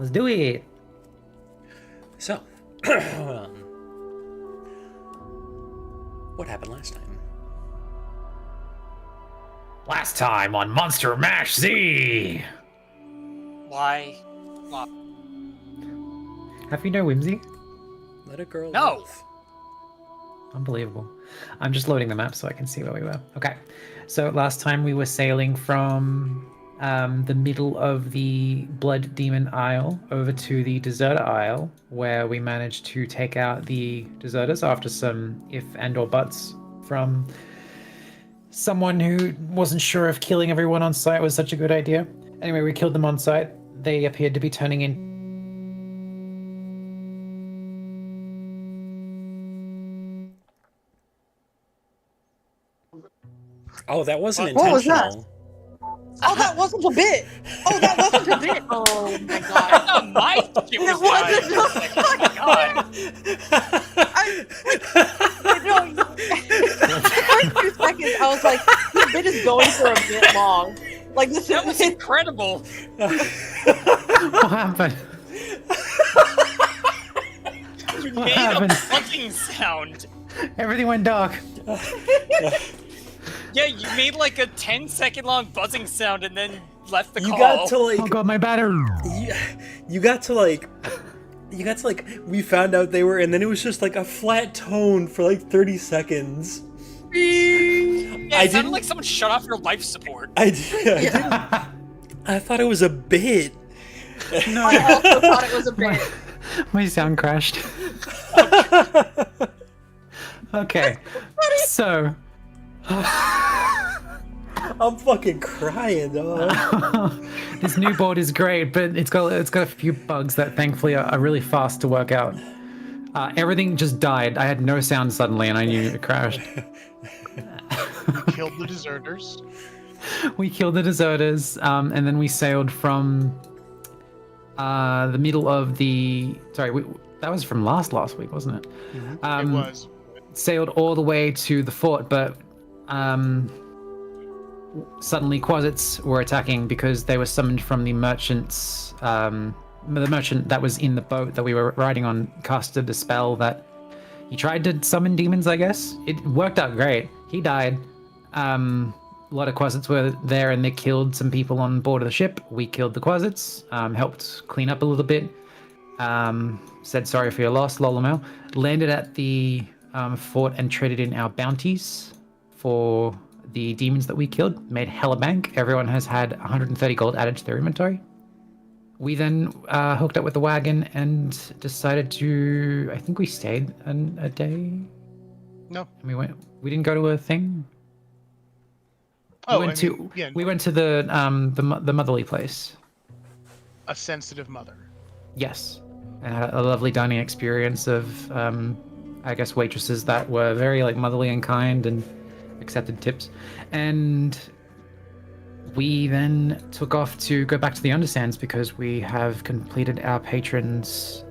Let's do it. So, what happened last time? Last time on Monster Mash Z. Why? Have you no whimsy? Let a girl No. live. Unbelievable. I'm just loading the map so I can see where we were. Okay. So last time we were sailing from the middle of the Blood Demon Isle over to the Deserter Isle, where we managed to take out the deserters after some if and or buts from someone who wasn't sure if killing everyone on site was such a good idea. Anyway, we killed them on site. They appeared to be turning in. Oh, that wasn't What was intentional. Oh, that wasn't a bit. Oh, that wasn't a bit. Oh my god. I thought my shit was It wasn't. Oh my god. The first 2 seconds, I was like, the bit is going for a bit long. Like this That was is. incredible. What happened? You What made happened? a buzzing sound. Everything went dark. Yeah, you made like a 10-second long buzzing sound and then left the You call. got to like. Oh god, my battery. You got to like. We found out they were, and then it was just like a flat tone for like 30 seconds. Yeah, it I sounded didn't- like someone shut off your life support. I thought it was a bit. No, I also thought it was a bit. my sound crashed. Okay, so I'm fucking crying, dog. this new board is great, but it's got a few bugs that thankfully are really fast to work out. Everything just died. I had no sound suddenly, and I knew it crashed. Killed the deserters. We killed the deserters, and then we sailed from the middle of the. Sorry, that was from last week, wasn't it? It was. Sailed all the way to the fort, but suddenly Quasits were attacking because they were summoned from the merchants. The merchant that was in the boat that we were riding on casted a spell that he tried to summon demons, I guess. It worked out great. He died. A lot of Quasits were there and they killed some people on board of the ship. We killed the Quasits, helped clean up a little bit, said sorry for your loss, lolomel. Landed at the fort and traded in our bounties for the demons that we killed. Made hella bank. Everyone has had 130 gold added to their inventory. We then hooked up with the wagon and decided to. I think we stayed a day. No. And we didn't go to a thing. Oh, we went to the motherly place. a sensitive mother. Yes, and had a lovely dining experience of I guess waitresses that were very like motherly and kind and accepted tips. And we then took off to go back to the Undersands because we have completed our patrons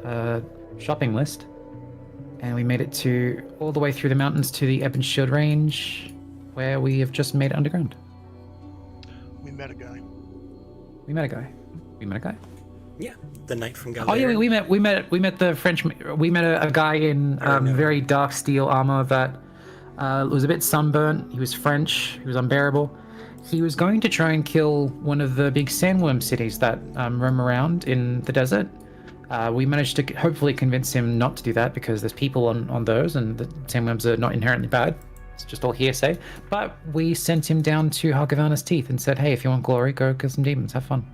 shopping list, and we made it to all the way through the mountains to the Ebon Shield Range, where we have just made it underground. We met a guy. We met a guy. Yeah, the knight from Galera. Oh yeah, we met the French. We met a guy in very dark steel armor that was a bit sunburnt. He was French. He was unbearable. He was going to try and kill one of the big sandworm cities that roam around in the desert. We managed to hopefully convince him not to do that because there's people on those, and the sandworms are not inherently bad. It's just all hearsay. But we sent him down to Harkavana's teeth and said, "Hey, if you want glory, go kill some demons. Have fun.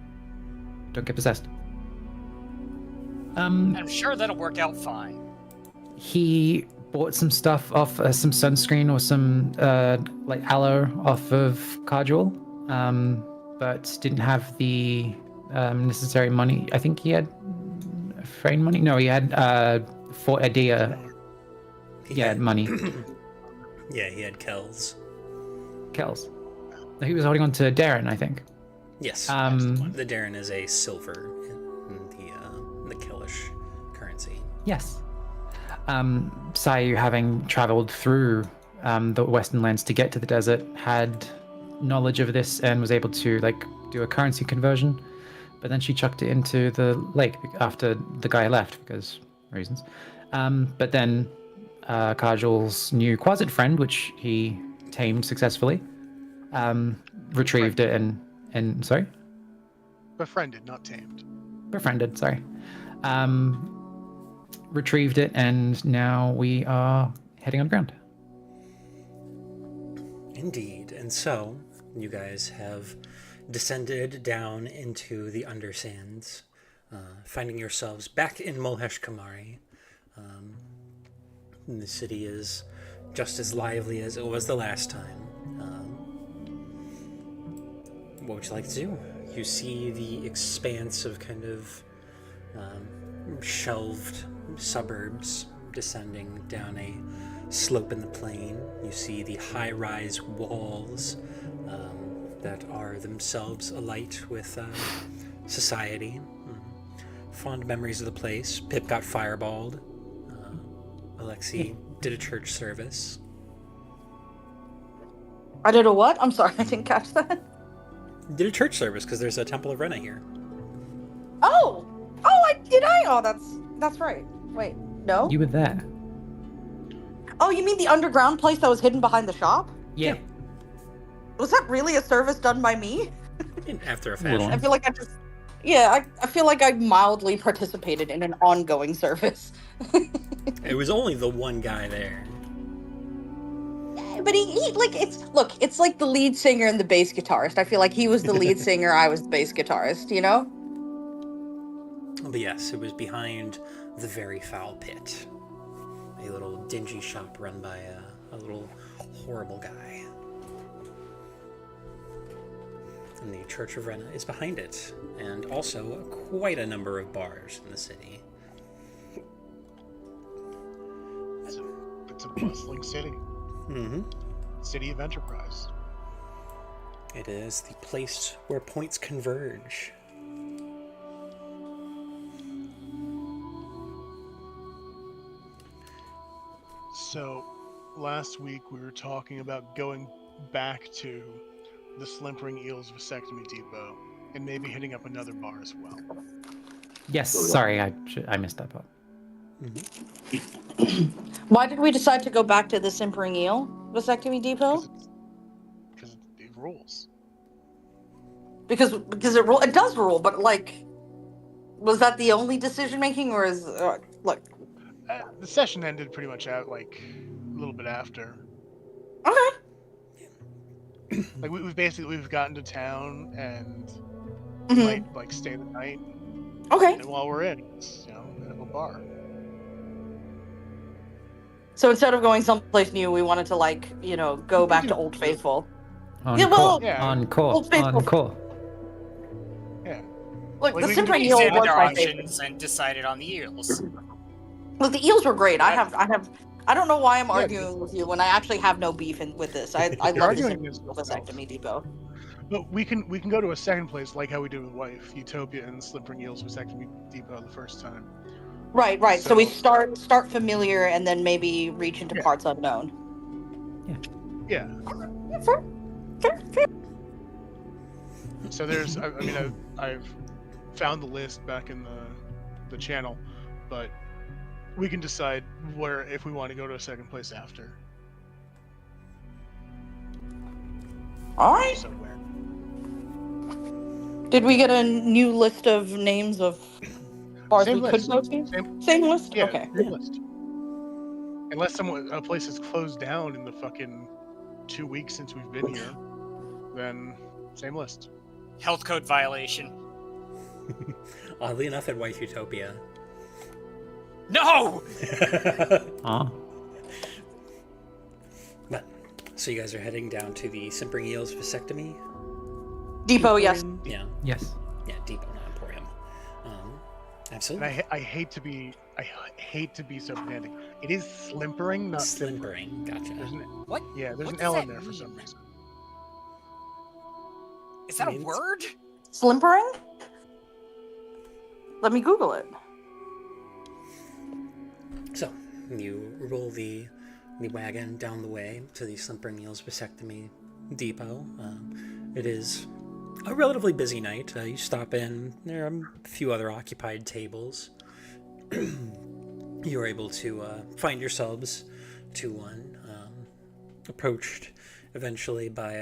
Don't get possessed." I'm sure that'll work out fine. He bought some stuff off some sunscreen or some like aloe off of Cardjewel, but didn't have the necessary money. I think he had frame money. No, he had for Adea. He had money. Yeah, he had Kells. Kells. He was holding on to Darren, I think. Yes. The Darren is a silver in the Kellish currency. Yes. Sayu, having traveled through the Western lands to get to the desert, had knowledge of this and was able to like do a currency conversion. but then she chucked it into the lake after the guy left because reasons. But then Kajal's new Quasit friend, which he tamed successfully, retrieved it and sorry, Befriended, not tamed. befriended. Sorry, retrieved it, and now we are heading underground. Indeed. And so, you guys have descended down into the undersands, finding yourselves back in Molhesh Kamari. And the city is just as lively as it was the last time. What would you like to do? You see the expanse of kind of shelved suburbs descending down a slope in the plain. You see the high-rise walls that are themselves alight with society. Fond memories of the place. Pip got fireballed. Alexi did a church service. I did a what? I'm sorry, I didn't catch that. Did a church service because there's a Temple of Rena here. Oh, Oh, that's right. Wait, no. You were there. Oh, you mean the underground place that was hidden behind the shop? Yeah. Was that really a service done by me? After a Little. fashion. I feel like I feel like I mildly participated in an ongoing service. It was only the one guy there. But he like it's like the lead singer and the bass guitarist. I feel like he was the lead singer, I was the bass guitarist, you know? But yes, it was behind the very foul pit. A little dingy shop run by a little horrible guy. And the Church of Rena is behind it, and also quite a number of bars in the city. It's a bustling city. Mm-hmm. City of enterprise. It is the place where points converge. So, last week we were talking about going back to the Slimpering Eels Vasectomy Depot and maybe hitting up another bar as well. Yes. Sorry, I missed that part. Why did we decide to go back to the Simpering Eel Vasectomy Depot? Because it rules. Because it does rule, but like, was that the only decision making, or is look? The session ended pretty much out like a little bit after. Okay. Like we've gotten to town and Mhm. might like stay the night. Okay. And while we're in, it's, hit up a bar. So instead of going someplace new, we wanted to go back to Old Faithful. Encore. well, yeah. Encore. Old Faithful. Encore. Yeah. Look, Like, the we can Simpering We Eel examined was our my favorite. options and decided on the eels. Look, the eels were great. Yeah. I don't know why I'm Yeah, arguing with you when I actually have no beef with this. I You're love the arguing Simpering against Eel yourself. Vasectomy Depot. But we can go to a second place like how we did with Wife, Utopia, and Slimpering Eels Vasectomy Depot the first time. Right. So we So- start familiar and then maybe reach into Yeah. parts unknown. Yeah. Yeah, fair. So there's, I've found the list back in the channel, but we can decide if we want to go to a second place after. All right. So where? Did we get a new list of names of bars Same we list. could go to? Same list? Yeah, Okay. same list. Unless a place is closed down in the fucking 2 weeks since we've been here, then same list. Health code violation. Oddly enough, at Wife Utopia. No! Aw. But, so you guys are heading down to the Simpering Eels Vasectomy? Depot, yes. Emporium? Yeah. Yes. Yeah, Depot, not Emporium. And Absolutely. I hate to be so pedantic. It is slimpering, not Slimpering, gotcha. There's an, What? yeah, there's What an does L in that there for some mean? reason. Is that a Means- word? Slimpering? Let me Google it. So, you roll the wagon down the way to the Slimpering Eels Vasectomy Depot. It is a relatively busy night. You stop in. There are a few other occupied tables. You are able to find yourselves to one. Approached eventually by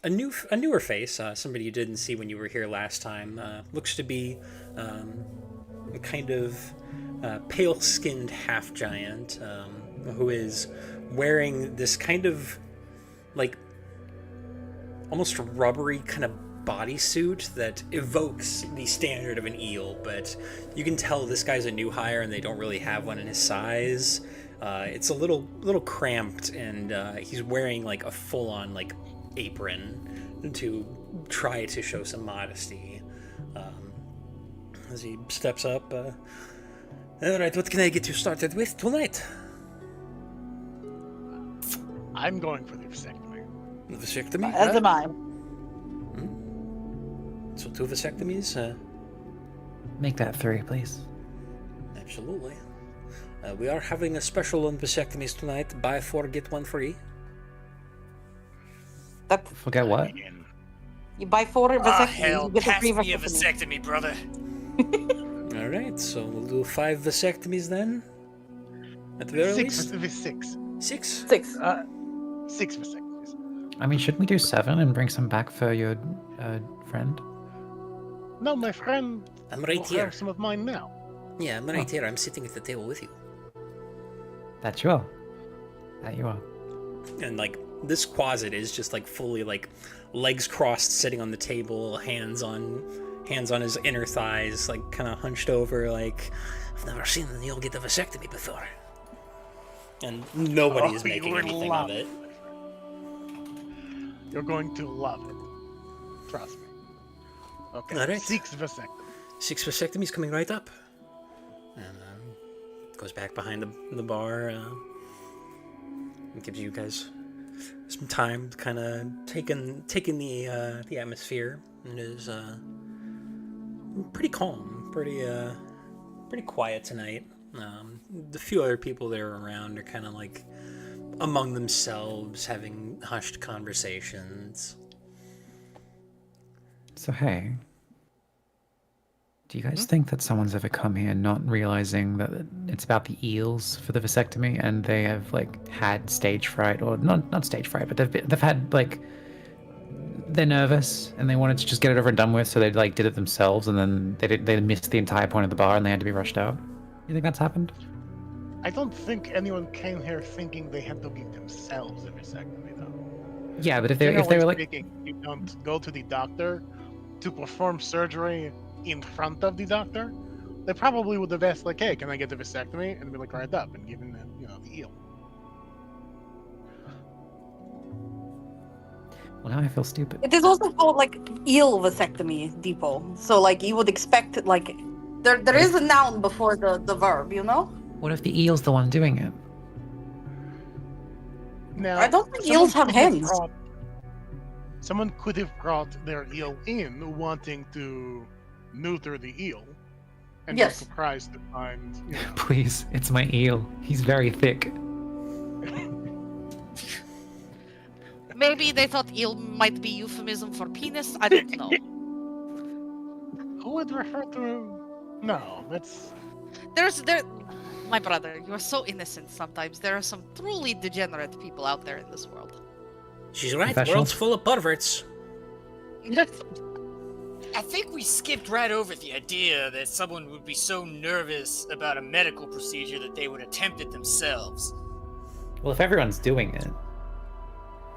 a newer face, somebody you didn't see when you were here last time. Looks to be a kind of pale-skinned half-giant who is wearing this kind of like almost rubbery kind of bodysuit that evokes the standard of an eel, but you can tell this guy's a new hire and they don't really have one in his size. It's a little cramped, and he's wearing like a full-on like apron to try to show some modesty. As he steps up, all right, what can I get you started with tonight? I'm going for the vasectomy. The vasectomy? As am I. So 2 vasectomies? Make that 3, please. Absolutely. We are having a special on vasectomies tonight. Buy 4, get 1 free. That Forget what? you buy 4 Ah, vasectomies, hell, you get a pass free me a vasectomy. vasectomy, brother. All right, so we'll do 5 vasectomies then. At the very least. 6. 6? 6. 6 vasectomies. I mean, shouldn't we do 7 and bring some back for your friend? No, my friend I'm will right here. have some of mine now. Yeah, I'm right here. I'm sitting at the table with you. That you are. That you are. And like this closet is just like fully like legs crossed, sitting on the table, hands on his inner thighs, like kind of hunched over. Like, I've never seen an eel get a vasectomy before. And nobody is making anything of it. You're going to love it. Trust me. Okay. All right. 6 vasectomies. 6 vasectomies coming right up. And goes back behind the bar. And gives you guys some time to kind of take in the atmosphere. It is pretty calm, pretty quiet tonight. The few other people that are around are kind of like among themselves, having hushed conversations. So hey, do you guys think that someone's ever come here not realizing that it's about the eels for the vasectomy, and they have like had stage fright, or not stage fright, but they've had like they're nervous and they wanted to just get it over and done with, so they like did it themselves, and then they missed the entire point of the bar and they had to be rushed out? You think that's happened? I don't think anyone came here thinking they had to give themselves a vasectomy, though. Yeah, but if they Generally were like, speaking, you don't go to the doctor to perform surgery in front of the doctor. They probably would have asked, like, "Hey, can I get the vasectomy?" And be like, "Right up," and given them, the eel. well, now I feel stupid. It is also called like eel vasectomy, Depot. So like you would expect like there is a noun before the verb, you know? What if the eel's the one doing it? Now, I don't think someone eels have could hands. Someone could have brought their eel in wanting to neuter the eel, and Yes. was surprised to find, Please, it's my eel. He's very thick. Maybe they thought eel might be euphemism for penis. I don't know. who would refer to? No, that's My brother, you are so innocent sometimes. There are some truly degenerate people out there in this world. She's right. Professional? World's full of perverts. I think we skipped right over the idea that someone would be so nervous about a medical procedure that they would attempt it themselves. Well, if everyone's doing it.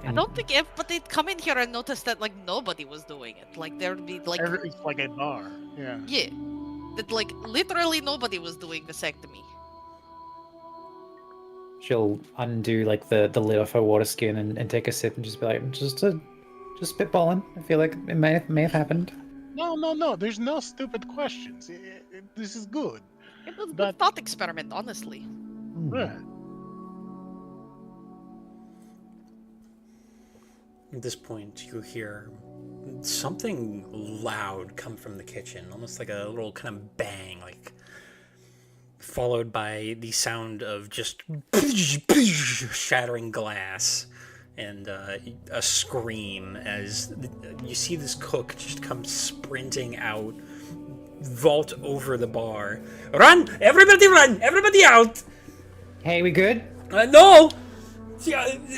I don't think but they'd come in here and notice that like nobody was doing it. Like there'd be like it's like a bar. Yeah. that like literally nobody was doing vasectomy. She'll undo like the lid off her water skin and take a sip and just be like, just spitballing. I feel like it may have happened. No. There's no stupid questions. This is good. It was a But- good thought experiment, honestly. Yeah. At this point, you hear something loud come from the kitchen, almost like a little kind of bang, like followed by the sound of just shattering glass and a scream as you see this cook just come sprinting out, vault over the bar. Run! Everybody run! Everybody out! Hey, we good? No!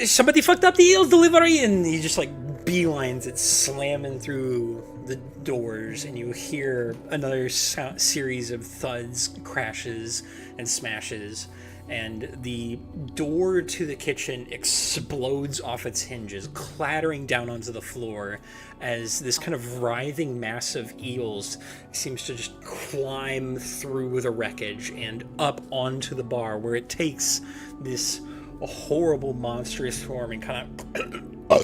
Somebody fucked up the eels delivery! And he just like beelines it, slamming through the doors, and you hear another series of thuds, crashes, and smashes, and the door to the kitchen explodes off its hinges, clattering down onto the floor as this kind of writhing mass of eels seems to just climb through the wreckage and up onto the bar, where it takes this horrible monstrous form and kind of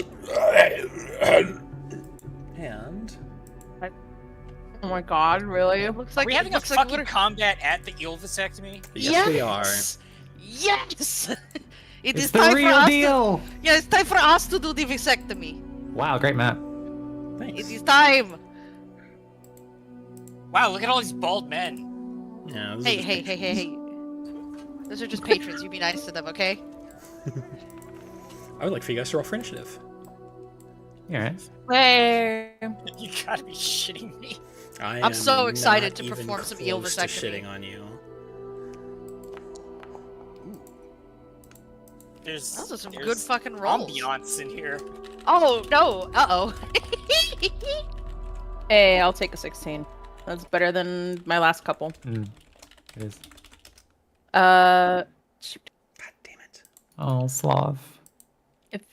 and Oh my god, really? It looks like Are we having a looks like fucking we're- combat at the eel vasectomy? yes, we are. Yes! It It's is the time for real us deal. yeah, it's time for us to do the vasectomy. Wow, great map. Thanks. It is time. Wow, look at all these bald men. Yeah, this Hey, is- hey, hey, hey, hey. Those are just patrons. You be nice to them, okay? I would like for you guys to roll for initiative. Yeah. Hey. You gotta be shitting me. I'm so am excited not to even perform some eel close to vasectomy. shitting on you. There's Those are some there's good fucking rolls. ambiance in here. Oh no! Uh oh. Hey, I'll take a 16. That's better than my last couple. It is. Shoot. God damn it. Oh, Slav. If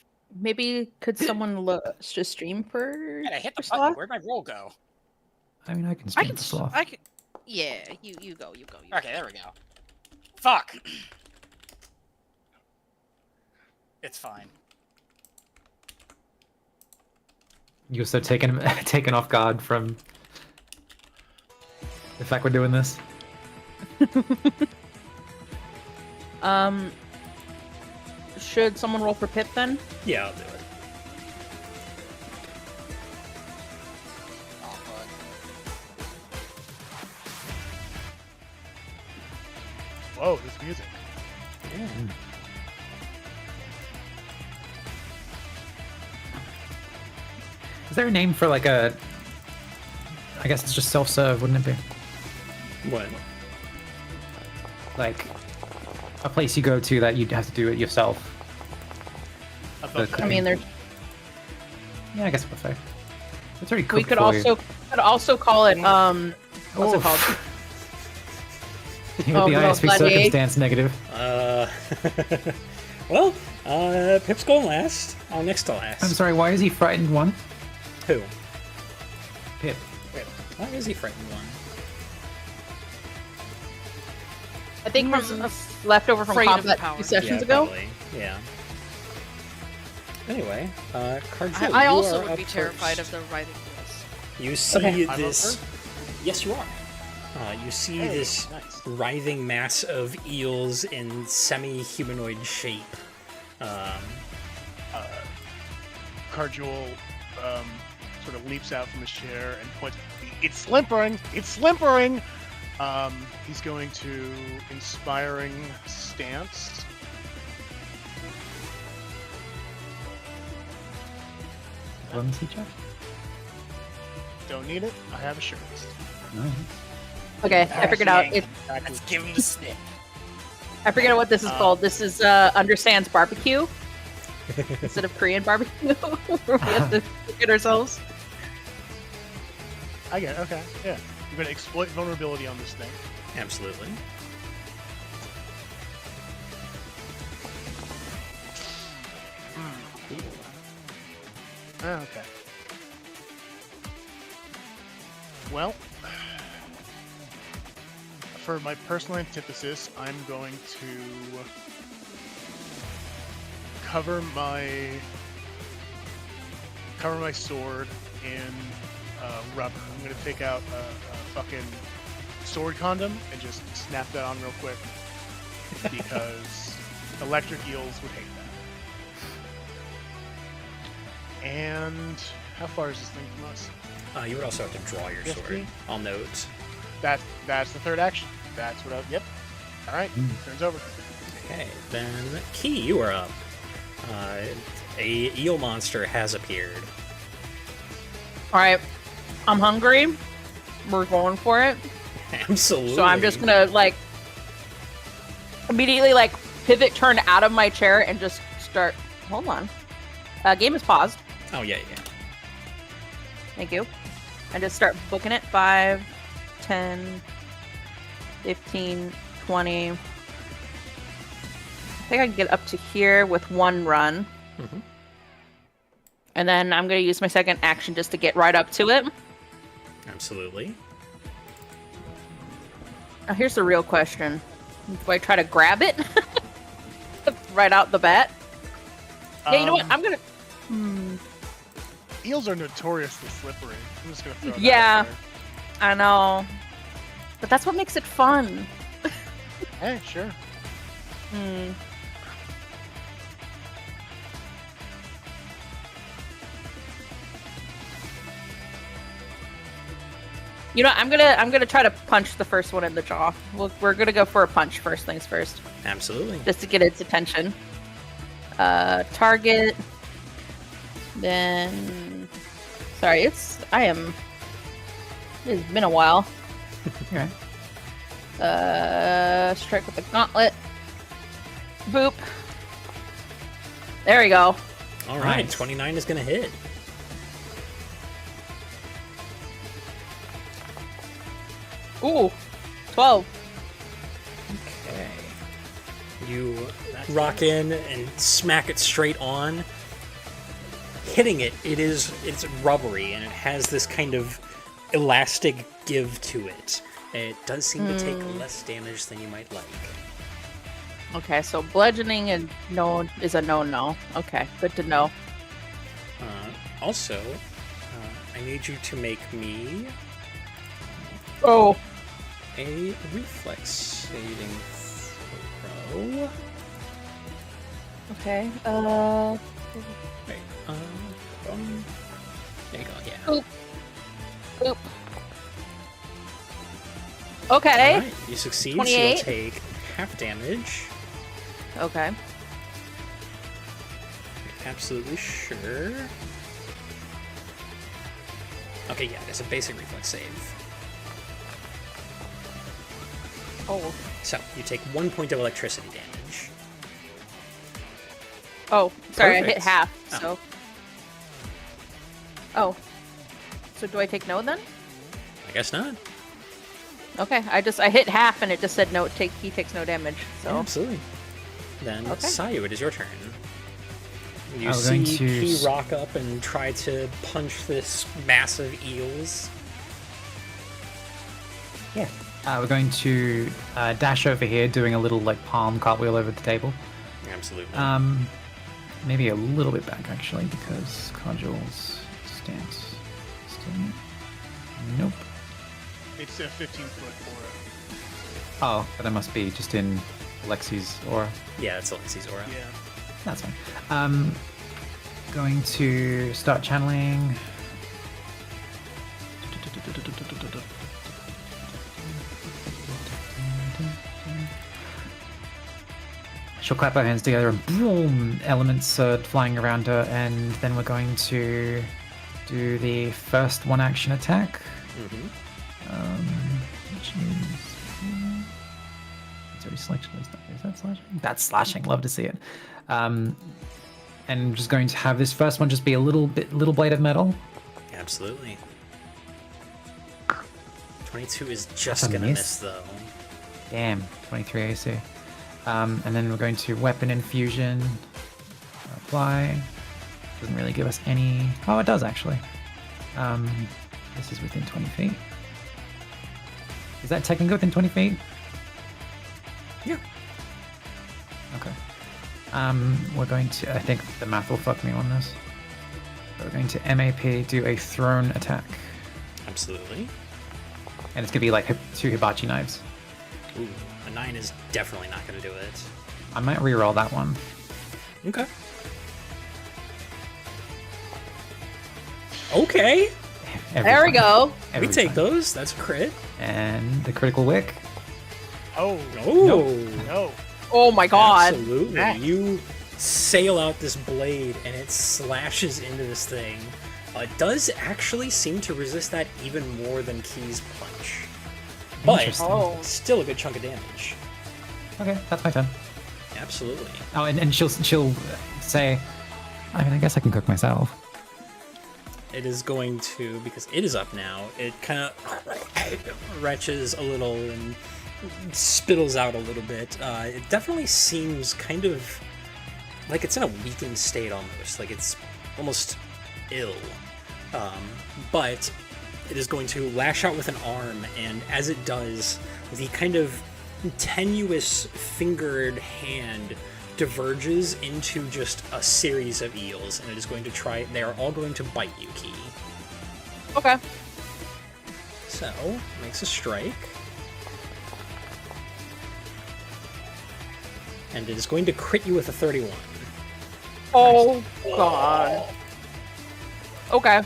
maybe could someone just stream for? Man, I hit the for button. Slav? Where'd my roll go? I mean, I can I stream can. for Slav. I can. Yeah, you go. Okay, there we go. Fuck. It's fine. You're so taken taken off guard from the fact we're doing this. Should someone roll for Pip then? Yeah, I'll do it. Oh, fuck. Whoa, this music. Is there a name for like a? I guess it's just self-serve, wouldn't it be? What? Like a place you go to that you'd have to do it yourself. Above I mean, there's. Yeah, I guess we'll say. It's already We cooked could for you. also call it what's it Oof. called? With the Oh, no, ISP bloody. circumstance negative. Well, Pip's going last. Oh, next to last. I'm sorry, why is he frightened one? Who? Pip. Pip. Why is he frightened one? I think from leftover from Afraid of combat power. 2 sessions Yeah, ago. probably. Yeah. Anyway, Cardfield, I you also are would be up terrified first. of the writing wheels. You see Okay. I'm up this. first? Yes, you are. You see Hey, this nice. writhing mass of eels in semi-humanoid shape. Carjewel sort of leaps out from his chair and points. It's slimpering! It's slimpering! He's going to inspiring stance. Diplomacy check? Don't need it. I have assurance. No. Okay, I figured out. Let's give him the stick. I figured out what this is called. This is Understands barbecue instead of Korean barbecue, where we have to cook it ourselves. I get it. Okay. Yeah. You're going to exploit vulnerability on this thing. Absolutely. Okay. Well, for my personal antithesis, I'm going to cover my sword in rubber. I'm going to take out a fucking sword condom and just snap that on real quick because electric eels would hate that. And how far is this thing from us? You would also have to draw your 50? sword. I'll note. That's the third action. That's what I. Yep. All right. Turn's over. Okay, then Key, you are up. A eel monster has appeared. All right, I'm hungry. We're going for it. Absolutely. So I'm just gonna like immediately like pivot, turn out of my chair, and just start. Hold on. Game is paused. Oh yeah. Thank you. And just start booking it. 5, 10, 15, 20. I think I can get up to here with one run. Mhm. And then I'm going to use my second action just to get right up to it. Absolutely. Now here's the real question. Do I try to grab it? Right out the bat? Yeah, you know what? I'm going to... Eels are notoriously slippery. I'm just gonna throw that Yeah. out there. I know. But that's what makes it fun. Hey, sure. Hmm. You know, I'm gonna try to punch the first one in the jaw. We're gonna go for a punch first things first, Absolutely. just to get its attention. Target. Then, sorry, it's been a while. Okay. Strike with the gauntlet. Boop. There we go. All right, Nice. 29 is going to hit. Ooh, 12. Okay. You rock in and smack it straight on. Hitting it, it's rubbery and it has this kind of elastic give to it. It does seem to take less damage than you might like. Okay, so bludgeoning is a no-no. Okay, good to know. Also, I need you to make me Oh, a reflex saving throw. okay. Wait, there you go, yeah. Oop. Oop. Okay. Alright, you succeed, so 28. you'll take half damage. Okay. Absolutely sure. Okay, yeah, it's a basic reflex save. Oh. So, you take 1 point of electricity damage. Oh, sorry, I hit Perfect. half, Oh. so. Oh. So do I take no then? I guess not. Okay, I hit half and it just said no, he takes no damage, so. Absolutely. Then, Okay. Sayu, it is your turn. You I'm see going to Key rock up and try to punch this mass of eels. Yeah. We're going to dash over here, doing a little like palm cartwheel over the table. Absolutely. Maybe a little bit back actually, because Cudgel's stance. Still... Nope. It's a 15-foot aura. Oh, but that must be just in Alexi's aura. Yeah, it's Alexi's aura. Yeah. That's fine. Going to start channeling. She'll clap her hands together and boom, elements are flying around her, and then we're going to do the first one action attack. Which is... It's already selected. Is that slashing? That's slashing. Love to see it. And I'm just going to have this first one just be a little blade of metal. Absolutely. 22 is That's just a gonna miss. miss though. Damn, 23 AC. And then we're going to weapon infusion. Apply. Doesn't really give us any... Oh, it does actually. This is within 20 feet. Is that technically within 20 feet? Yeah. Okay. We're going to... I think the math will fuck me on this. We're going to MAP do a thrown attack. Absolutely. And it's going to be like 2 hibachi knives. Ooh, a 9 is definitely not gonna do it. I might reroll that one. Okay. Okay. Every There we time. go. Every We take time. those. That's a crit. And the critical wick. Oh, Oh. no. Oh my god. Absolutely. Matt. You sail out this blade, and it slashes into this thing. It does actually seem to resist that even more than Key's punch. But Interesting. still a good chunk of damage. Okay, that's my turn. Absolutely. Oh, and she'll say, I mean, I guess I can cook myself. It is going to, because it is up now, it kind of retches a little and spittles out a little bit. It definitely seems kind of like it's in a weakened state almost, like it's almost ill. But it is going to lash out with an arm, and as it does, the kind of tenuous fingered hand diverges into just a series of eels, and it is going to try. They are all going to bite you, Key. Okay. So, makes a strike. And it is going to crit you with a 31. Oh, God. Okay.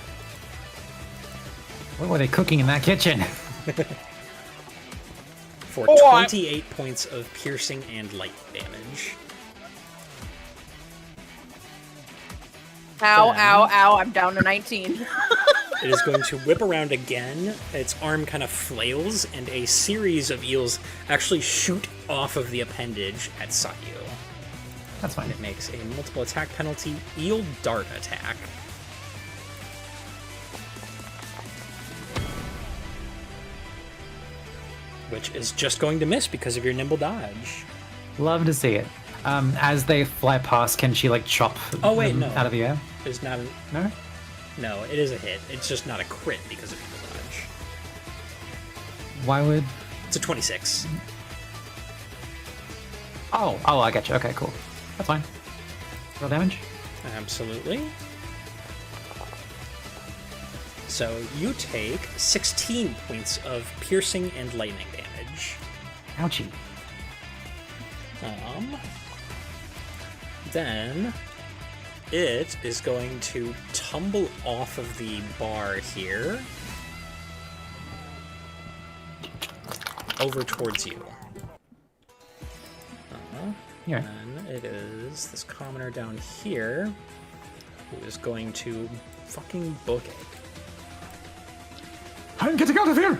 What were they cooking in that kitchen? For Oh, 28 points of piercing and light damage. Ow, Then- ow, ow. I'm down to 19. It is going to whip around again. Its arm kind of flails, and a series of eels actually shoot off of the appendage at Sayu. That's fine. It makes a multiple attack penalty eel dart attack. Which is just going to miss because of your nimble dodge. Love to see it. As they fly past, can she like chop Oh, wait, them no. out of the air? It's not. No? No, it is a hit. It's just not a crit because of nimble dodge. Why would... It's a 26. Oh, I get you. Okay, cool. That's fine. Roll damage? Absolutely. So you take 16 points of piercing and lightning damage. Ouchie. Then it is going to tumble off of the bar here over towards you. Here. And it is this commoner down here who is going to fucking book it. I'm getting out of here!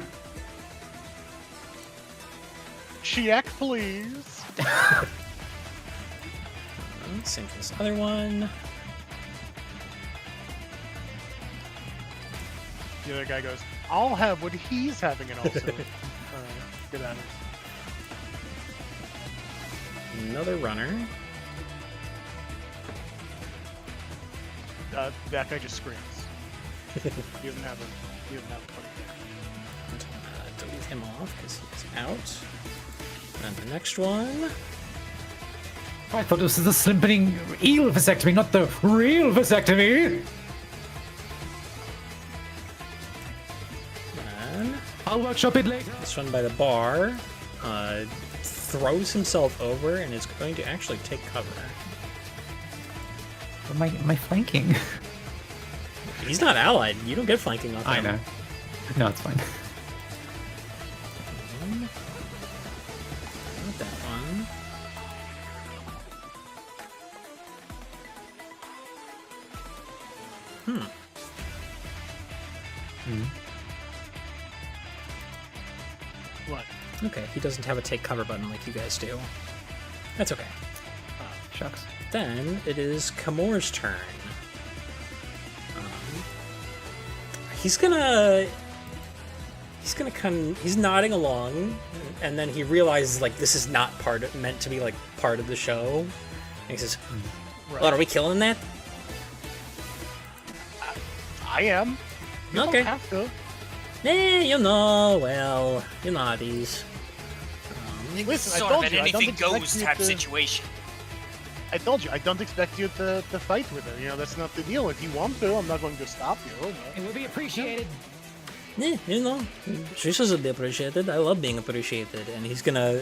Check, please. Same for this other one. The other guy goes, I'll have what he's having, and also get at it. Another runner. That guy just screams. He doesn't have a funny Delete him off because he's out. And the next one. I thought this was the slimping eel vasectomy, not the real vasectomy! And I'll workshop it later. this one by the bar throws himself over and is going to actually take cover. Am I flanking? He's not allied. You don't get flanking off I him. know. No, it's fine. Not that one. What? Okay, he doesn't have a take cover button like you guys do. That's okay. Shucks. Then it is Kamor's turn. He's gonna come. He's nodding along, and then he realizes like this is not meant to be like part of the show. And he says, Right. "What, are we killing that?" I am. You Okay. don't have to. Well, you know these. It's Listen, I sort told of you, an I don't anything goes expect you type to- situation. I told you, I don't expect you to fight with her. You know, that's not the deal. If you want to, I'm not going to stop you. But... It would be appreciated. She should be appreciated. I love being appreciated. And he's gonna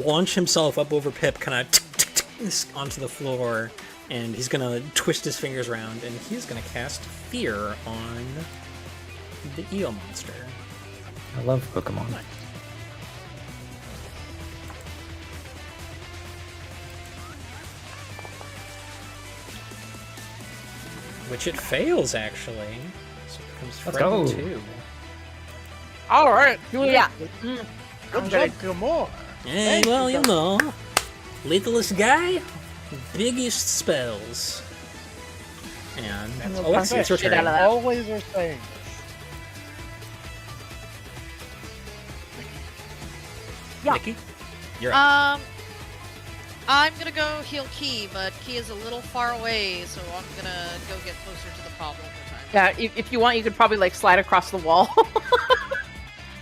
launch himself up over Pip, kind of onto the floor, and he's gonna twist his fingers around, and he's gonna cast Fear on the eel monster. I love Pokemon. Which it fails, actually. So it becomes Let's go. frightened 2. All right, Julia. Good job, Gilmore. Eh, well, you know. Littlest guy, biggest spells. And Alexia, it's your Shit out turn. of that. Always are saying this. Yeah. Nikki, you're up. I'm gonna go heal Key, but Key is a little far away, so I'm gonna go get closer to the problem for time. Yeah, if you want, you could probably like slide across the wall.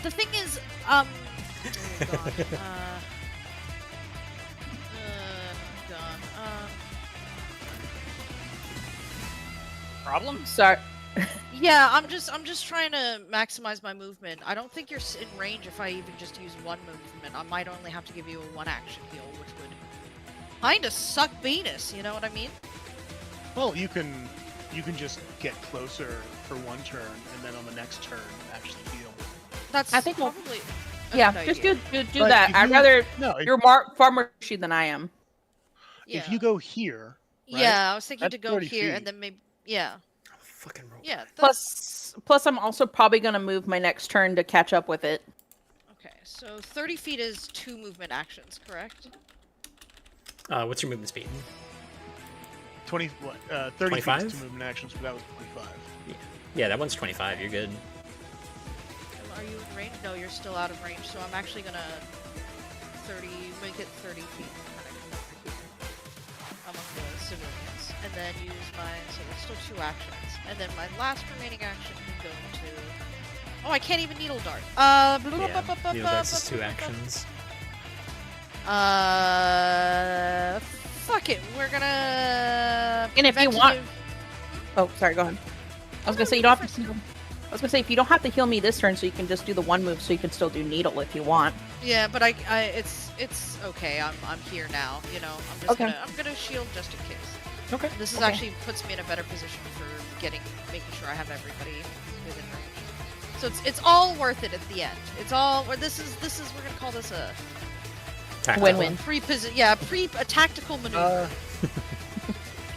The thing is, oh god, Problem? Sorry. yeah, I'm just trying to maximize my movement. I don't think you're in range if I even just use one movement. I might only have to give you a 1 action heal, which would kinda suck Venus, you know what I mean? Well, you can just get closer for 1 turn, and then on the next turn actually heal. That's I think we'll- probably a Yeah, good just idea. do But that. if I'd you- rather No, you're far more pushy than I am. Yeah. if you go here, right? Yeah, I was thinking That's to go 30 here feet. and then maybe yeah. Fucking roll. Yeah. That's... Plus, I'm also probably gonna move my next turn to catch up with it. Okay, so 30 feet is 2 movement actions, correct? What's your movement speed? 30 25? feet to movement actions, but that was 25. Yeah, that one's 25. You're good. Are you in range? No, you're still out of range, so I'm actually gonna make it 30 feet among the civilians, and then use so there's still 2 actions, and then my last remaining action can go into. Oh, I can't even needle dart. Yeah, needle darts is 2 actions. Fuck it. We're gonna. And if you want- preventative- Oh, sorry. Go ahead. I was gonna say you don't have to. I was gonna say if you don't have to heal me this turn, so you can just do the 1 move, so you can still do needle if you want. Yeah, but it's okay. I'm here now. You know, Okay. I'm gonna shield just in case. Okay. This is Okay. actually puts me in a better position for making sure I have everybody within range. So it's all worth it at the end. It's all. This is we're gonna call this a Tactical. Win-win. a tactical maneuver.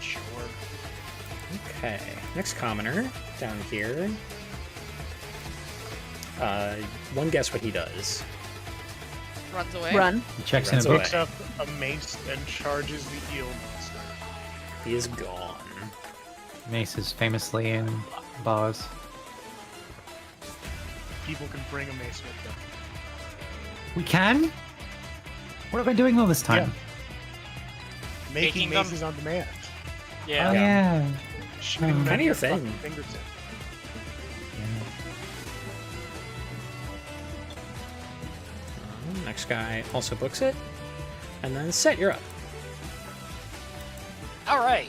Sure. Okay. Next commoner down here. One guess what he does. Runs away. Run. He checks in a Runs book. away. Picks up a mace and charges the eel monster. He is gone. Mace is famously in bars. People can bring a mace with them. We can? What have I been doing all this time? Making Making them- maces on demand. Yeah. Oh yeah. Shooting them Kinda at your your thing. fucking fingertip. Next guy also books it. And then Set, you're up. Alright.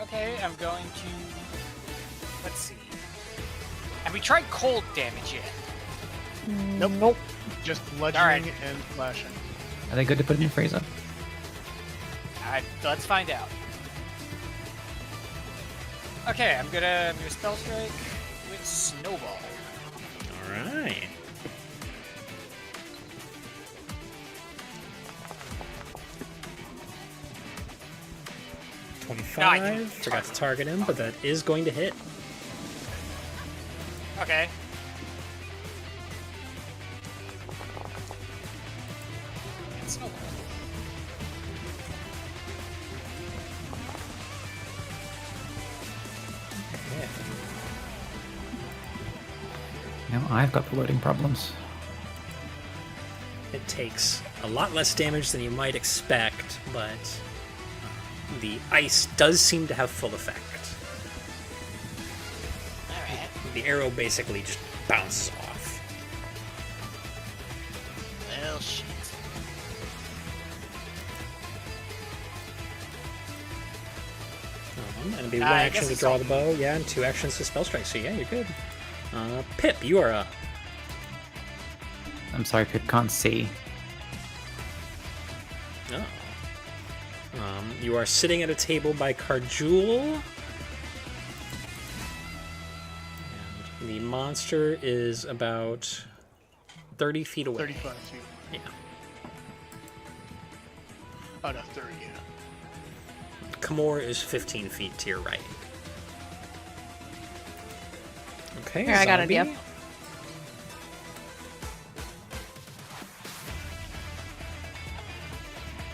Okay, I'm going to... Let's see. Have we tried cold damage yet? Nope. Just bludgeoning Alright. and flashing. Are they good to put in your freezer? Alright, let's find out. Okay, I'm gonna spell strike with Snowball. Alright. No, I 25. didn't Forgot to target him, but that is going to hit. Okay. Snowball. Okay. Now I've got the loading problems. It takes a lot less damage than you might expect, but the ice does seem to have full effect. Alright. The arrow basically just bounces off. Well, shit. And it'll be one I action guess to it's draw all- the bow, yeah, and 2 actions to spell strike, so yeah, you're good. Pip, you are up. I'm sorry, Pip can't see. Oh. You are sitting at a table by Carjul. And the monster is about 30 feet away. 35 feet. Yeah. Oh, no, 30, yeah. Kamor is 15 feet to your right. Okay, Here, I got an zombie. idea.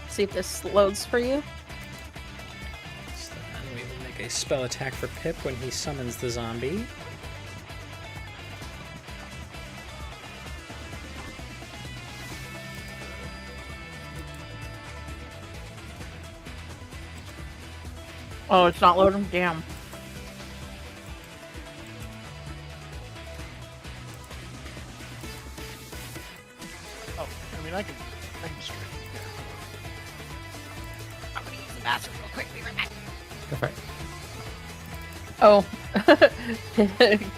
See if this loads for you. So then we will make a spell attack for Pip when he summons the zombie. Oh, it's not loading? Damn. Oh, I mean, I can straight. I'm gonna use the bathroom real quick. Be right back. Go for it. Oh.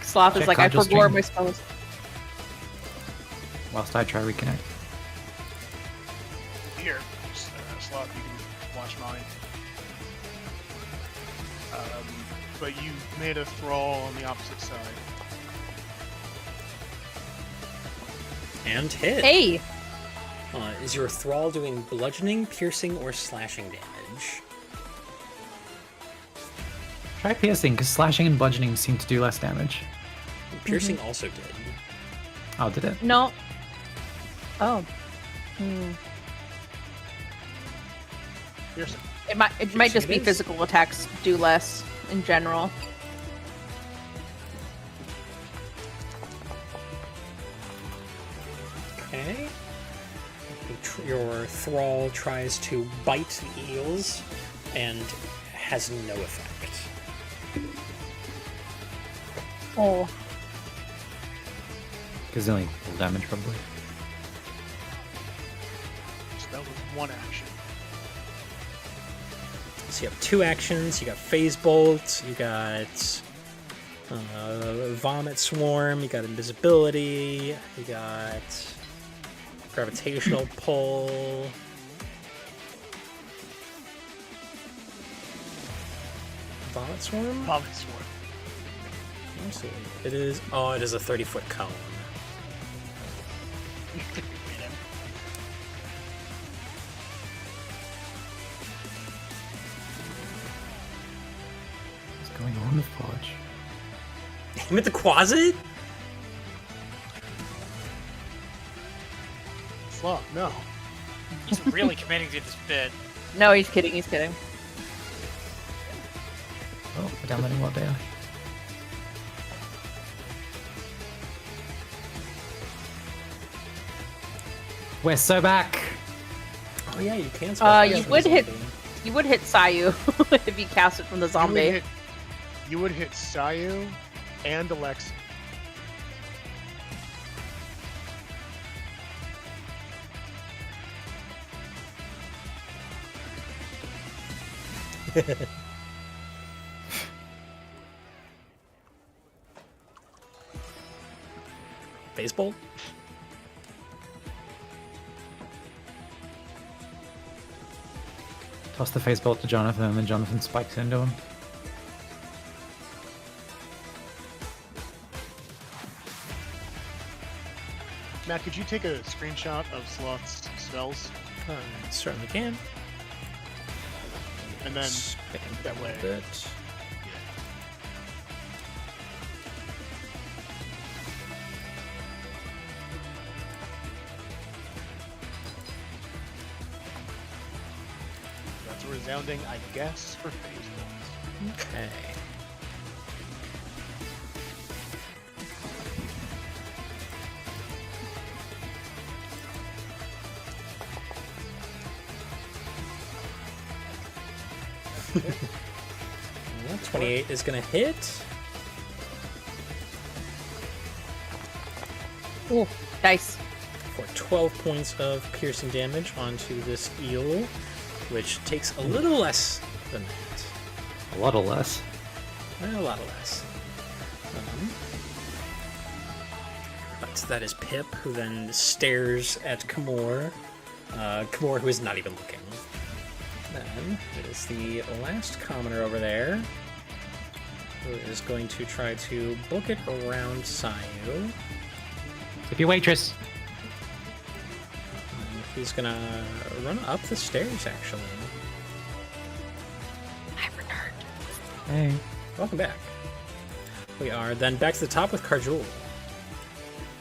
Sloth is Check like, I conscious forgot stream. my spells. Whilst I try reconnect. Here, Slot, you can watch mine. But you made a thrall on the opposite side. And hit. Hey! Is your thrall doing bludgeoning, piercing, or slashing damage? Try piercing, because slashing and bludgeoning seem to do less damage. Piercing also did. Oh, did it? No. Oh. Hmm. Piercing. It might just be it is. physical attacks do less in general. Okay. Your thrall tries to bite the eels and has no effect. Oh. Gazillion full damage, probably. So that was one action. So you have 2 actions. You got Phase Bolt, you got Vomit Swarm, you got Invisibility, you got Gravitational Pull. Vomit Swarm? Vomit Swarm. Let's see. It is a 30-foot cone. What's going on with Forge? Aim at the Quasit? Slot, no. He's really committing to this bit. No, he's kidding, he's kidding. Oh, we're downloading what they are. We're so back. Oh yeah, you can. You would hit Sayu if you cast it from the zombie. You would hit Sayu and Alexa. Baseball? Toss the face bolt to Jonathan, and then Jonathan spikes into him. Matt, could you take a screenshot of Sloth's spells? Certainly can. And then Expand that a way. little bit. That's a resounding, I guess, for phase bolts. Okay. Well, 28 is going to hit. Ooh, nice. For 12 points of piercing damage onto this eel, which takes a little less than that. A lot less. A lot less. But that is Pip, who then stares at Kamor. Kamor, who is not even looking. Then it is the last commoner over there, who is going to try to book it around Sayu. Tip your waitress. He's gonna run up the stairs, actually. Hey. Welcome back. We are then back to the top with Karjul.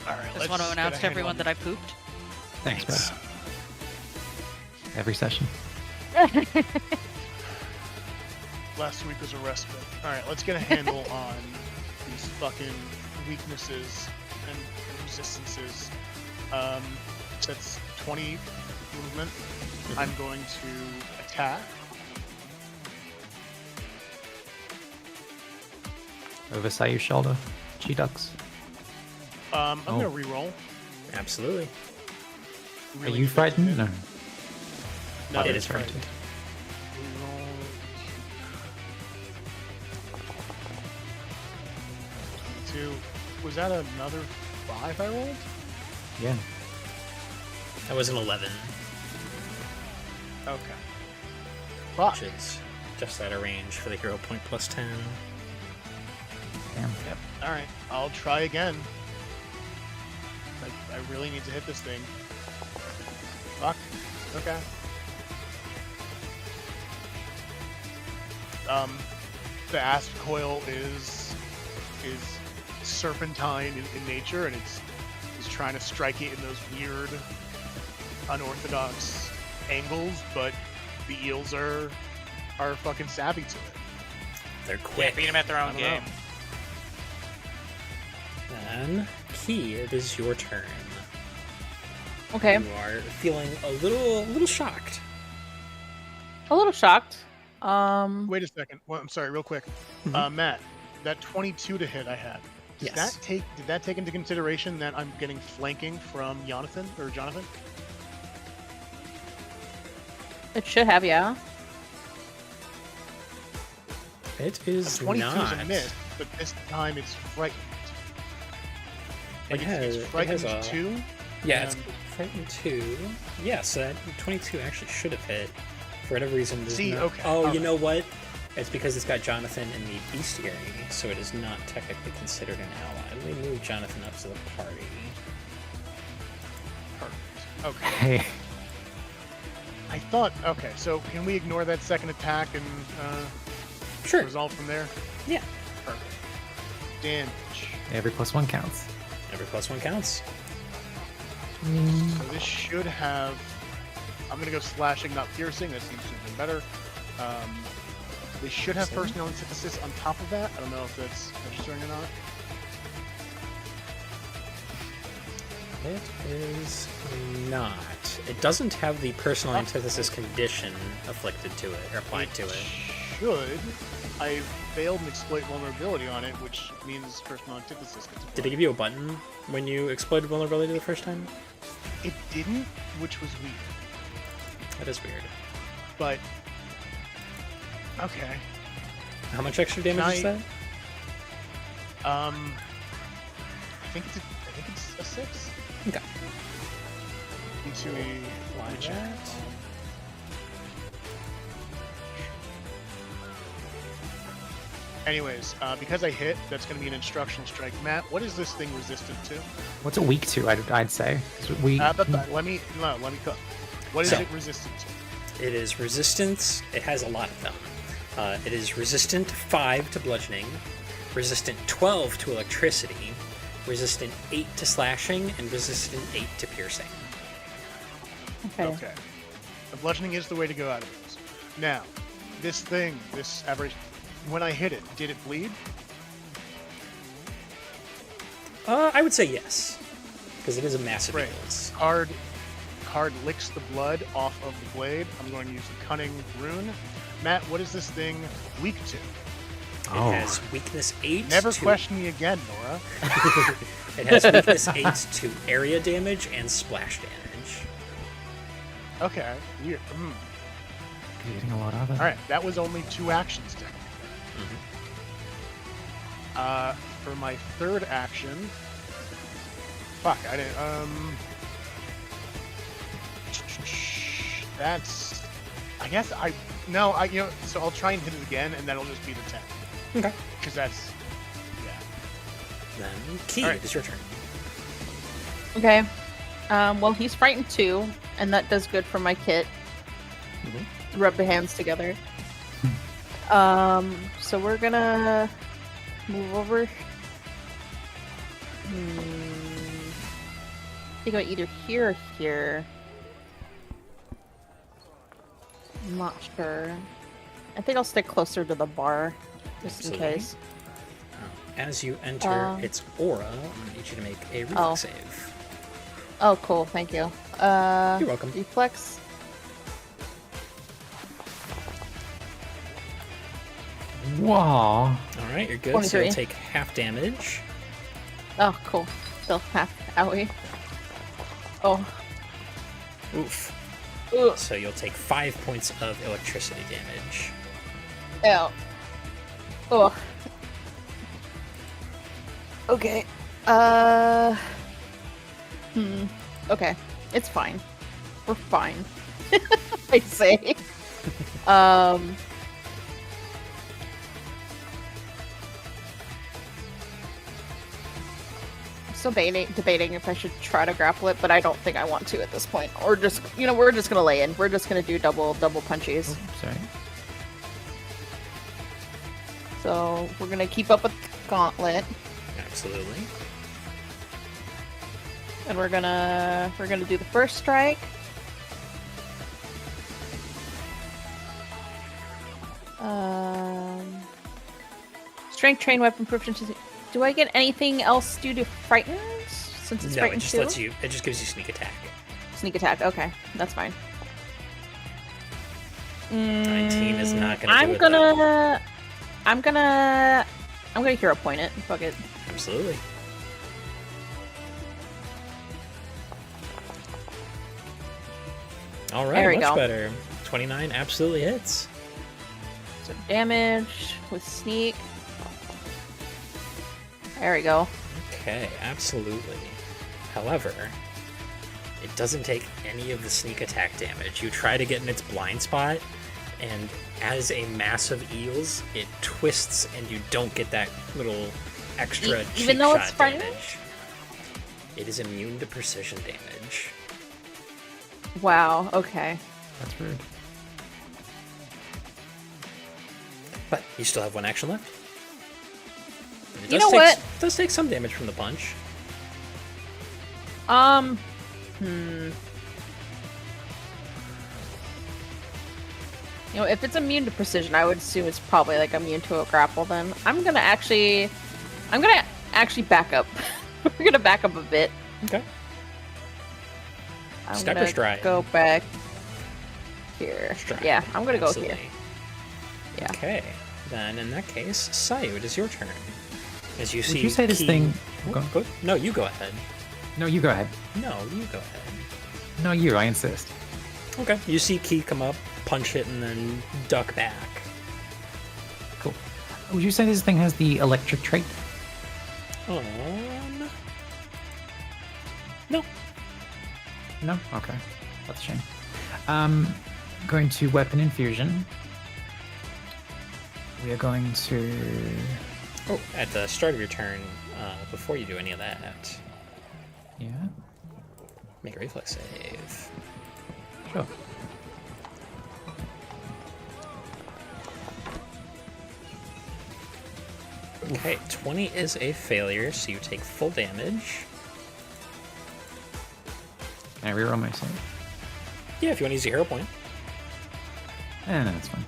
All right, Just want to announce to everyone that I pooped. Thanks, bro. Every session. Last week was a respite. All right, let's get a handle on these fucking weaknesses and resistances. That's 20 movement. I'm going to attack. Oversight your shoulder. G-Ducks. I'm gonna reroll. Absolutely. Are you frightened? No. No, It it's is right. frightened. Reroll. 22. Was that another 5 I rolled? Yeah. That was an 11, Okay. Fuck. which is just out of range for the hero point plus 10. Damn. Yep. All right, I'll try again. I really need to hit this thing. Fuck. Okay. The asp coil is serpentine in nature, and it's trying to strike it in those weird, unorthodox angles, but the eels are fucking savvy to it. They're Yeah, quick. beat them at their I own don't game. know. Then, Key, it is your turn. Okay. You are feeling a little shocked. A little shocked. Wait a second. Well, I'm sorry, real quick. Matt, that 22 to hit I had. Did Yes. that take into consideration that I'm getting flanking from Jonathan? It should have, yeah. It is 22 not. is a miss, but this time it's frightened. It has, it's frightened it has a, 2. Yeah, it's and- frightened 2. Yes, that 22 actually should have hit. For whatever reason, it does See, not. okay, Oh, you alright. know what? It's because it's got Jonathan in the bestiary, so it is not technically considered an ally. Let me move Jonathan up to the party. Perfect. Okay. Hey. I thought. Okay, so can we ignore that second attack and Sure. resolve from there? Yeah. Perfect. Damage. Every +1 counts. Every +1 counts. So this should have. I'm gonna go slashing, not piercing. That seems to have been better. They should have personal antithesis on top of that. I don't know if that's registering or not. It is not. It doesn't have the personal antithesis condition afflicted to it, or applied to it. Should. I failed an exploit vulnerability on it, which means personal antithesis gets applied. Did it give you a button when you exploited vulnerability the first time? It didn't, which was weird. That is weird. But okay. How much extra damage is that? I think it's a 6. Okay. Into a Why check. that? Anyways, because I hit, that's going to be an instructional strike. Matt, what is this thing resistant to? What's it weak to? I'd say. 'Cause we. Let me cook. What is So- it resistant to? It is resistance. It has a lot of them. It is resistant 5 to bludgeoning, resistant 12 to electricity, resistant 8 to slashing, and resistant 8 to piercing. Okay. Okay. The bludgeoning is the way to go out of this. Now, this average, when I hit it, did it bleed? I would say yes, because it is a massive Great. heals. Card licks the blood off of the blade. I'm going to use the cunning rune. Matt, what is this thing weak to? Oh. It has weakness 8. Never to, question me again, Nora. It has weakness 8 to area damage and splash damage. Okay, weird. You're getting a lot of it. All right, that was only 2 actions technically. For my third action, fuck, I didn't. That's, I guess so I'll try and hit it again, and that'll just be the 10. Okay. Because that's, yeah. Then Key, Alright. it is your turn. Okay. Well, he's frightened too, and that does good for my kit. Rub the hands together. So we're gonna move over. I think either here or here. I'm not sure. I think I'll stick closer to the bar, just Absolutely. in case. As you enter its aura, I'm gonna need you to make a reflex save. Oh, cool. Thank you. You're welcome. Reflex. Whoa. All right, you're good. So 23. you'll take half damage. Oh, cool. Still half owie. Oh. Oof. Ugh. So you'll take 5 points of electricity damage. Ew. Oh. Okay. Okay. It's fine. We're fine. I say. Still debating if I should try to grapple it, but I don't think I want to at this point. Or just, we're just gonna lay in. We're just gonna do double punchies. Oh, sorry. So we're gonna keep up with Gauntlet, Absolutely. and we're gonna do the first strike. Strength train weapon proficiency. Do I get anything else due to frightened? Since it's No, it frightened just too? lets you. It just gives you sneak attack. Sneak attack. Okay, that's fine. 19 is not gonna. I'm do it, though. gonna hero point it. Fuck it. Absolutely. All right, There we much go. better. 29 absolutely hits. So damage with sneak. There we go. Okay, absolutely. However, it doesn't take any of the sneak attack damage. You try to get in its blind spot, and as a mass of eels, it twists, and you don't get that little extra Even cheap though it's shot frightened? damage. It is immune to precision damage. Wow. Okay. That's rude. But you still have one action left. And it You does know what? It does take some damage from the punch. If it's immune to precision, I would assume it's probably like immune to a grapple. Then I'm gonna actually back up. We're gonna back up a bit. Okay. I'm Step or gonna stride? go back here. Stride. Yeah, I'm gonna go Absolutely. here. Yeah. Okay. Then in that case, Sayu, it is your turn. As you see, Would you say this Key- thing? Oh, Go- go- No, you go ahead. No, you go ahead. No, you go ahead. No, you. I insist. Okay. You see Key come up, punch it, and then duck back. Cool. Would you say this thing has the electric trait? No. No? Okay. That's a shame. Going to weapon infusion. We are going to... Oh, at the start of your turn, before you do any of that, Yeah, make a reflex save. sure. Okay, 20 is a failure, so you take full damage. Can I reroll my save? Yeah, if you want to use your hero point. No, that's fine.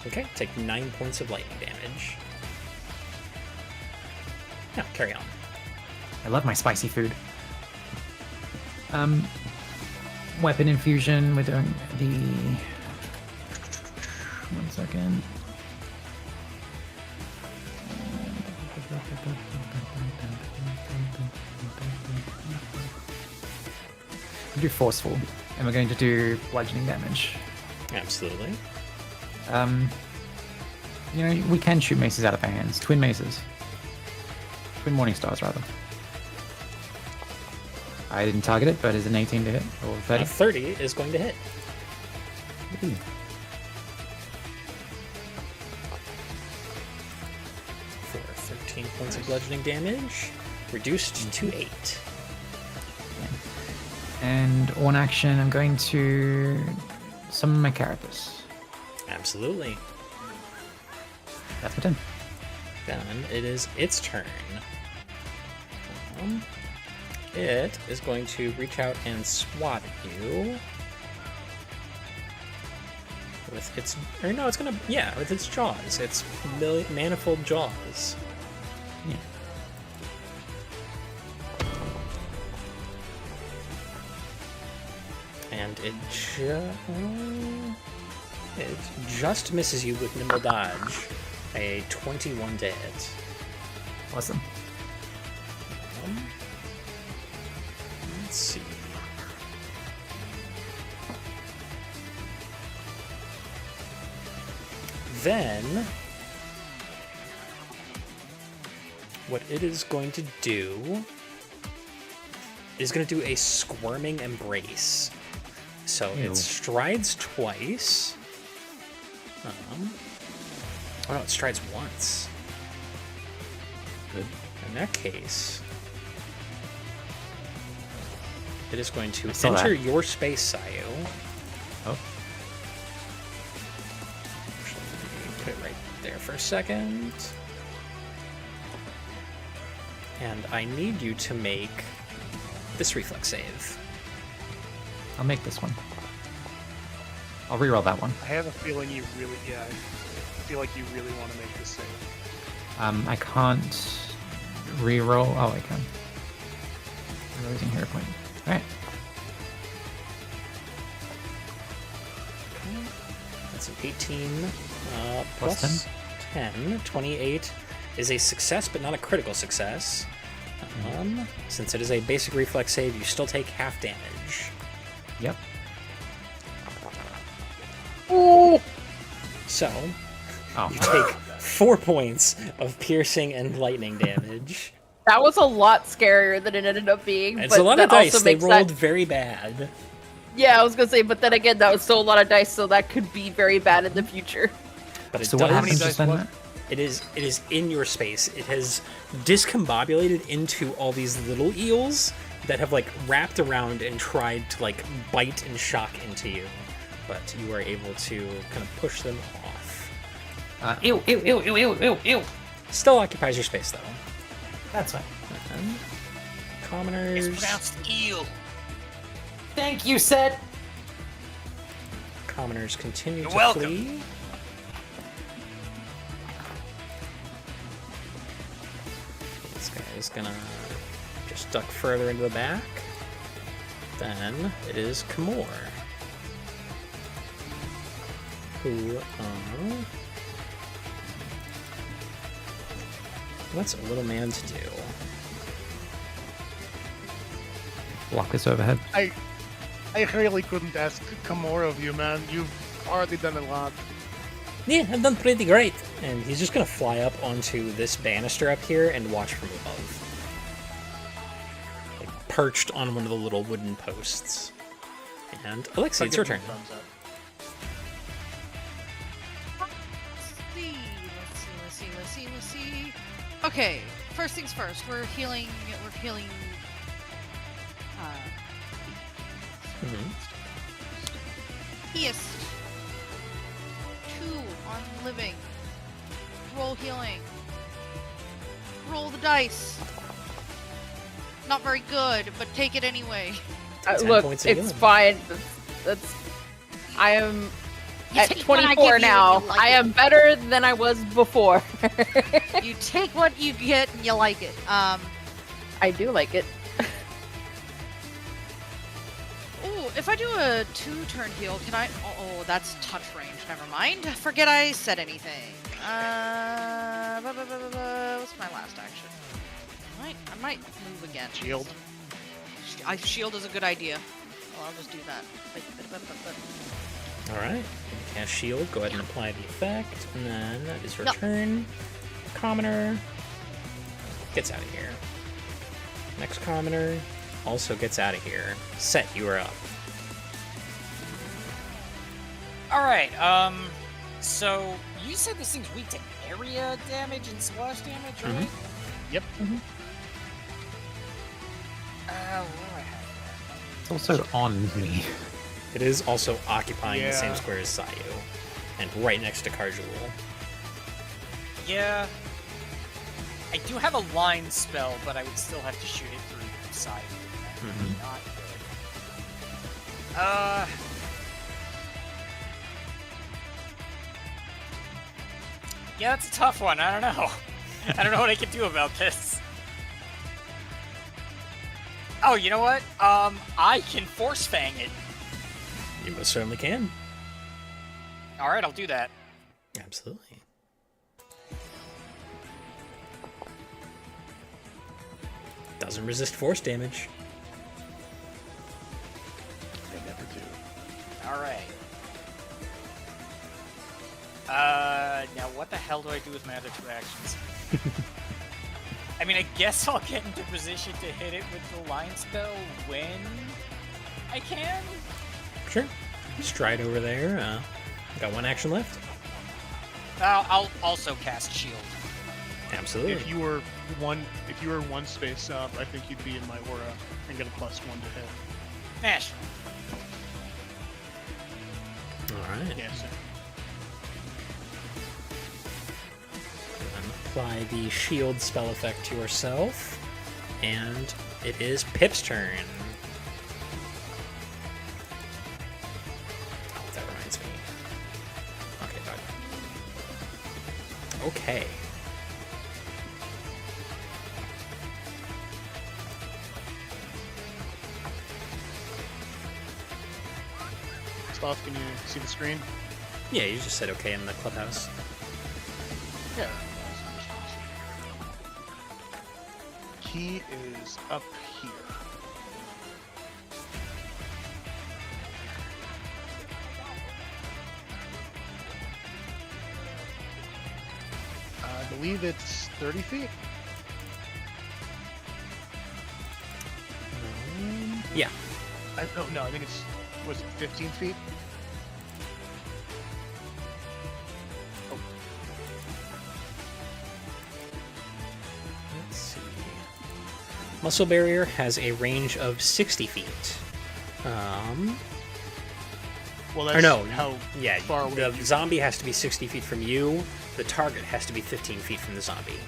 Okay, take 9 points of lightning damage. Now, carry on. I love my spicy food. Weapon infusion. We're doing the... 1 second. We do forceful, and we're going to do bludgeoning damage. Absolutely. We can shoot maces out of our hands. Twin maces. Twin morning stars, rather. I didn't target it, but is an 18 to hit? Or 30? 30 is going to hit. Ooh. For 13 points of bludgeoning damage, reduced to 8. And on action, I'm going to summon my carapace. Absolutely. Then it is its turn. It is going to reach out and swat at you. With its, or no, it's gonna, yeah, with its jaws. Its manifold jaws. Yeah. And it just misses you with nimble dodge. A 21 to hit. Awesome. Let's see. Then, what it is going to do is going to do a squirming embrace. So Ew. it strides twice. Oh no, it strides once. Good. In that case, it is going to saw enter that. your space, Sayu. Oh. Actually, let me put it right there for a second. And I need you to make this reflex save. I'll make this one. I'll reroll that one. I have a feeling you really, yeah, I feel like you really want to make this save. I can't reroll. Oh, I can. I'm losing hero point. Alright. That's an 18 Plus plus 10. 28 is a success, but not a critical success. Since it is a basic reflex save, you still take half damage. Yep. Ooh. So, Oh. you take 4 points of piercing and lightning damage. That was a lot scarier than it ended up being. It's but a lot that of dice. also They makes rolled that- very bad. Yeah, I was gonna say, but then again, that was still a lot of dice, so that could be very bad in the future. But it So what does. happens dice just then? was- Matt? It is in your space. It has discombobulated into all these little eels that have like wrapped around and tried to like bite and shock into you, but you are able to kind of push them off. Ew, ew, ew, ew, ew, ew, ew. Still occupies your space though. That's fine. And commoners. It's pronounced eel. Thank you, Set. Commoners continue You're to welcome. flee. This guy is gonna just duck further into the back. Then it is Kamor. Who, what's a little man to do? Block this overhead. I really couldn't ask more of you, man. You've already done a lot. Yeah, I've done pretty great. And he's just gonna fly up onto this banister up here and watch from above. Like, perched on one of the little wooden posts. And Alexei, it's your turn. Thumbs up. Let's see. Okay, first things first. We're healing. Mhm. East. 2 on living. Roll healing. Roll the dice. Not very good, but take it anyway. 10 Look, points of it's healing. fine. That's. I am You at take what I give 24 you now. and you like I it. am better than I was before. You take what you get and you like it. I do like it. Ooh, if I do a 2-turn heal, can I? Oh, that's touch range. Never mind. Forget I said anything. What's my last action? I might move again. Shield. Shield is a good idea. Well, I'll just do that. Alright. Cast shield, go ahead and apply the effect. And then that is your No. turn. Commoner gets out of here. Next commoner also gets out of here. Set, you are up. All right. So you said this thing's weak to area damage and splash damage, right? Yep. Where do I have It's also on me. It is also occupying the same Yeah. square as Sayu. And right next to Karjul. that? Yeah. I do have a line spell, but I would still have to shoot it through the side. That would be not good. Yeah, that's a tough one. I don't know. I don't know what I can do about this. Oh, you know what? I can force fang it. You most certainly can. All right, I'll do that. Absolutely. Doesn't resist force damage. They never do. All right. Now what the hell do I do with my other 2 actions? I mean, I guess I'll get into position to hit it with the line spell when I can. Sure. Stride over there. Got 1 action left. I'll also cast shield. Absolutely. If you were one space up, I think you'd be in my aura and get a +1 to hit. Nash. All right. Yeah, so Apply the shield spell effect to yourself, and it is Pip's turn. Oh, that reminds me. Okay, dog. Okay. Sloth, can you see the screen? Yeah, you just said okay in the clubhouse. Yeah. Key is up here. I believe it's 30 feet. Yeah. No, I think it's, was it 15 feet? Let's see. Muscle barrier has a range of 60 feet. Well, Or that's no, how yeah, far away the you zombie has to be 60 feet from you. The target has to be 15 feet from the zombie.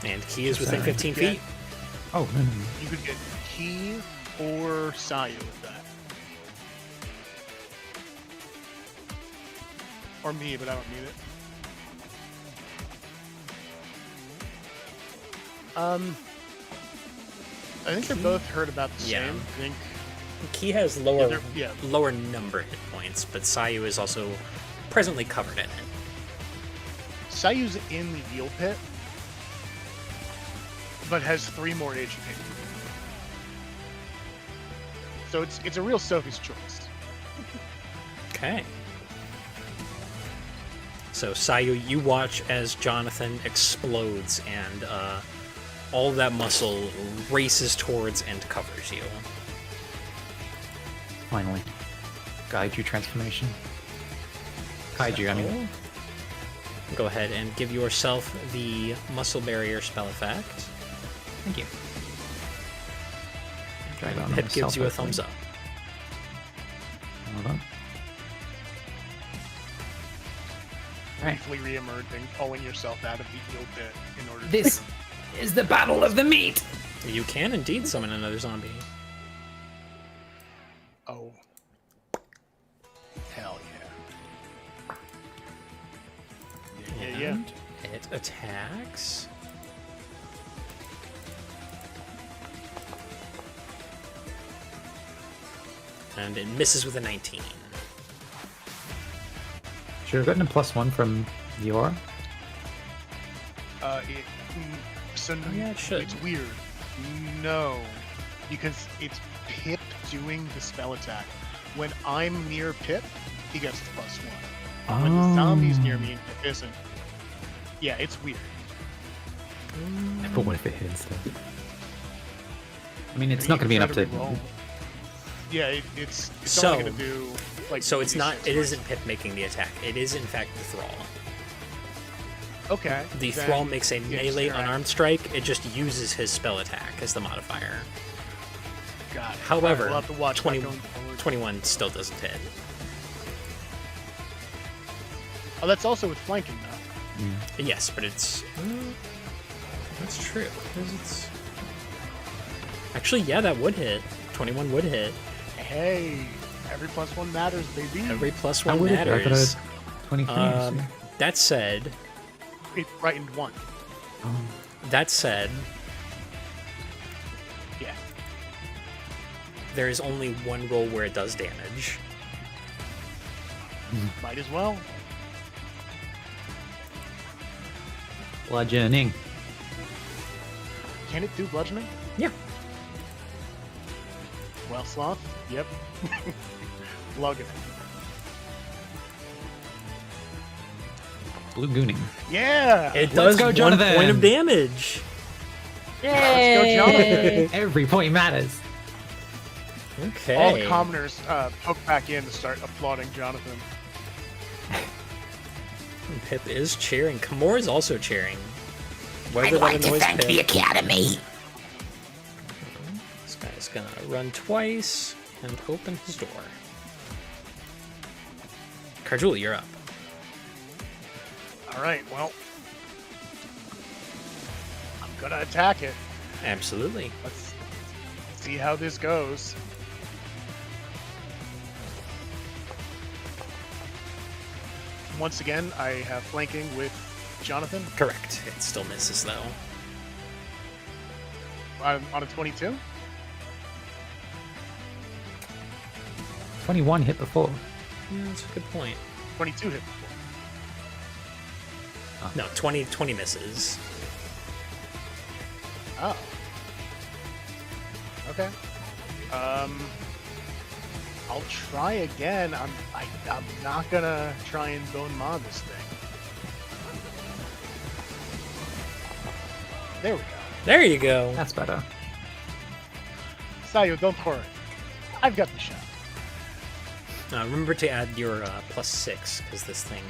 And Key is within 15 Yeah. feet. Oh, no, no, no. You could get Key or Sayu with that. Or me, but I don't need it. I think they're both hurt about the Yeah. same. I think Key has Yeah, lower they're- yeah. lower number hit points, but Sayu is also presently covered in it. Sayu's in the eel pit, but has 3 more HP. So it's a real Sophie's choice. Okay. So Sayu, you watch as Jonathan explodes and all that muscle races towards and covers you. Finally. Kaiju transformation. Kaiju, I mean. Go ahead and give yourself the muscle barrier spell effect. Thank you. Drag it on Pip myself, gives you a hopefully. thumbs up. Hold on. Alright. Briefly re-emerging, pulling yourself out of the eel pit in order This is the battle of the meat! You can indeed summon another zombie. Oh. Hell yeah. Yeah. And it attacks. And it misses with a 19. Should have gotten a +1 from the aura. So yeah, it should. It's weird. No, because it's Pip doing the spell attack. When I'm near Pip, he gets the +1. When the zombie's near me and Pip isn't. Yeah, it's weird. But what if it hits though? I mean, it's You not going to be can enough try to. re-roll. Yeah, it's So- only gonna do like. So it's not. 2d6, It right? isn't Pip making the attack. It is in fact the Thrall. Okay. The then Thrall makes a it's melee your unarmed strike. It just uses his spell attack as the modifier. Got it. However, Alright, we'll have to watch that 20 going forward. 21 still doesn't hit. Oh, that's also with flanking though. Yes, but it's... that's true. 'Cause it's... Actually, yeah, that would hit. 21 would hit. Hey, every +1 matters, baby. Every plus I one would have matters. 23. That said, It brightened 1. that said, Yeah. there is only one roll where it does damage. Might as well. Bludgeoning. Can it do bludgeoning? Yeah. Well, Sloth. Yep. Lugging it. Blue gooning. Yeah! It Let's does go, 1 Jonathan. point of damage. Yay! Jonathan. Every point matters. Okay. All the commoners poke back in to start applauding Jonathan. Pip is cheering. Kamor is also cheering. Whether that annoys Pip. Academy. This guy's gonna run twice and open his door. Karjul, you're up. Alright, well. I'm gonna attack it. Absolutely. Let's see how this goes. Once again, I have flanking with Jonathan Correct. It still misses though. on a 22. 21 hit before. Yeah, that's a good point. 22 hit. No, 20 misses. Oh. Okay. I'll try again. I'm not gonna try and bone maw this thing. There we go. There you go. That's better. Sayu, don't worry. I've got the shot. Remember to add your +6 because this thing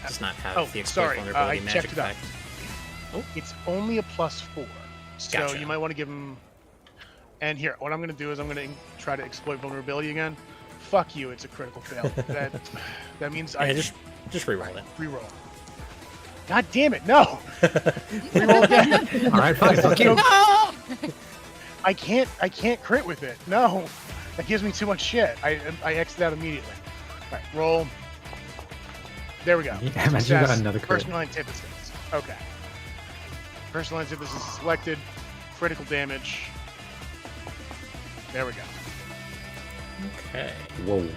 does not have Oh, the exploit sorry. vulnerability I magic checked it out. effect. It's only a +4. So Gotcha. you might want to give him... And here, what I'm going to do is I'm going to try to exploit vulnerability again. Fuck you, it's a critical fail. That means I Yeah, just reroll it. reroll. God damn it, no! Reroll again. All right, fine. Fuck you. I can't crit with it. No, that gives me too much shit. I exit out immediately. All right, roll. There we go. Yeah, imagine you got another crit. Personal antithesis. Okay. Personal antithesis is selected. Critical damage. There we go. Okay. Whoa.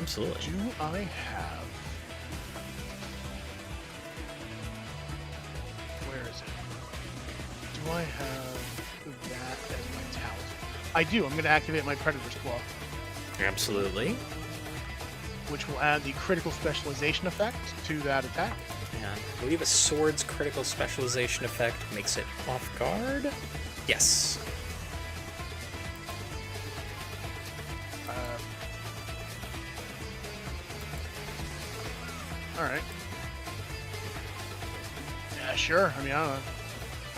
Absolutely. Do I have? Where is it? Do I have that as my talent? I do. I'm going to activate my Predator's Claw, Absolutely. which will add the critical specialization effect to that attack. And I believe a sword's critical specialization effect makes it off guard. Yes. All right. Yeah, sure. I mean, I don't know.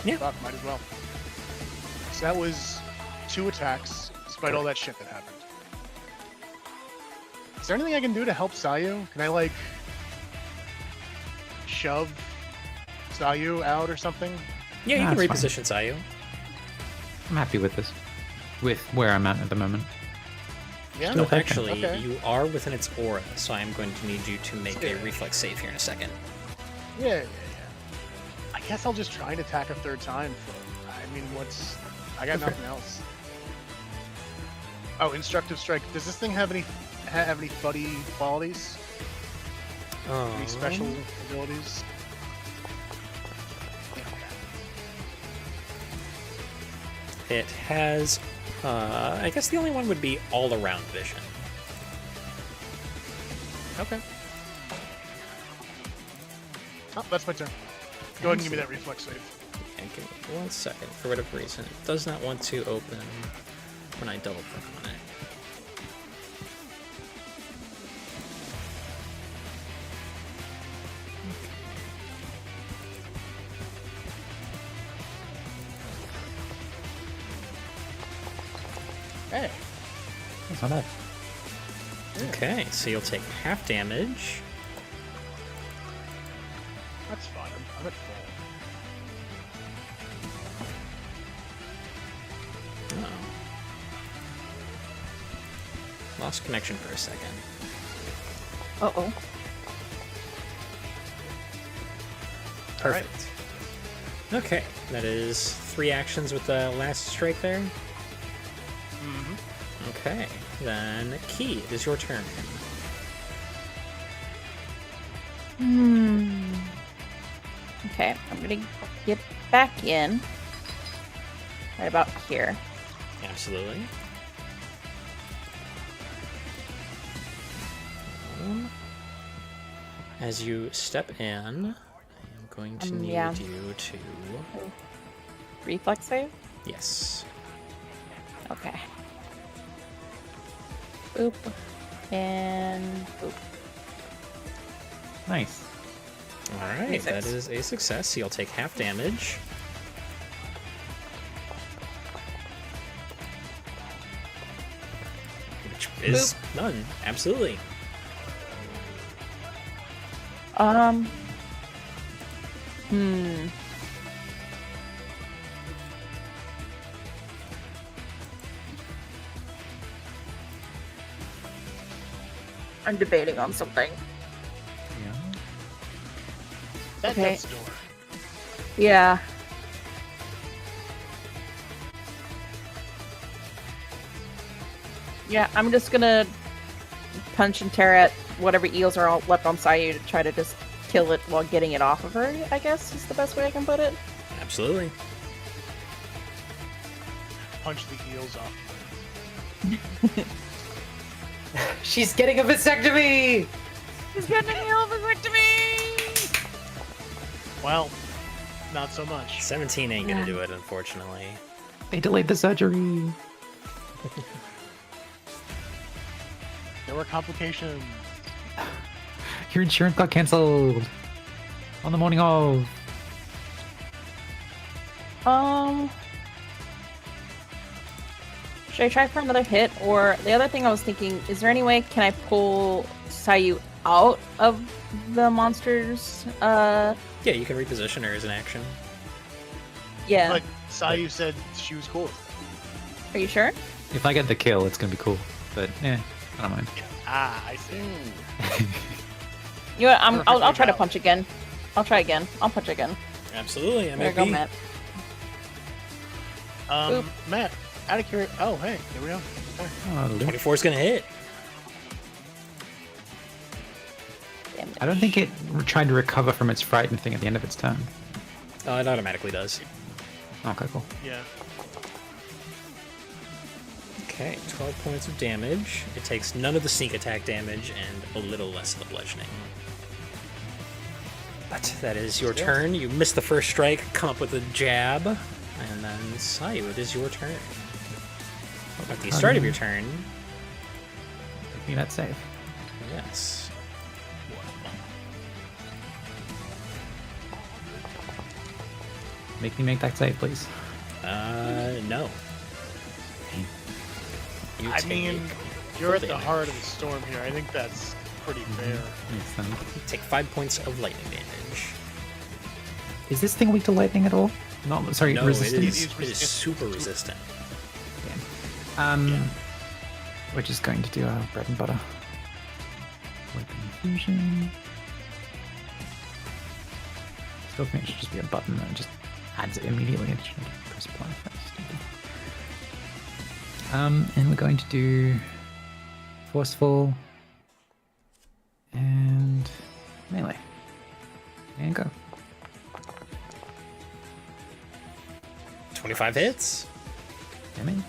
Yeah. Fuck, might as well. So that was 2 attacks, despite all that shit that happened. Is there anything I can do to help Sayu? Can I, like, shove Sayu out or something? Yeah, you Nah, can it's fine. reposition Sayu. I'm happy with this. With where I'm at the moment. Yeah. No, Okay. actually, Okay. you are within its aura, so I'm going to need you to make a Yeah. reflex save here in a second. Yeah. I guess I'll just try and attack a 3rd time. I mean, I got nothing else. Oh, Instructive Strike. Does this thing have any buddy qualities? Any special abilities? It has, I guess the only one would be all-around vision. Okay. Oh, that's my turn. Go ahead and give me that reflex save. And give me 1 second. For whatever reason, it does not want to open when I double click on it. Hey. That's not bad. Okay, so you'll take half damage That's fine. I'm at full. Oh. Lost connection for a second. Uh-oh. Perfect. Okay, that is 3 actions with the last strike there. Mm-hmm. Okay, then Key, it is your turn. Okay, I'm gonna get back in. Right about here. Absolutely. As you step in, I am going to need yeah. you to... Reflex save? Yes. Okay. Boop. And boop. Nice. Alright, that is a success. You'll take half damage. Which is none. Absolutely. I'm debating on something. That Okay. death's door. Yeah. Yeah, I'm just gonna punch and tear at whatever eels are all left on Sayu to try to just kill it while getting it off of her, I guess is the best way I can put it. Absolutely. Punch the heels off. She's getting a vasectomy! He's getting an eel vasectomy! Well, not so much. 17 ain't gonna do it, unfortunately. They delayed the surgery. There were complications. Your insurance got cancelled on the morning of. Should I try for another hit? Or the other thing I was thinking, is there any way can I pull Sayu out of the monsters? Yeah, you can reposition her as an action. Yeah. But Sayu said she was cool. Are you sure? If I get the kill, it's gonna be cool. But yeah, I don't mind. Ah, I see. You know what? I'll Perfectly try to valid. punch again. I'll try again. I'll punch again. Absolutely, There you go, MAP. Matt. Oop. Matt, out of curiosity. Oh, hey, there we go. Okay. Oh, 24 is gonna hit. Damn it. I don't think it tried to recover from its frightened thing at the end of its turn. Oh, it automatically does. Okay, cool. Yeah. Okay, 12 points of damage. It takes none of the sneak attack damage and a little less of the bludgeoning. But that is your turn. You missed the first strike, come up with a jab, and then Sayu, it is your turn. At the start of your turn, Give me that save. yes. Make me make that save, please. No. You I take mean, full you're at the damage. heart of the storm here. I think that's pretty fair. Makes sense. You take 5 points of lightning damage. Is this thing weak to lightning at all? Not sorry, No, resistance. it is super resistant. We're just going to do our bread and butter. Weapon fusion. Still think it should just be a button that just adds it immediately. It should press apply first. And we're going to do forceful and melee. And go. 25 hits. Damage.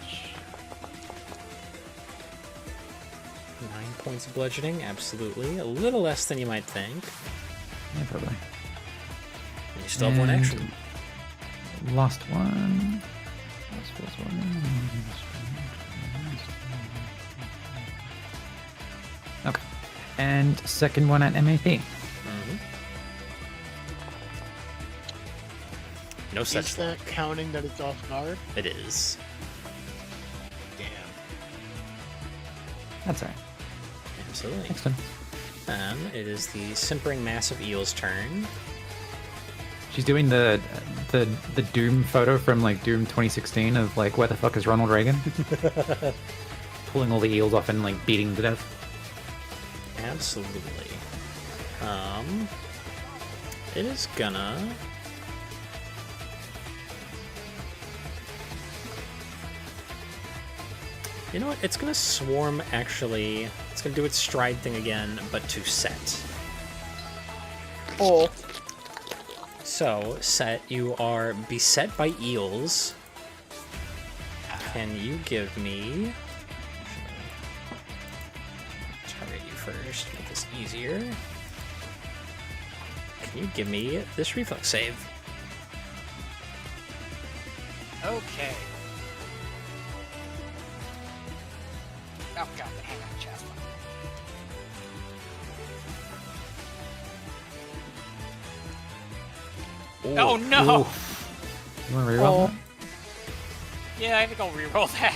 9 points of bludgeoning, absolutely. A little less than you might think. Yeah, probably. And you still have one And action. Last one. Last one. Okay. And second one at MAP. No such Is that counting that it's off guard? It is. Damn. That's alright. Absolutely. Next one. It is the simpering mass of eel's turn. She's doing the Doom photo from like Doom 2016 of like where the fuck is Ronald Reagan? Pulling all the eels off and like beating them to death. Absolutely. It is gonna. You know what? It's gonna swarm. Actually, it's gonna do its stride thing again, but to Set. Oh. So, Set, you are beset by eels. Can you give me... Target you first, make this easier. Can you give me this reflex save? Okay. Oh god, hang on, chest. Oh no! You want to reroll? that? Yeah, I think I'll reroll that.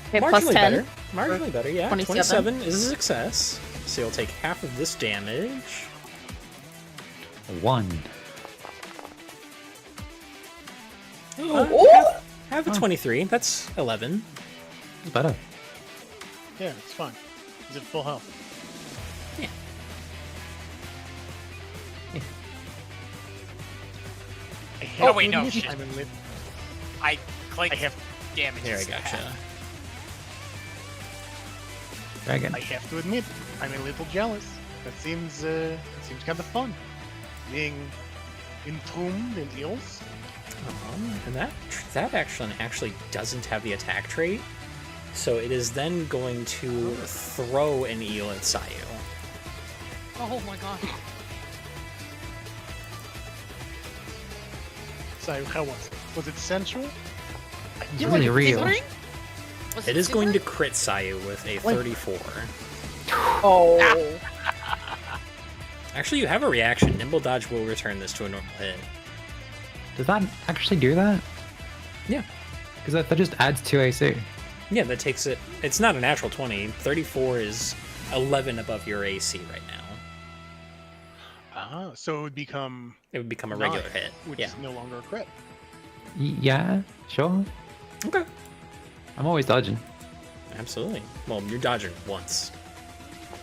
Okay, Marginally plus 10. better. Marginally better, yeah. 27. 27 is a success. So you'll take half of this damage. 1. Half of 23. That's 11. It's better. Yeah, it's fine. Is it full health? Yeah. I have Oh, wait, to no, admit, shit. I'm in lit- I clicked I have, damage. Here, I gotcha. Dragon. I have to admit, I'm a little jealous. That seems kind of fun. Being entombed in eels. And that actually doesn't have the attack trait. So it is then going to throw an eel at Sayu. Oh my god. So how was it? Was it sensual? It's really real. Tickling? Was It is going to tickling? crit Sayu with a 34. Oh. Actually, you have a reaction. Nimble Dodge will return this to a normal hit. Does that actually do that? Yeah. Because that just adds 2 AC. Yeah, that takes it. It's not a natural 20. 34 is 11 above your AC right now. So it would become It would become a regular 9, hit. which Yeah. is no longer a crit. Yeah, sure. Okay. I'm always dodging. Absolutely. Well, you're dodging once.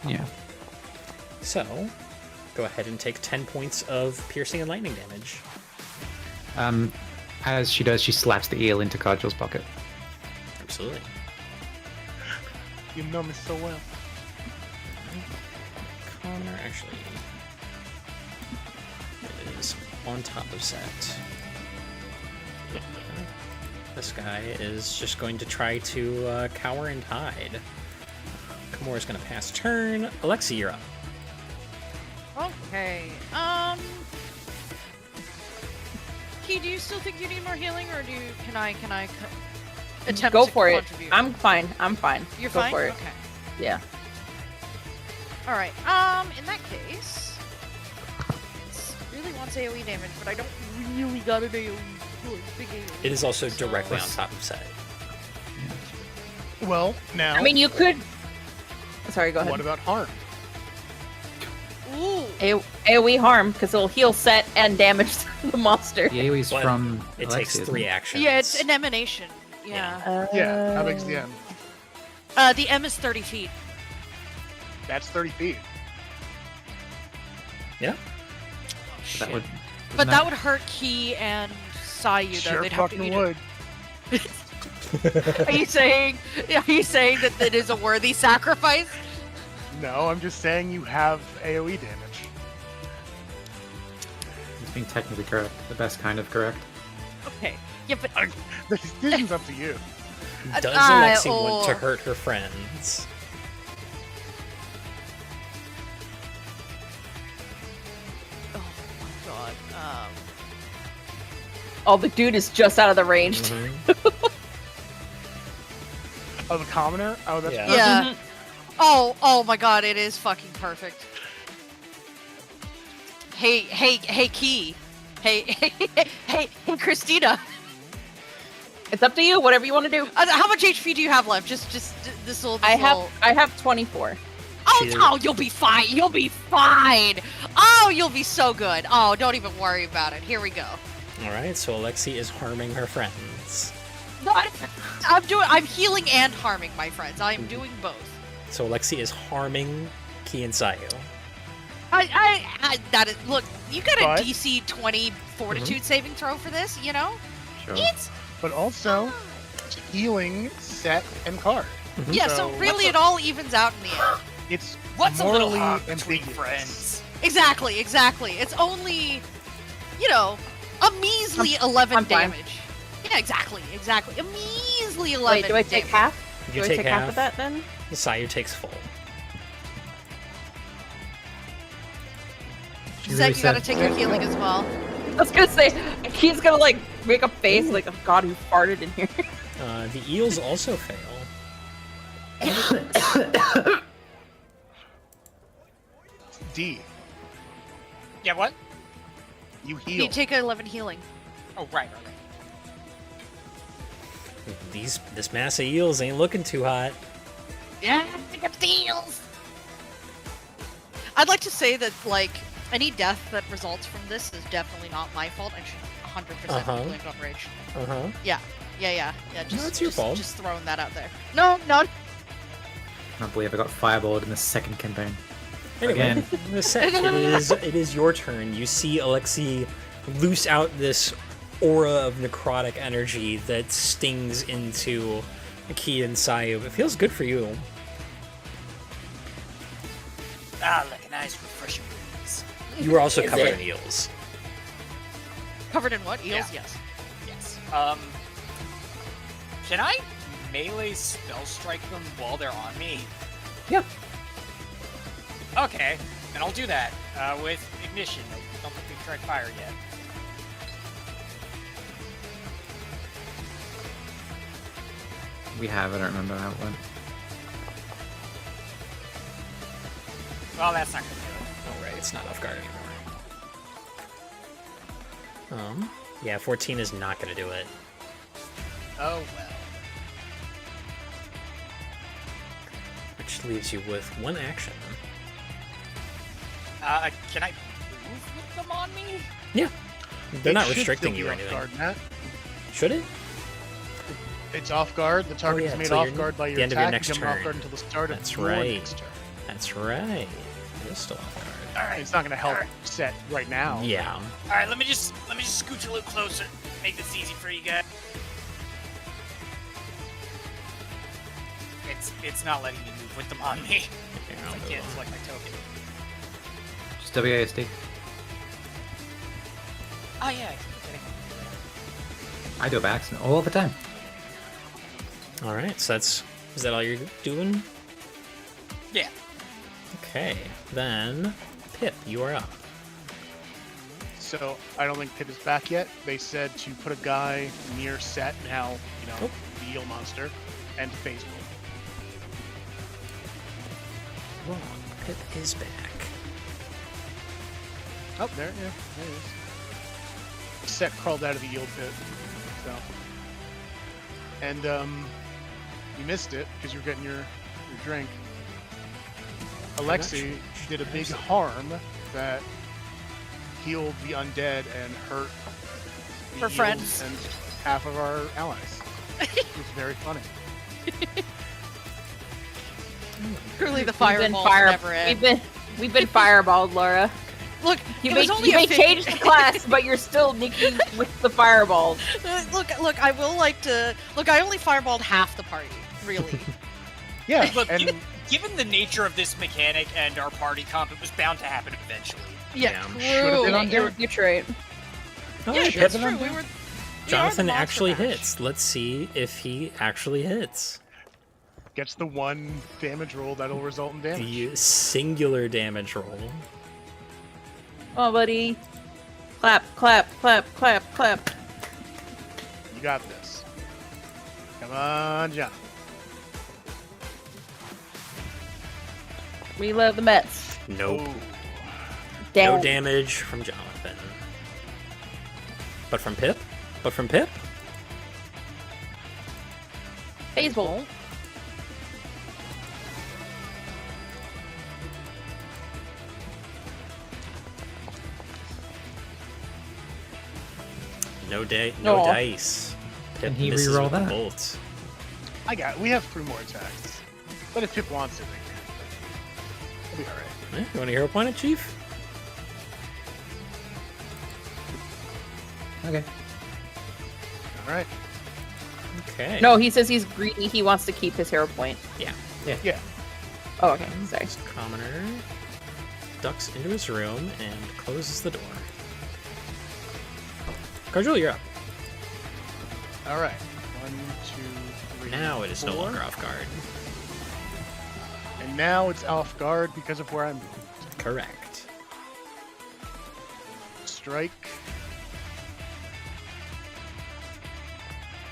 Yeah. So, go ahead and take 10 points of piercing and lightning damage. As she does, she slaps the eel into Cargill's pocket. Absolutely. You know me so well. Connor actually is on top of Set. This guy is just going to try to cower and hide. Kimura's going to pass turn. Alexi, you're up. Okay. Key, do you still think you need more healing, or can I attempt Go to for it. contribute? I'm fine. You're Go fine. for it. Okay. Yeah. All right. In that case, it really wants AOE damage, but I don't really got an AOE. Big AOE. It is also so- directly on top of Set. Well, now. I mean, you could. Sorry, go ahead. What about harm? Ooh. AoE harm, because it'll heal Set and damage the monster. The AoE's But from It Alexia, takes isn't 3 it? actions. Yeah, it's an emanation. Yeah. Yeah, how big's the M? The M is 30 feet. That's 30 feet. Yeah. That would, But that would hurt Key and Sayu, though. Sure They'd have to fucking eat would. it. Are you saying that it is a worthy sacrifice? No, I'm just saying you have AoE damage. it's being technically correct. The best kind of correct. Okay. Yeah, but The decision's up to you. Does Alexi want to or- hurt her friends? oh my god. Oh, the dude is just out of the range. Oh, the commoner? Oh, that's Yeah. perfect. Yeah. Oh my god, it is fucking perfect. Hey, Key. Hey, Christina. It's up to you. Whatever you want to do. How much HP do you have left? Just this little. I have 24. Oh, you'll be fine. You'll be fine. Oh, you'll be so good. Oh, don't even worry about it. Here we go. All right, so Alexi is harming her friends. No, I'm healing and harming my friends. I am doing both. So Alexi is harming Ki and Sayu. That is. Look, you got a But- DC 20 Fortitude saving throw for this. You know, Sure. it's But also, healing, set, and card. yeah. So really, it all evens out in the end. It's What's a little morally hard between ambiguous. friends? Exactly. It's only, a measly 11 I'm fine. damage. Yeah, exactly. A measly 11. Wait, do I take damage. half? You Do I take take half half. of that then? Sayu takes full. Zach, you gotta take your healing as well. I was gonna say, he's gonna like make a face like, oh god, who farted in here? The eels also fail. D. Yeah, what? You You heal. take 11 healing. Oh, right. This mass of eels ain't looking too hot. Yeah, pick up deals. I'd like to say that, like, any death that results from this is definitely not my fault. I should 100% Uh-huh. be blamed on Rage. Uh-huh. Yeah. Just, it's your fault. Just throwing that out there. No. I can't believe I got fireballed in the second campaign. Anyway, Again. the set, it is your turn. You see Alexi loose out this aura of necrotic energy that stings into Ki and Sayu. It feels good for you. Ah, like a nice refreshing breeze. You were also Is covered it? in eels. Covered in what? Eels? Yeah. Yes. Yes. Can I melee spell strike them while they're on me? Yeah. Okay, then I'll do that with ignition. I don't think we've tried fire yet. We have, I don't remember how it went. Well, that's not gonna do it. Oh, right, it's not off guard anymore. Yeah, 14 is not gonna do it. Oh well. Which leaves you with one action. Can I move with them on me? Yeah. They're It not should restricting still you be or off anything. guard, Matt. Should it? It's off guard. The target yeah, is made until off your- guard by your the end of your attack. next You jump off turn. guard until the start of That's your right. next turn. That's right. It is still off guard. Alright. It's not going to help Alright. set right now. Yeah. Alright, let me just scooch a little closer. Make this easy for you guys. It's not letting me move with them on me. Here, I I'll can't move select my token. Just WASD. Oh yeah. I do it by accident all the time. on. All right. So is that all you're doing? Yeah. Okay. Then Pip, you are up. So I don't think Pip is back yet. They said to put a guy near set now, Oh. the eel monster, and phase move. Wrong. Pip is back. Oh, there he is. Set crawled out of the eel pit. So. And you missed it because you were getting your drink. Alexi did a big harm that healed the undead and hurt the Her eels friends. and half of our allies. It was very funny. Truly, the We've been fireballs never end. We've been fireballed, Laura. Look, You it may, was only you a may 50 change the class, but you're still Nikki with the fireballs. Look, I will like to. Look, I only fireballed half the party, really. Yeah, Look, and given the nature of this mechanic and our party comp, it was bound to happen eventually. Yeah, should've true. been on You're Detroit. All Yeah, right, that's Pip. true. We are Jonathan the monster actually mash. hits. Let's see if he actually hits. gets the one damage roll that'll result in damage. The singular damage roll. Oh, buddy. Clap, clap, clap, clap, clap. You got this. Come on, John. We love the Mets. Nope. Ooh. No Damn. damage from Jonathan. But from Pip? Phase bolt. No Aw. dice. Can he Misses reroll with the that? bolt. We have 3 more attacks. But if Pip wants it, they can. It'll be alright. You want a hero point it, Chief? Okay. Alright. Okay. No, he says he's greedy. He wants to keep his hero point. Yeah. Yeah. Oh, okay. Sorry. Commoner ducks into his room and closes the door. Cardrul, you're up. Alright. 1, 2, 3. Now it is no 4. longer off guard. And now it's off guard because of where I moved. Correct. Strike.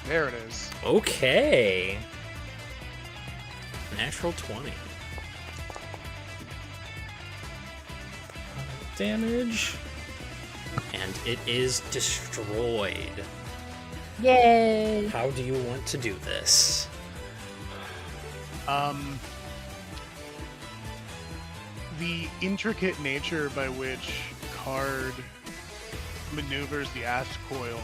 There it is. Okay. Natural 20. Damage. And it is destroyed. Yay! How do you want to do this? The intricate nature by which Card maneuvers the ash coil,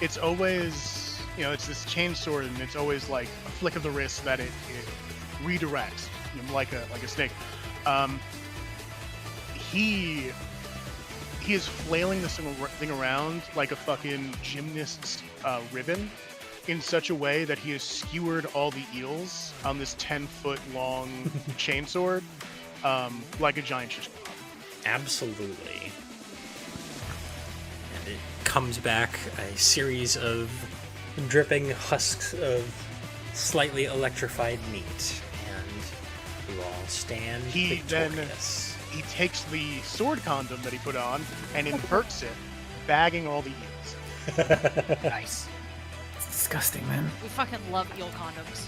it's always, it's this chain sword, and it's always like a flick of the wrist that it redirects, like a snake. He is flailing this thing around like a fucking gymnast's ribbon in such a way that he has skewered all the eels on this 10-foot long chainsword like a giant shish kebab. Absolutely. And it comes back a series of dripping husks of slightly electrified meat, and you all stand He then- victorious. He takes the sword condom that he put on and inverts it, bagging all the eels. Nice. It's disgusting, man. We fucking love eel condoms.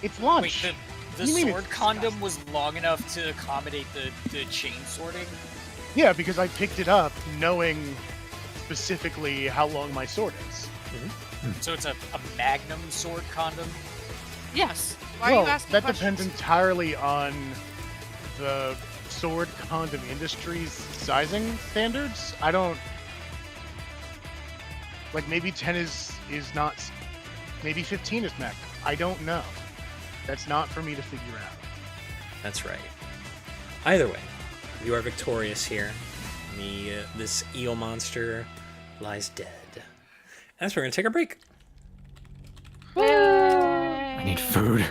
It's Wait, lunch. the You mean sword it's condom was long enough to accommodate the chain sorting? Yeah, because I picked it up knowing specifically how long my sword is. So it's a magnum sword condom? Yes. Why well, are you asking that questions? depends entirely on the sword condom industry's sizing standards. I don't like, maybe 10 is not, maybe 15 is magnum. I don't know. That's not for me to figure out. That's right. Either way, you are victorious here. This eel monster lies dead. And so we're going to take a break. I need food.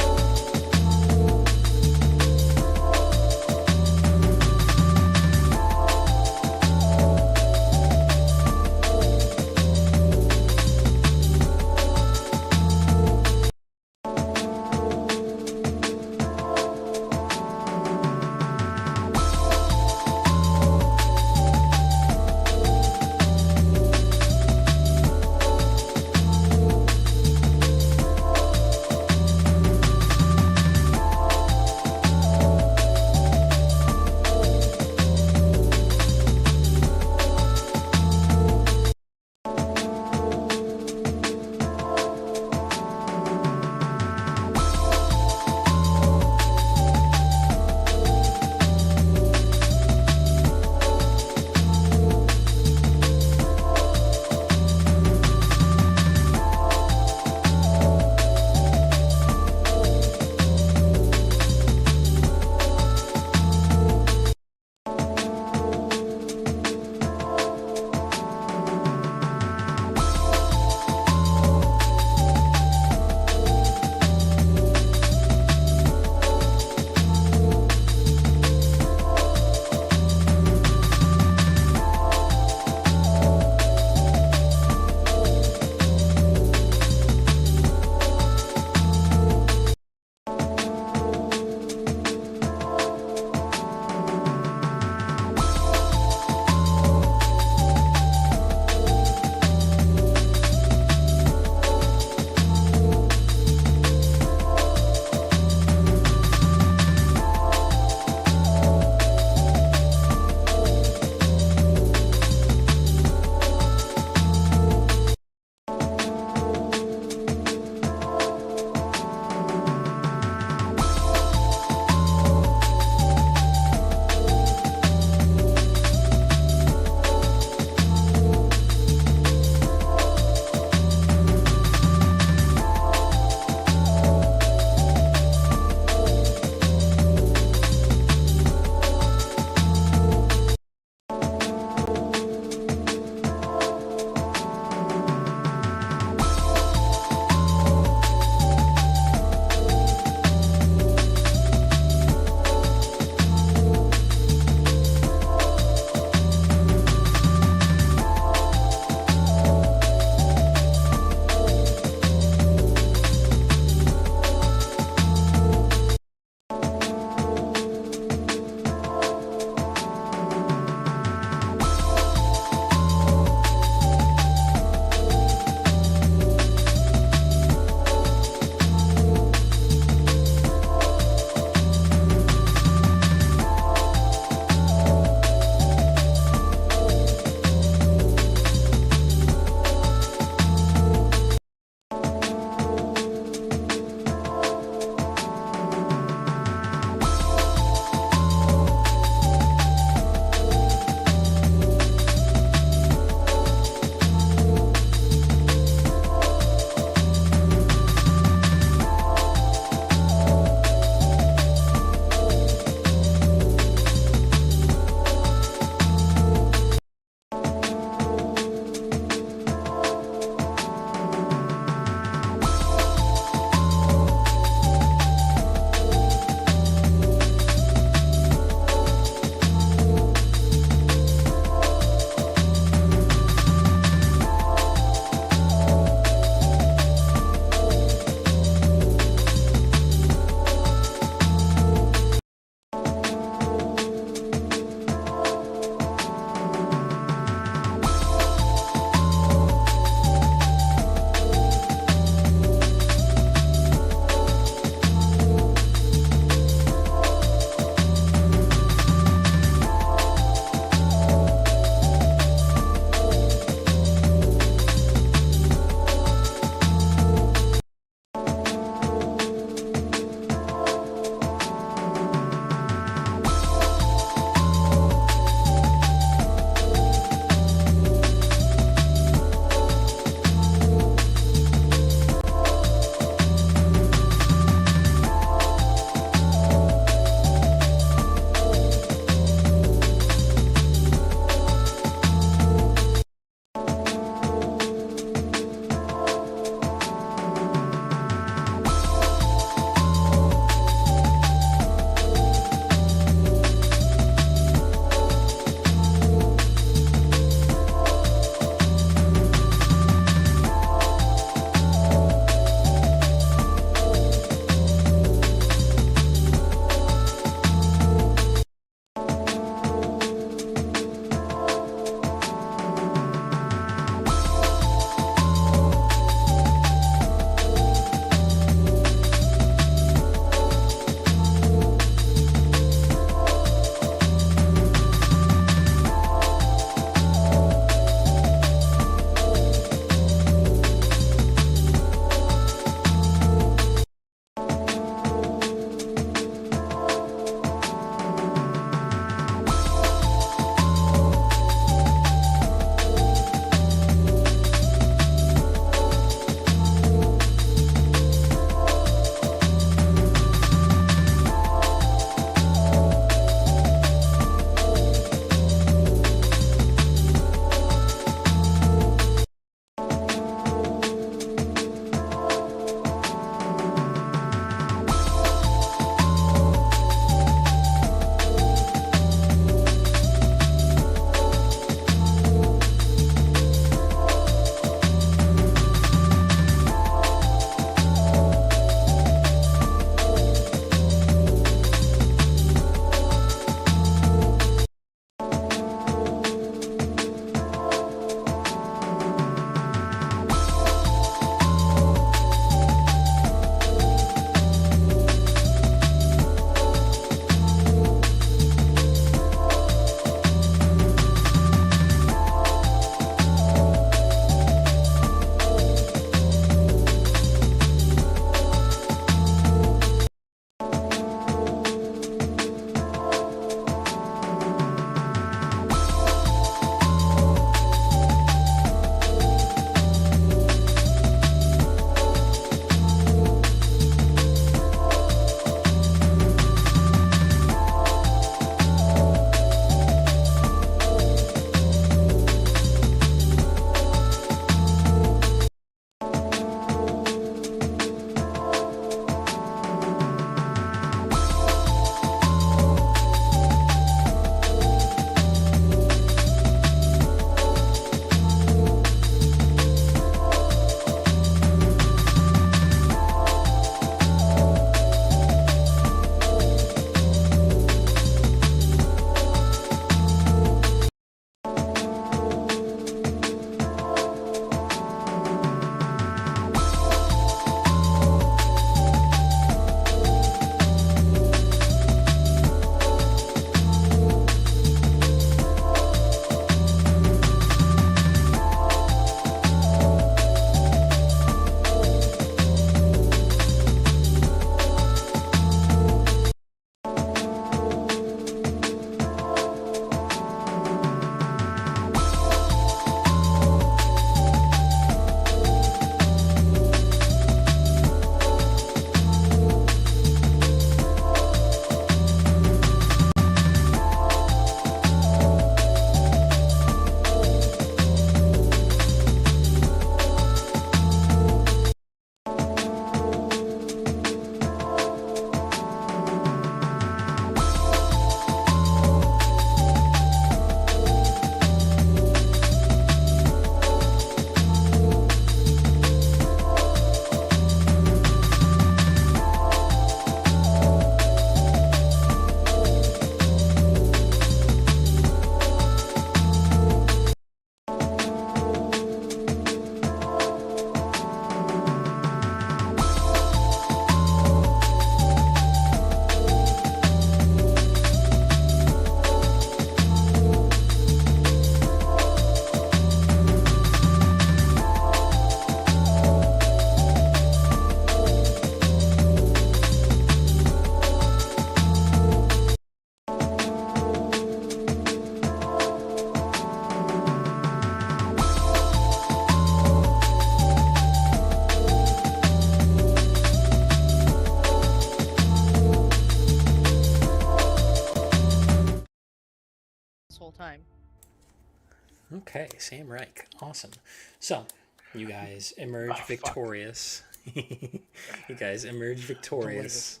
Okay, same Reich. Awesome. So, you guys emerge victorious. You guys emerge victorious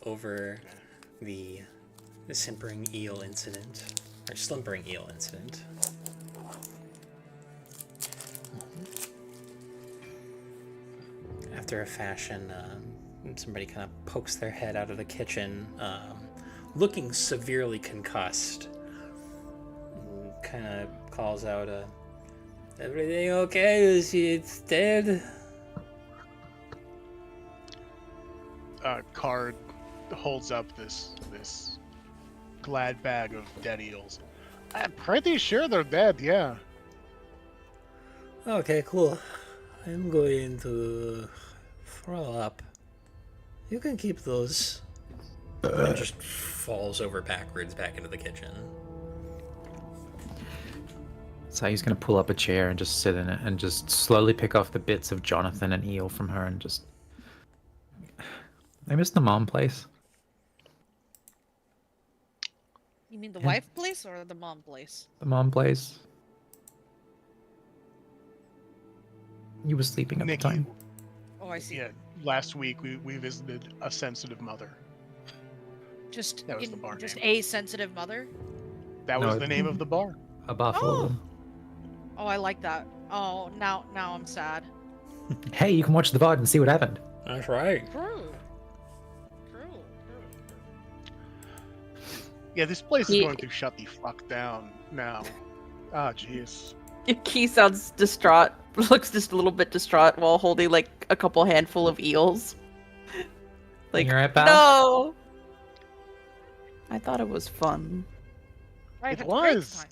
over the simpering eel incident, or slimpering eel incident. After a fashion, somebody kind of pokes their head out of the kitchen, looking severely concussed. Kind of calls out, "Everything okay? Is he dead?" Card holds up this glad bag of dead eels. I'm pretty sure they're dead, yeah. Okay, cool. I'm going to throw up. You can keep those. And just falls over backwards back into the kitchen. So he's going to pull up a chair and just sit in it and just slowly pick off the bits of Jonathan and Eel from her and just... I miss the mom place. You mean the wife place or the mom place? The mom place. You were sleeping at Nikki. the time. Oh, I see. Yeah, last week we visited a sensitive mother. Just That was the bar just name. a sensitive mother. That No, was the name of the bar. A buffalo. Oh, I like that. Oh, now I'm sad. Hey, you can watch the VOD and see what happened. That's right. True. Yeah, this place is Ye- going to shut the fuck down now. Ah, jeez. Key sounds distraught, looks just a little bit distraught while holding like a couple handful of eels. Like, You alright, pal? no! I thought it was fun. I It had a great was. time.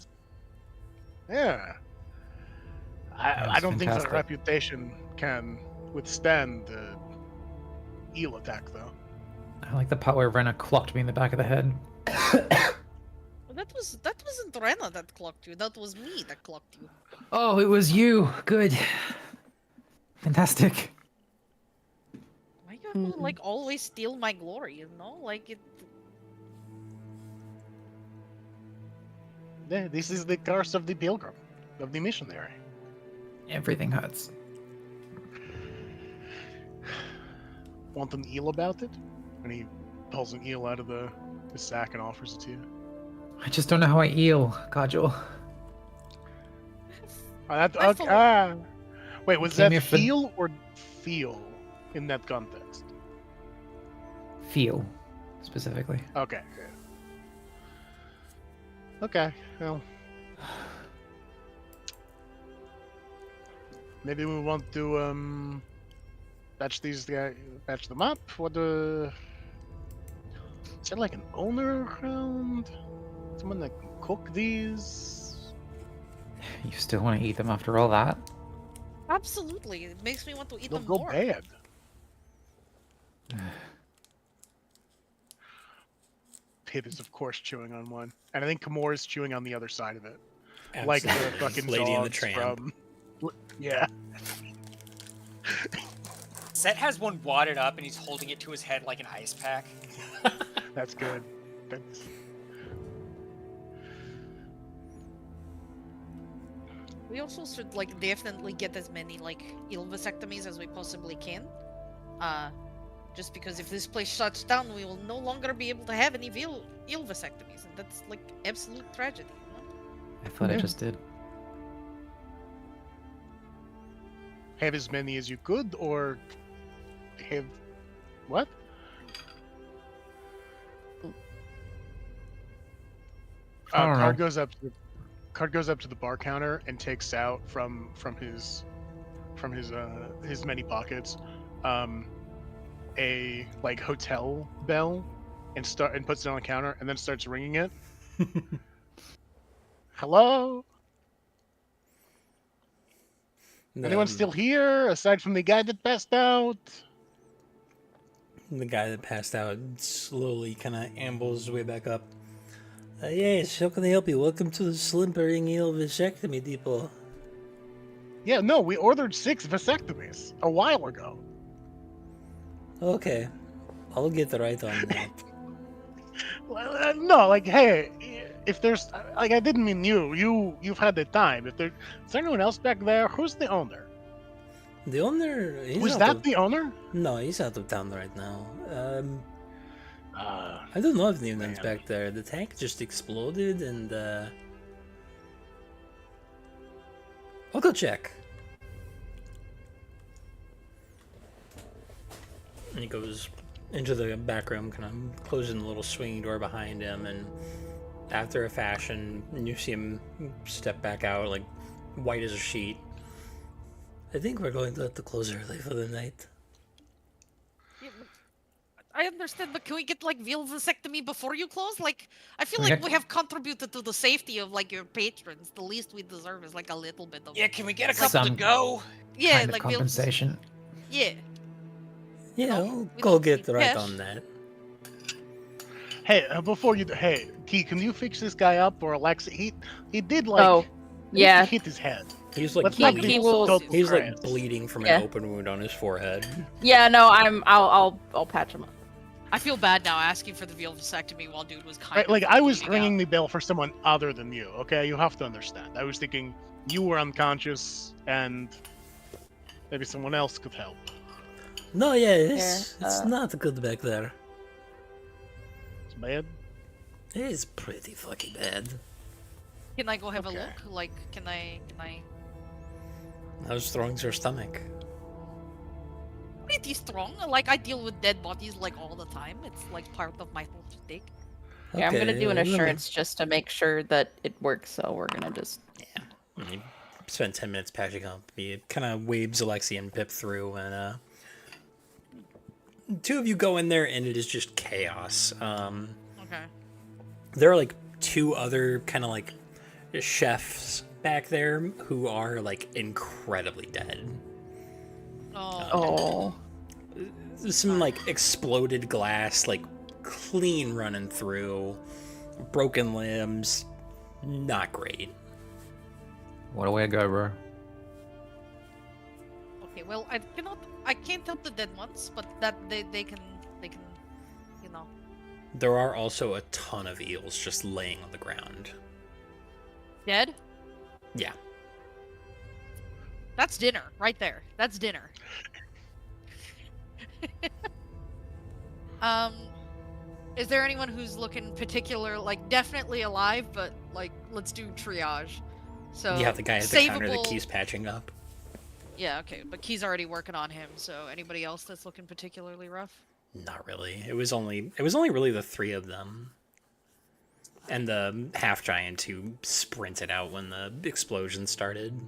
Yeah. That I was don't think fantastic. the reputation can withstand the eel attack, though. I like the part where Renna clocked me in the back of the head. Well, that wasn't Rena that clocked you. That was me that clocked you. Oh, it was you. Good. Fantastic. Why you like always steal my glory? You know, like it. Yeah, this is the curse of the pilgrim, of the missionary. Everything hurts. Want an eel about it? And he pulls an eel out of the sack and offers it to you. I just don't know how I eel, Kajal. Wait, was Came that here for- feel or feel in that context? Feel, specifically. Okay. Okay, well. Maybe we want to, patch them up? Is there like an owner around? Someone that can cook these? You still want to eat them after all that? Absolutely, it makes me want to eat They'll them go more. bad. Pip is of course chewing on one, and I think Kamor is chewing on the other side of it, like the Absolutely. fucking Lady and the dogs Tramp. from. Yeah. Set has one wadded up and he's holding it to his head like an ice pack. That's good. That's... We also should like definitely get as many like eel vasectomies as we possibly can. Just because if this place shuts down, we will no longer be able to have any eel vasectomies, and that's like absolute tragedy. You know? I thought I Yeah. just did. Have as many as you could, or have what? I don't know. Card goes up to the bar counter and takes out from his many pockets, a like hotel bell, and puts it on the counter and then starts ringing it. Hello? Anyone still here aside from the guy that passed out? The guy that passed out slowly kind of ambles his way back up. Yes, how can I help you? Welcome to the Slimpering Eel Vasectomy Depot. Yeah, no, we ordered 6 vasectomies a while ago. Okay, I'll get right on that. Well, no, like, hey, if there's like, I didn't mean you've had the time. Is there anyone else back there? Who's the owner? The owner Was that the owner? No, he's out of town right now. I don't know if the owner's back there. The tank just exploded, and I'll go check. And he goes into the back room, kind of closing the little swinging door behind him, and after a fashion, you see him step back out, like white as a sheet. I think we're going to have to close early for the night. I understand, but can we get like veal vasectomy before you close? Like, I feel Okay. like we have contributed to the safety of like your patrons. The least we deserve is like a little bit of Yeah, can we get a couple to Some go? yeah, kind of like veal. compensation. Yeah. Yeah, No, I'll we go don't get need right cash. on that. Hey, before you, hey, T, can you fix this guy up, or Alexa? He did like, Oh, I think yeah. he hit his head. He's like Let's He- not bleeding. be he will- total He's like trans. bleeding from Yeah. an open wound on his forehead. Yeah, no, I'll patch him up. I feel bad now asking for the veal vasectomy while dude was kind Right, of like I was bleeding ringing out. the bell for someone other than you. Okay, you have to understand. I was thinking you were unconscious, and maybe someone else could help. No, yeah, it's Yeah, not good back there. It's bad. It is pretty fucking bad. Can I go have Okay. a look? Like, can I? How strong's your stomach? Pretty strong. Like, I deal with dead bodies like all the time. It's like part of my whole shtick. Yeah, I'm gonna do an let me- assurance just to make sure that it works. So we're gonna just. He spent 10 minutes patching up. He kind of waves Alexi and Pip through, and two of you go in there, and it is just chaos. Okay. There are like two other kind of like chefs back there who are like incredibly dead. Oh. Oh. Some like exploded glass, like clean running through, broken limbs. Not great. What a way to go, bro. Okay. Well, I can't help the dead ones, but that they can, you know. There are also a ton of eels just laying on the ground. Dead? Yeah. That's dinner right there. That's dinner. Is there anyone who's looking particular, like definitely alive, but like let's do triage. So Yeah, the guy at the counter that savable- keeps patching up. Yeah, okay, but Key's already working on him. So anybody else that's looking particularly rough? Not really. It was only really the three of them. And the half giant who sprinted out when the explosion started.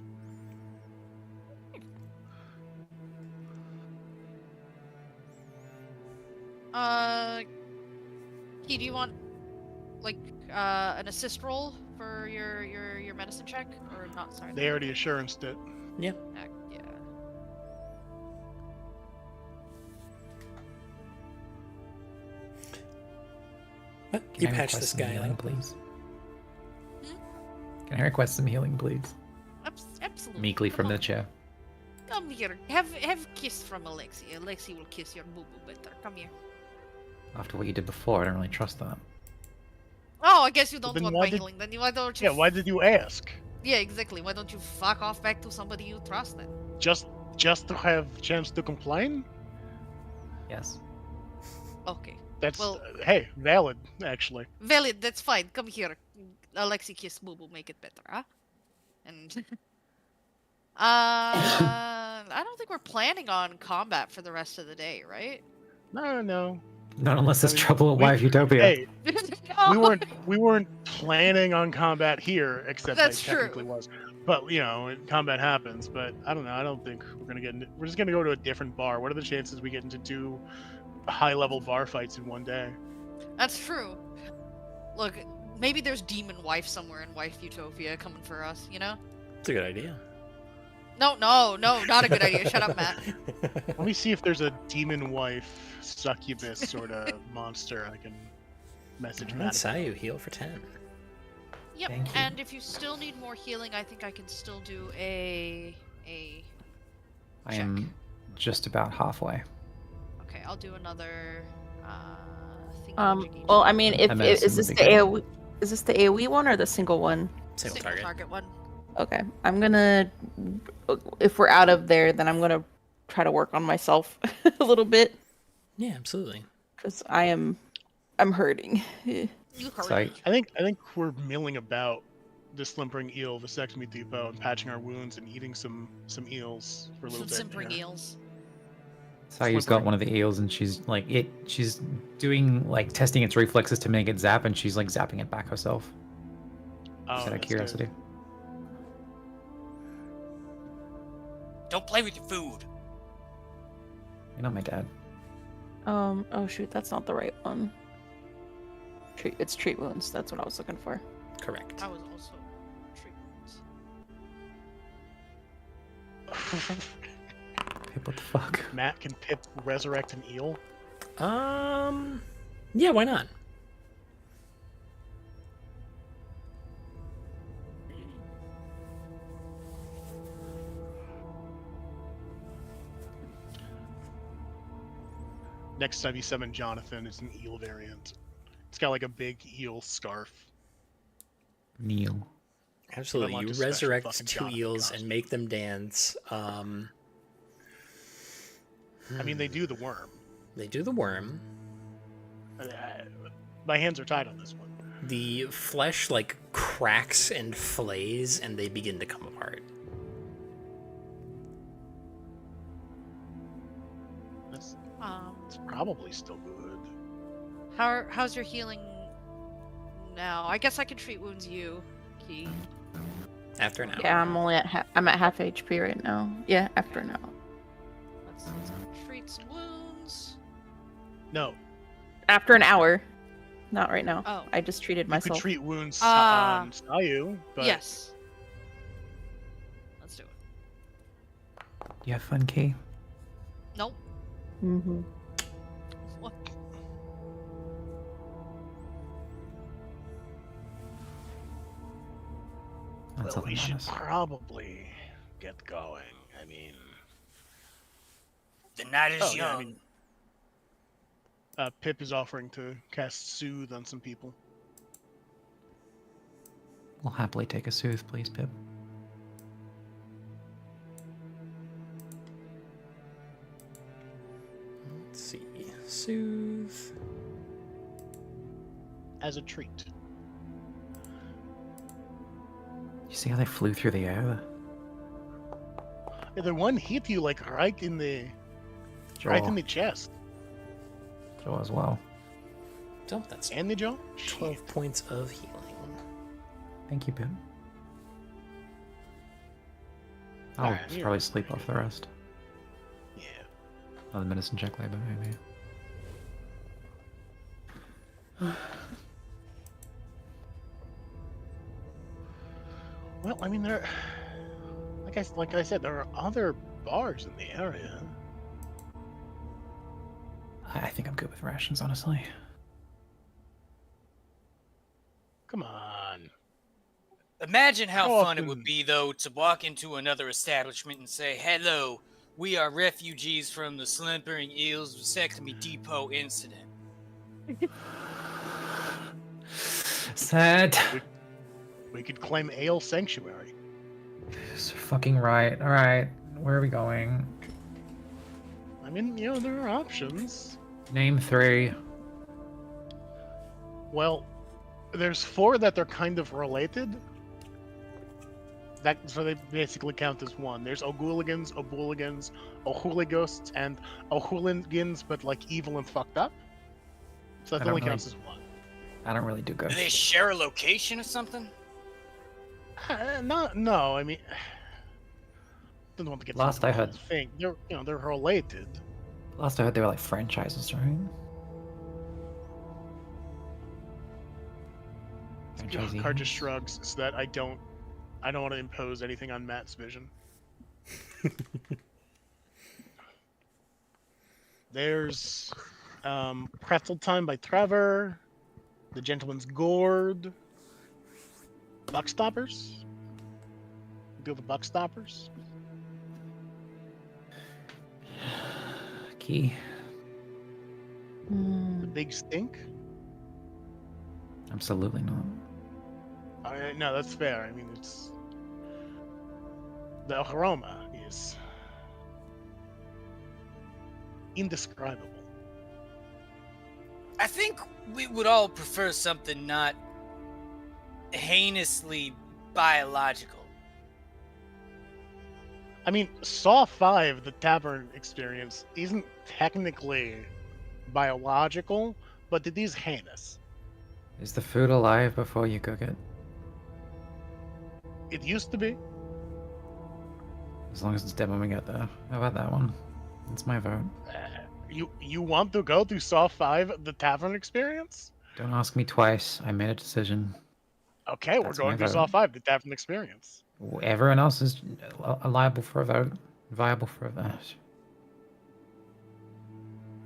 Key, do you want like an assist roll for your medicine check or not? Sorry. They already assuranced it. Yeah. Yeah. You Can I patch request this some guy healing, up. please. Hmm? Can I request some healing, please? Absolutely. Meekly Come from the on. chair. Come here. Have kiss from Alexi. Alexi will kiss your boo boo better. Come here. After what you did before, I don't really trust that. Oh, I guess you don't Then want why my did- healing. Then why don't you? Yeah, why did you ask? Yeah, exactly. Why don't you fuck off back to somebody you trust then? Just to have chance to complain? Yes. Okay. That's Well- hey, valid actually. Valid. That's fine. Come here. Alexi kiss boo boo. Make it better, huh? And I don't think we're planning on combat for the rest of the day, right? No. Not unless there's I mean, trouble at we- Wife Utopia. Hey, No. we weren't planning on combat here, except That's I technically true. was. But you know, combat happens. But I don't know. I don't think we're gonna get. We're just gonna go to a different bar. What are the chances we get into two high-level bar fights in one day? That's true. Look, maybe there's demon wife somewhere in Wife Utopia coming for us. You know? It's a good idea. No, not a good idea. Shut up, Matt. Let me see if there's a demon wife succubus sort of monster I can message Matt. That's how you heal for 10. Yep. Thank you. And if you still need more healing, I think I can still do a. I am just about halfway. Okay, I'll do another. Thing. Well, I mean, if I is medicine this would the be good. AOE? Is this the AoE one or the single one? Single Single target. target one. Okay, I'm gonna. If we're out of there, then I'm gonna try to work on myself a little bit Yeah, absolutely. because I'm hurting. You It's heard like, me. I think we're milling about the Slimpering Eel, the Sesame Depot, and patching our wounds and eating some eels for a little Some bit. simpering here. eels. Sayu's got one of the eels and she's like she's doing like testing its reflexes to make it zap and she's like zapping it back herself. Oh, Just out of that's curiosity. good. Don't play with your food. You're not my dad. Oh shoot, that's not the right one. It's treat wounds. That's what I was looking for. Correct. I was also treatments. Pip, what the fuck? Matt, can Pip resurrect an eel? Yeah, why not? Next time you summon Jonathan, it's an eel variant. It's got like a big eel scarf. Neil. Absolutely. unlocked You a special resurrect fucking 2 Jonathan eels costume. and make them dance. I mean, they do the worm. They do the worm. Uh, My hands are tied on this one. The flesh like cracks and flays and they begin to come apart. That's it's Um, probably still good. how's your healing now? I guess I can treat wounds you, Key. After an hour. Yeah, I'm at half HP right now. Yeah, after an hour. Let's treat some wounds. No, After an hour. Not right now. Oh. I just treated you myself. could treat wounds Ah. on Sayu, but Yes. Let's do it. You have fun, Key? Nope. Mm-hmm. What? That's well, all we that should matters. probably get going. I mean, The night is Oh, yeah, I young. mean- Pip is offering to cast Soothe on some people. I'll happily take a soothe, please, Pip. Let's see. Soothe. As a treat. You see how they flew through the air? Yeah, the one hit you like right in the chest Jaw as well. So that's and the jaw. 12 points of healing. Thank you, Pip. I'll Alright, you're probably right. sleep off the rest. Yeah. Another medicine check later, maybe. Well, I mean, like I said, there are other bars in the area. I think I'm good with rations, honestly. Come on. Imagine how How fun it often- would be, though, to walk into another establishment and say, "Hello, we are refugees from the Slimpering Eels Vasectomy Depot incident." Sad. We could claim Ale Sanctuary. It's fucking right. Alright, where are we going? I mean, you know, there are options. Name 3. Well, there's 4 that they're kind of related. So they basically count as one. There's O'Gooligans, O'Booligans, O'Hoolighosts, and O'Hooligans, but like evil and fucked up. So I that don't only really- counts as one. I don't really do Do ghosts. they share a location or something? No, I mean, don't want to get Last into I the heard- whole thing. They're related. Last I heard they were like franchises, right? Franchisee. Card just shrugs so that I don't want to impose anything on Matt's vision. There's Pretzel Time by Trevor, The Gentleman's Gourd, Buckstoppers. Do the Buckstoppers. Key. The Big Stink. Absolutely not. no, that's fair. I mean, it's the aroma is indescribable. I think we would all prefer something not heinously biological. I mean, Saw 5, the tavern experience, isn't technically biological, but it is heinous. Is the food alive before you cook it? It used to be. As long as it's dead when we get there. How about that one? That's my vote. You want to go to Saw 5, the tavern experience? Don't ask me twice. I made a decision. Okay, we're That's going my to vote. Saw 5, the tavern experience. Everyone else is liable for a vote. Viable for a vote.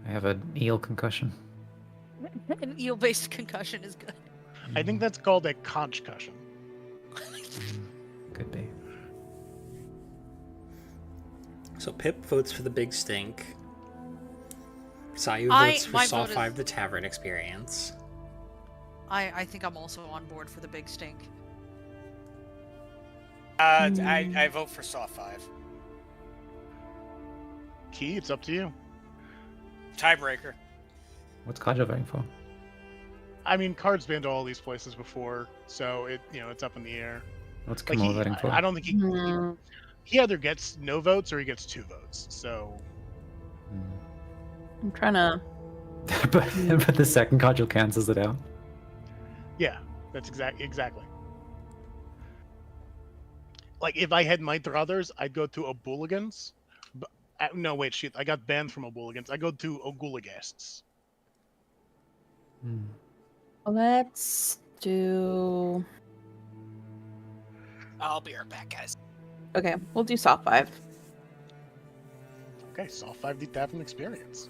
I have an eel concussion. An eel-based concussion is good. I think that's called a conchcussion. Could be. So Pip votes for the big stink. Sayu votes for my Saw vote is- 5, the tavern experience. I think I'm also on board for the big stink. I vote for Saw 5. Key, it's up to you. Tiebreaker. What's Kaja voting for? I mean, Card's been to all these places before, so it's up in the air. What's Like Kamal voting for? I don't think he either gets no votes or he gets 2 votes. So I'm trying to. but the second Kaja cancels it out. yeah, that's exactly. Like if I had my druthers, I'd go to Obuligans. But no, wait, shit! I got banned from Obuligans. I go to Ogulagasts. Let's do. I'll be right back, guys. Okay, we'll do Saw 5. Okay, Saw 5 the Tavern experience.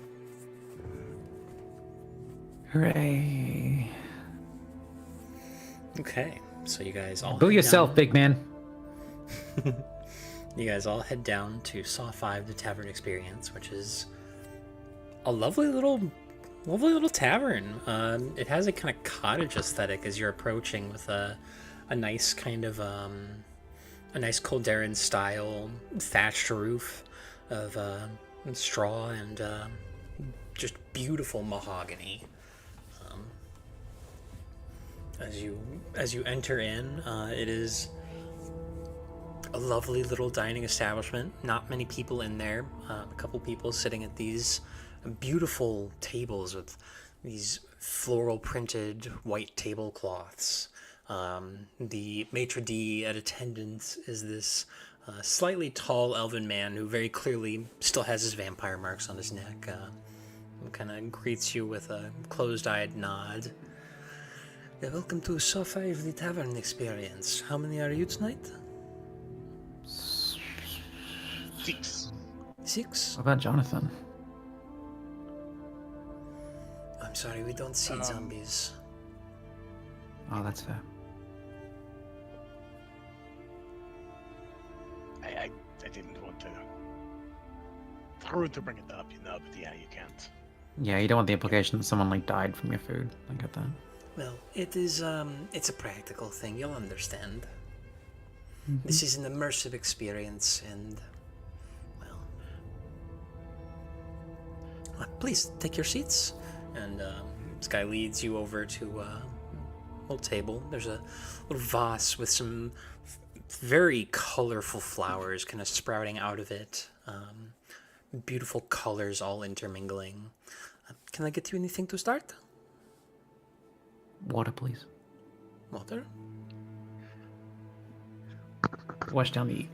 Hooray. Okay, so you guys all Boo head yourself, down- big man. You guys all head down to Saw 5, the tavern experience, which is a lovely little tavern. It has a kind of cottage aesthetic as you're approaching, with a nice kind of a nice Calderan style thatched roof of straw and just beautiful mahogany. As you enter in, it is a lovely little dining establishment. Not many people in there. A couple people sitting at these beautiful tables with these floral printed white tablecloths. The maitre d' at attendance is this slightly tall elven man who very clearly still has his vampire marks on his neck. Kind of greets you with a closed-eyed nod. Welcome to Saw 5, the tavern experience. How many are you tonight? 6. 6? What about Jonathan? I'm sorry, we don't see zombies. Oh, that's fair. I didn't want to. Rude to bring it up, but yeah, you can't. Yeah, you don't want the implication that someone like died from your food. I get that. Well, it is, it's a practical thing, you'll understand. This is an immersive experience, and, well... please, take your seats. And this guy leads you over to a little table. There's a little vase with some very colorful flowers kind of sprouting out of it. Beautiful colors all intermingling. Can I get you anything to start? Water, please. Water? Wash down the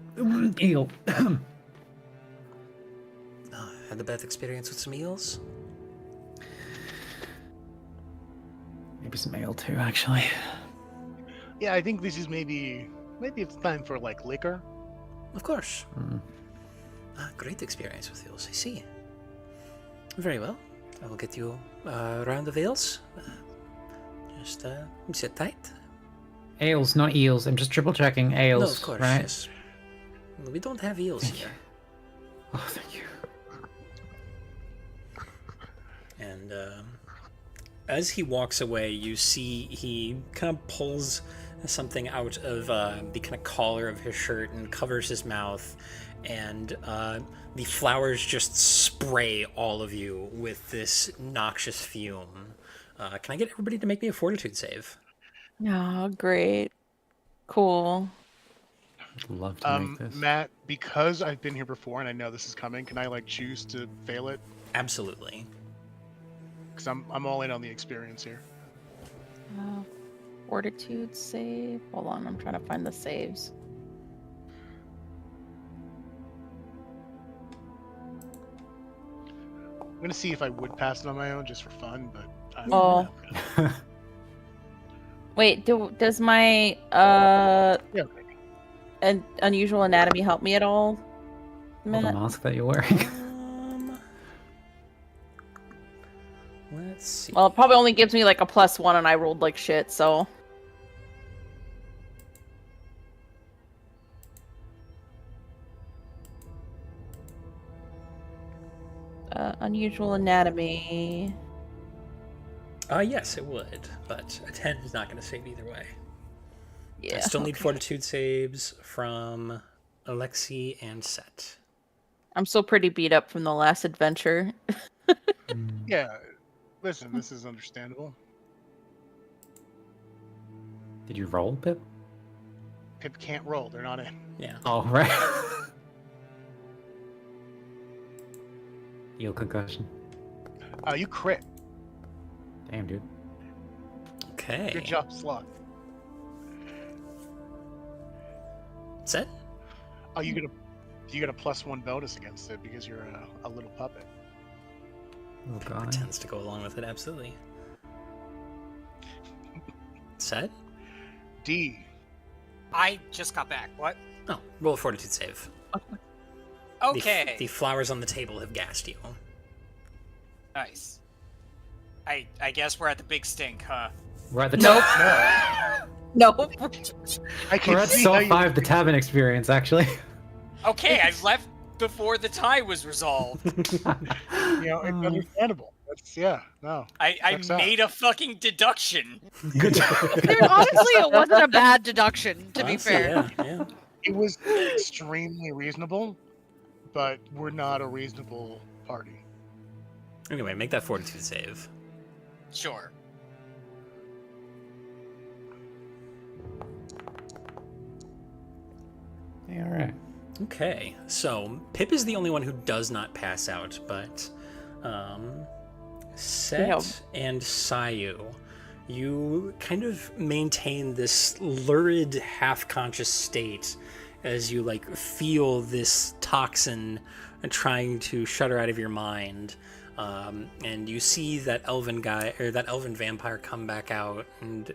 eel. Had a bad experience with some eels? Maybe some ale too, actually. Yeah, I think this is maybe it's time for like liquor. Of course. Great experience with eels, I see. Very well. I will get you a round of ales. Just sit tight. Ales, not eels. I'm just triple checking ales. No, of course, right? yes. We don't have eels here. Oh, thank you. And as he walks away, you see he kind of pulls something out of the kind of collar of his shirt and covers his mouth, and the flowers just spray all of you with this noxious fume. Can I get everybody to make me a fortitude save? Oh, great. Cool. I'd love to make this. Matt, because I've been here before and I know this is coming, can I like choose to fail it? Absolutely. Because I'm all in on the experience here. Fortitude save. Hold on, I'm trying to find the saves. I'm gonna see if I would pass it on my own just for fun, but Oh. Wait, does my yeah, okay. unusual anatomy help me at all? Or the Matt? mask that you're wearing. Let's see. Well, it probably only gives me like a +1 and I rolled like shit, so. Unusual anatomy. Yes, it would, but a 10 is not going to save either way. Yeah. I still need fortitude saves from Alexi and Set. I'm still pretty beat up from the last adventure. Yeah, listen, this is understandable. Did you roll, Pip? Pip can't roll; they're not in. Yeah. Oh, right. Heal concussion. You crit. Damn, dude. Okay. Good job, Slot. Set? Oh, you get a +1 bonus against it because you're a little puppet. Oh, God. Tends to go along with it, absolutely. Set? D. I just got back. What? Oh, roll a fortitude save. Okay. The flowers on the table have gassed you. Nice. I guess we're at the big stink, huh? We're at the Nope. Nope. I can We're at see how Saw you. 5, the tavern experience, actually. Okay, I left before the tie was resolved. You know, it's understandable. That's no. I Checks out. made a fucking deduction. Good job. Dude, honestly, it wasn't a bad deduction, to be Honestly, fair. Yeah. It was extremely reasonable, but we're not a reasonable party. Anyway, make that fortitude save. Sure. Yeah, all right. Okay, so Pip is the only one who does not pass out, but Set and Sayu, you kind of maintain this lurid, half-conscious state as you feel this toxin trying to shudder out of your mind, and you see that elven guy or that elven vampire come back out, and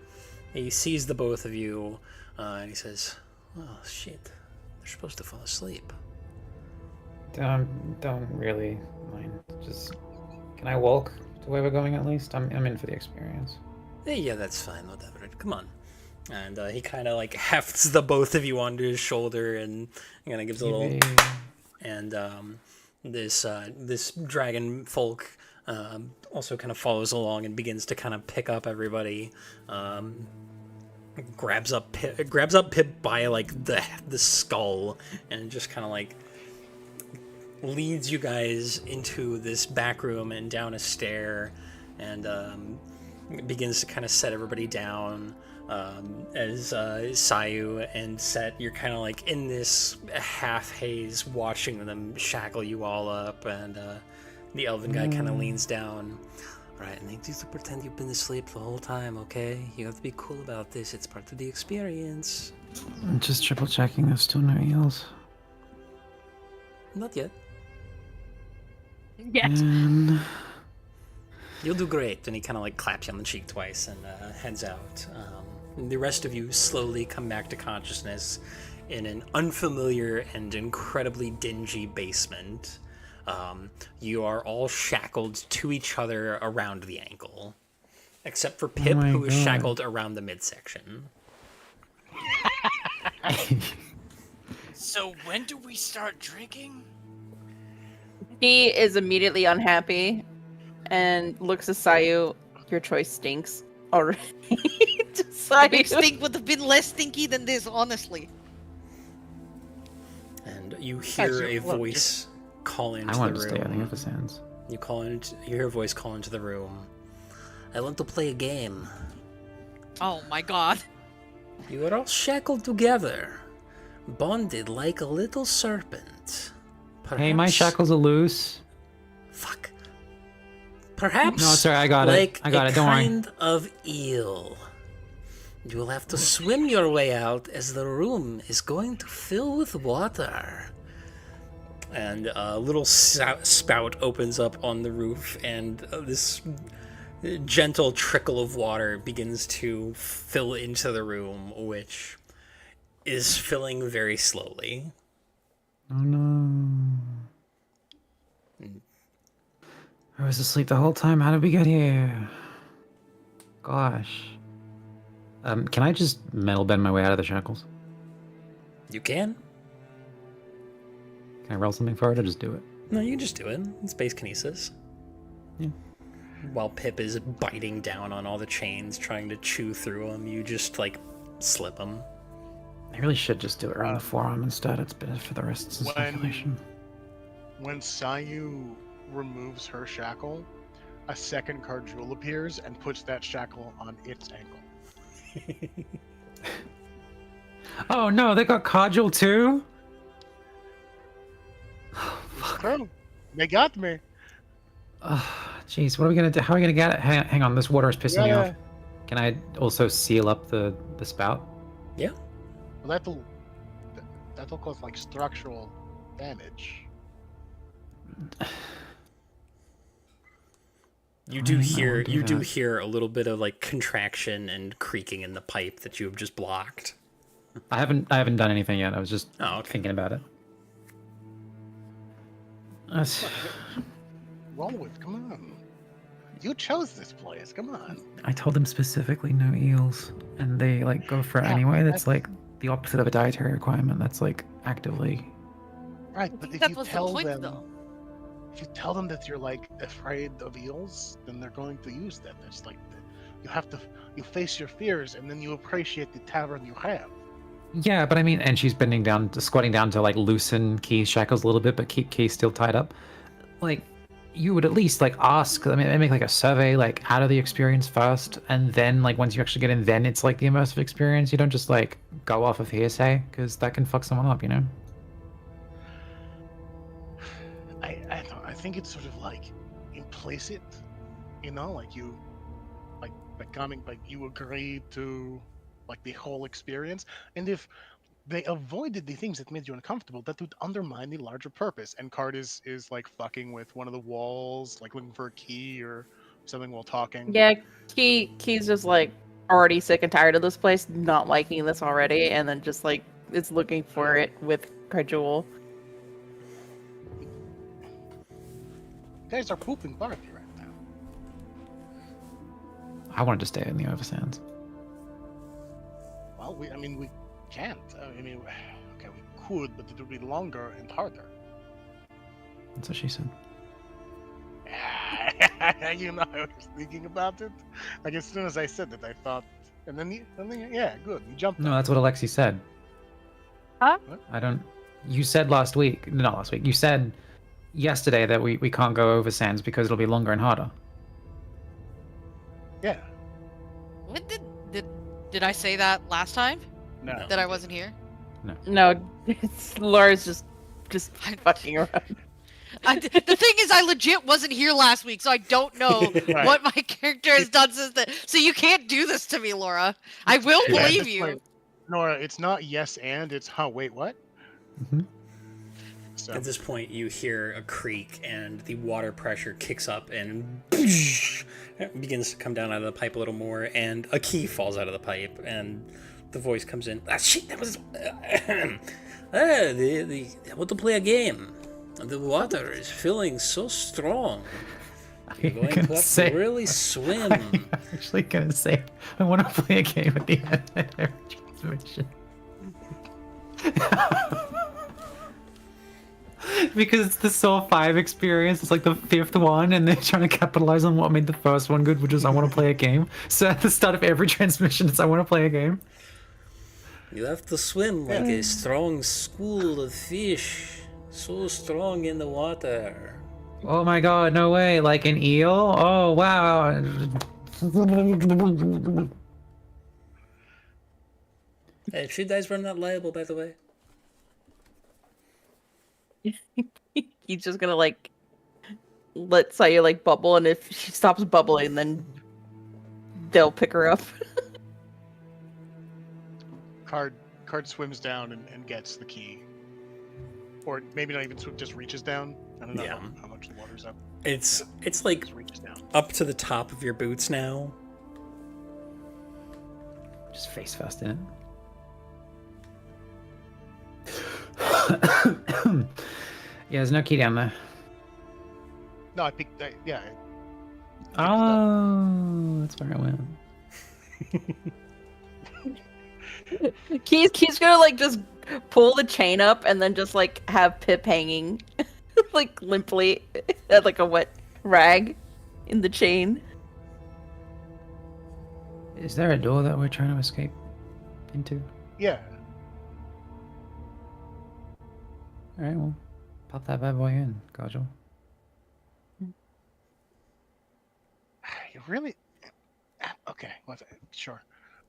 he sees the both of you, and he says, "Oh shit, they're supposed to fall asleep." Don't really mind. Just, can I walk to where we're going at least? I'm in for the experience. Yeah, that's fine, whatever. Come on. And he kind of hefts the both of you onto his shoulder and kind of gives a little. And this dragon folk also kind of follows along and begins to kind of pick up everybody. Grabs up Pip by the skull and just kind of leads you guys into this back room and down a stair, and begins to kind of set everybody down. As Sayu and Set, you're kind of in this half haze, watching them shackle you all up, and the elven guy kind of leans down. All right, I need you to pretend you've been asleep the whole time, okay? You have to be cool about this. It's part of the experience. I'm just triple checking there's still no heals. Not yet. Yes. And You'll do great. And he kind of claps you on the cheek twice and heads out. The rest of you slowly come back to consciousness in an unfamiliar and incredibly dingy basement. You are all shackled to each other around the ankle, except for Pip, my who is God. shackled around the midsection. So when do we start drinking? He is immediately unhappy and looks at Sayu. Your choice stinks already. Just The big stink would have been less stinky than this, honestly. And you hear a voice call into the room. I wanted to stay on the other sands. You hear a voice call into the room. I want to play a game. Oh my god. You are all shackled together, bonded like a little serpent. Hey, my shackles are loose. Fuck. Perhaps. No, sorry, I got it. I got it. Don't worry. Kind of eel. You will have to swim your way out as the room is going to fill with water. And a little spout opens up on the roof, and this gentle trickle of water begins to fill into the room, which is filling very slowly. Oh no. I was asleep the whole time. How did we get here? Gosh. Can I just metal bend my way out of the shackles? You can? Can I roll something for it or just do it? No, you can just do it. It's base kinesis. Yeah. While Pip is biting down on all the chains, trying to chew through them, you just, like, slip them. I really should just do it around the forearm instead. It's better for the wrists and circulation. When Sayu removes her shackle, a second Cardjewel appears and puts that shackle on its ankle. Oh no, they got Cardjewel too? True. They got me. Jeez, what are we gonna do? How are we gonna get it? Hang on, this water is pissing me off. Can I also seal up the spout? Yeah. Well, that'll cause like structural damage. You do hear a little bit of like contraction and creaking in the pipe that you have just blocked. I haven't done anything yet. I was just thinking about it. Roll with, come on. You chose this place, come on. I told them specifically no eels, and they like go for it anyway. That's like the opposite of a dietary requirement. That's like actively. Right, but if you tell them, if you tell them that you're like afraid of eels, then they're going to use them. It's like you face your fears, and then you appreciate the tavern you have. Yeah, but I mean, and she's squatting down to like loosen Key's shackles a little bit, but keep Key still tied up. Like, you would at least like ask. I mean, make like a survey, like out of the experience first, and then like once you actually get in, then it's like the immersive experience. You don't just like go off of hearsay, because that can fuck someone up, you know. I think it's sort of like implicit, you know, like you, like coming, like you agreed to, like the whole experience, and if they avoided the things that made you uncomfortable, that would undermine the larger purpose. And Card is like fucking with one of the walls, like looking for a key or something while talking. Yeah, Key's just like already sick and tired of this place, not liking this already, and then just like it's looking for it with Cardjewel. You guys are pooping Barbie right now. I wanted to stay in the Oversands. Well, we can't. I mean, okay, we could, but it would be longer and harder. That's what she said. You know, I was thinking about it. Like as soon as I said it, I thought, and then yeah, good. You jumped. No, that's what Alexi said. Huh? What? You said last week. Not last week. You said yesterday that we can't go over sands because it'll be longer and harder. Yeah. What did I say that last time? No. That I wasn't here? No, Laura's just fucking around. The thing is, I legit wasn't here last week, so I don't know Right. what my character has done since then. So you can't do this to me, Laura. I will believe you. Wait, Nora, it's not yes and, it's wait, what? Mm-hmm. So. At this point, you hear a creak, and the water pressure kicks up and begins to come down out of the pipe a little more, and a key falls out of the pipe, and the voice comes in. Ah, shit, that was... I want to play a game. The water is feeling so strong. You're going to have to really swim. I'm actually gonna say I want to play a game at the end of every transmission. because it's the Saw 5 experience. It's like the 5th one, and they're trying to capitalize on what made the first one good, which is I want to play a game. So at the start of every transmission, it's I want to play a game. You have to swim like a strong school of fish, so strong in the water. Oh my god, no way! Like an eel? Oh wow! Hey, if she dies, we're not liable, by the way. He's just gonna like let Saya like bubble, and if she stops bubbling, then they'll pick her up. Card swims down and gets the key, or maybe not even swim, just reaches down. I don't know Yeah. how much the water's up. It's like Just reaches down. up to the top of your boots now. Just face first in it. Yeah, there's no key down there. No, I picked. Yeah. Oh, that's where I went. Key's gonna like just pull the chain up and then just like have Pip hanging like limply like a wet rag in the chain. Is there a door that we're trying to escape into? Yeah. Alright, well, pop that bad boy in, Kajal. You really? Okay. Sure.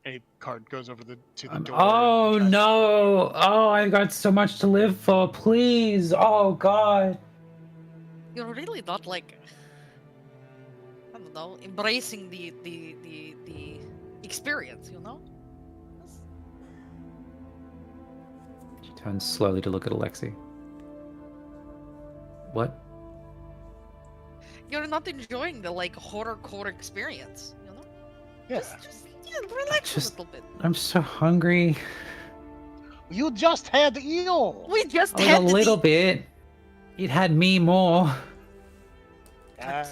A card goes over to the door. Oh and tries- no! Oh, I've got so much to live for, please! Oh god! You're really not like, I don't know, embracing the experience, you know? She turns slowly to look at Alexi. What? You're not enjoying the like horrorcore experience, you know? Yeah. Just relax Just- a little bit. I'm so hungry. You just had eel. We just Oh, a had little the... bit. It had me more. Yeah,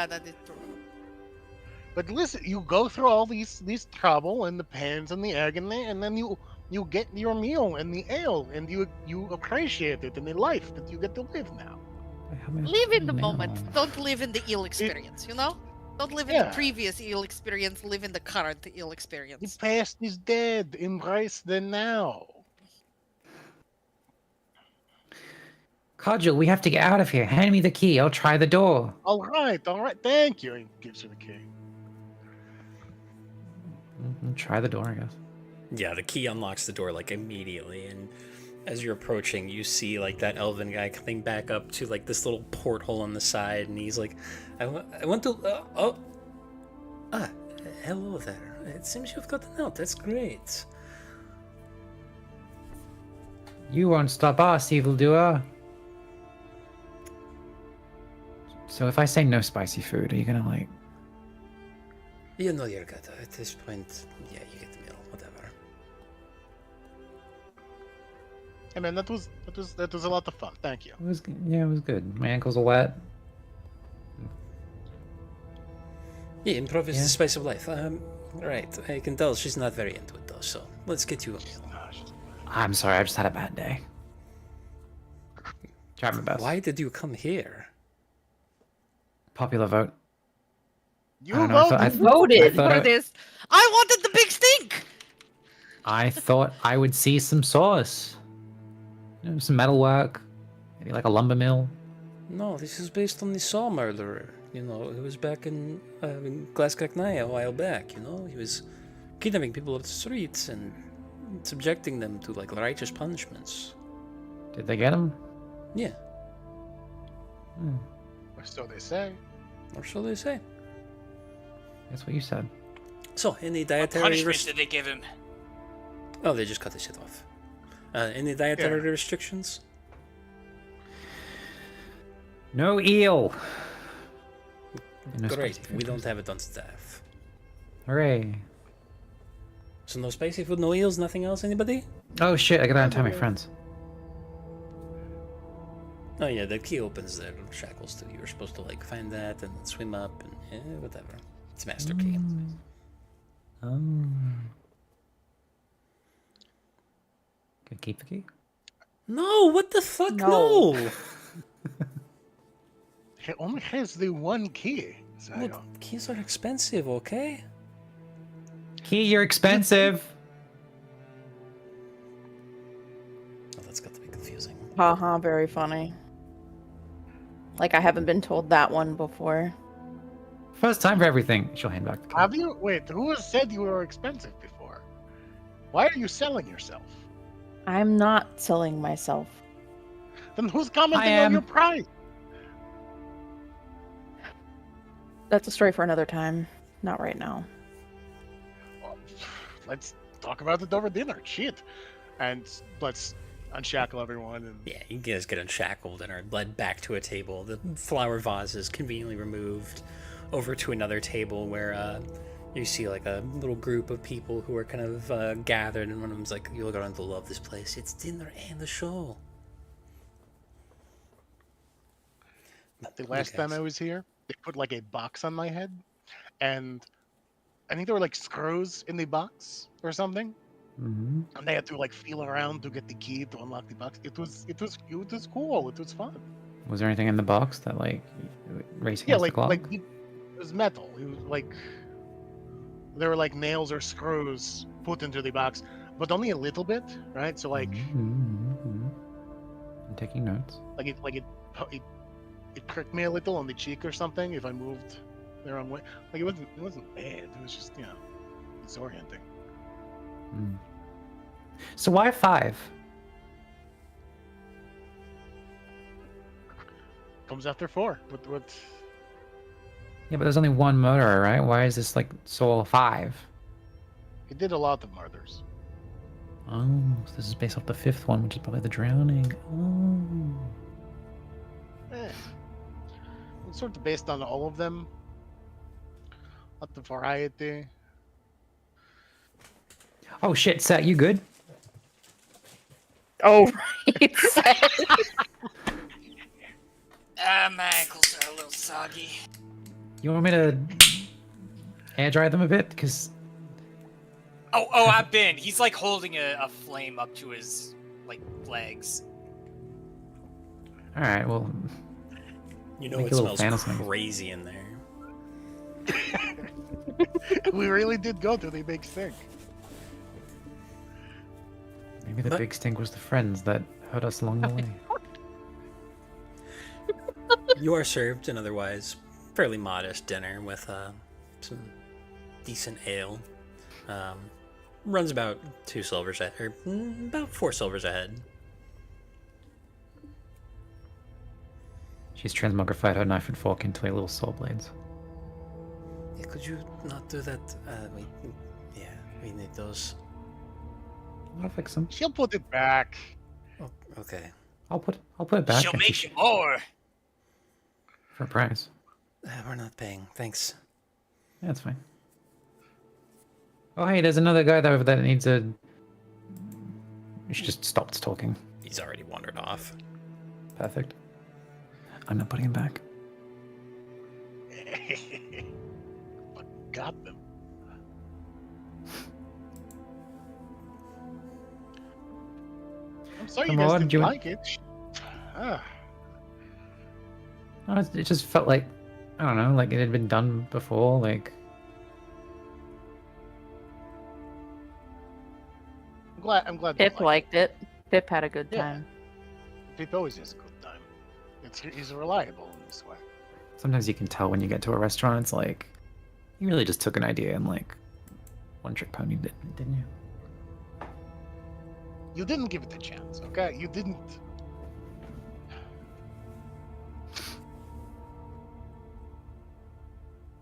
that is true. But listen, you go through all these trouble and the pains and the agony, and then you get your meal and the ale, and you appreciate it in the life that you get to live now. Live in the No. moment. Don't live in the eel experience, you know? Don't live in Yeah. the previous eel experience, live in the current eel The experience. past is dead. Embrace the now. Kajal, we have to get out of here. Hand me the key. I'll try the door. All right. Thank you. He gives her the key. Try the door, I guess. Yeah, the key unlocks the door like immediately, and as you're approaching, you see like that elven guy coming back up to like this little porthole on the side, and he's like, I want to. Hello there. It seems you've gotten out. That's great. You won't stop us, evildoer. So if I say no spicy food, are you gonna like... You know you're good. At this point, yeah, you get the meal. Whatever. Hey man, that was a lot of fun. Thank you. It was good. My ankles are wet. Yeah, improv is Yeah. the spice of life. Right. I can tell she's not very into it though. So let's get you a meal. I'm sorry, I just had a bad day. Tried my best. Why did you come here? Popular vote. You I don't know, I voted. Voted thought for I- this. I wanted the big stink! I thought I would see some sauce. You know, some metal work. Maybe like a lumber mill. No, this is based on the Saw murderer. You know, he was back in Glaskaknaya a while back. You know, he was kidnapping people off the streets and subjecting them to like righteous punishments. Did they get him? Yeah, Or so they say. or so they say. That's what you said. So, any What dietary punishment did they give him? Oh, they just cut the shit off. Any dietary Yeah. restrictions? No eel. And no Great, spicy food, we don't please. have it on staff. Hooray. So no spicy food, no eels, nothing else, anybody? Oh shit, I gotta untie my friends. Oh yeah, the key opens the shackles too. You're supposed to like find that and swim up and whatever. It's master key. Oh. Can I keep the key? No, what the fuck? No. No. He only has the one key. Well, Zion. keys are expensive, okay? Key, you're expensive. Oh, that's got to be confusing. Haha, very funny. Like I haven't been told that one before. First time for everything. She'll hand back the key. Have you? Wait, who has said you were expensive before? Why are you selling yourself? I'm not selling myself. Then who's commenting I on am. your price? That's a story for another time. Not right now. Well, let's talk about it over dinner. Shit. And let's unshackle everyone. And Yeah, you guys get unshackled and are led back to a table. The flower vase is conveniently removed over to another table where you see like a little group of people who are kind of gathered, and one of them's like, "You're going to love this place. It's dinner and the show." the last time I was here, they put like a box on my head, and I think there were like screws in the box or something, Mhm. and they had to like feel around to get the key to unlock the box. It was cool. It was fun. Was there anything in the box that like racing Yeah, against the clock? it was metal. It was like there were like nails or screws put into the box, but only a little bit, right? So like Mhm. I'm taking notes. it pricked me a little on the cheek or something if I moved the wrong way. Like it wasn't bad. It was just disorienting. Mm. So why 5? Comes after 4. What? Yeah, but there's only one murderer, right? Why is this like soul 5? He did a lot of murders. Oh, so this is based off the 5th one, which is probably the drowning. Oh. It's sort of based on all of them. Not the variety. Oh shit, Seth, you good? Oh, right. My ankles are a little soggy. You want me to air dry them a bit? Because Oh, I've been. He's like holding a flame up to his like legs. all right, well, You know Make it a little smells fan of something. crazy in there. We really did go to the big stink. maybe the But- big stink was the friends that hurt us along the way. You are served an otherwise fairly modest dinner with some decent ale. Runs about 2 silvers or about 4 silvers a head. She's transmogrified her knife and fork into like little saw blades. Yeah, could you not do that? We need those. I'll fix them. She'll put it back. Oh, okay. I'll put it back She'll and make you more. for a price. We're not paying. Thanks. Yeah, that's fine. Oh hey, there's another guy over there that needs a. She just stopped talking. He's already wandered off. Perfect. I'm not putting him back. Got them. I'm sorry Come you guys on, didn't you- like it. Ah, No, it just felt like I don't know, like it had been done before. Like I'm glad. Pip you liked it. Pip had a good Yeah. time. Pip always has a good time. He's reliable in this way. sometimes you can tell when you get to a restaurant. It's like you really just took an idea and like one trick pony didn't you? You didn't give it a chance, okay? You didn't.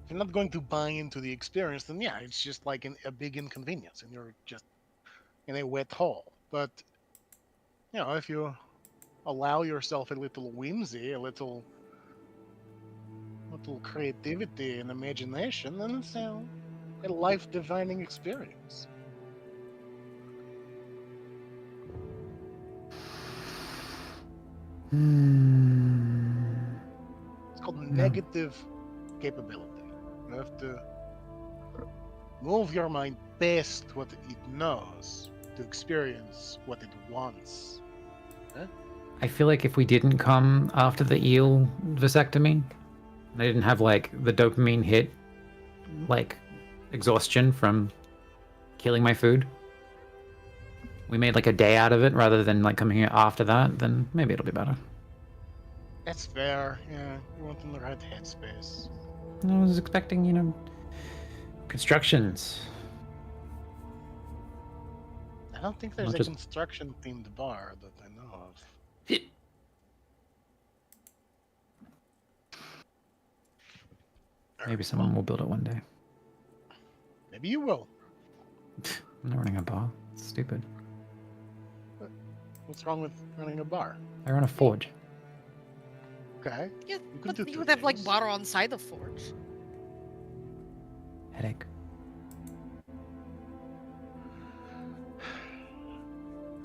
If you're not going to buy into the experience, then yeah, it's just like a big inconvenience, and you're just in a wet hole. But if you allow yourself a little whimsy, a little creativity and imagination, then it's a life-defining experience. It's called negative capability. You have to move your mind past what it knows to experience what it wants. Huh? I feel like if we didn't come after the eel vasectomy, and I didn't have like the dopamine hit, like exhaustion from killing my food, we made like a day out of it rather than like coming here after that, then maybe it'll be better. That's fair. Yeah, you want in the right headspace. I was expecting, constructions. I don't think there's Not a just- construction-themed bar that I know of. Maybe someone will build it one day. Maybe you will. I'm not running a bar. It's stupid. What's wrong with running a bar? I run a forge. Okay. Yeah, You could but do you two would have like things. water on side the forge. Headache.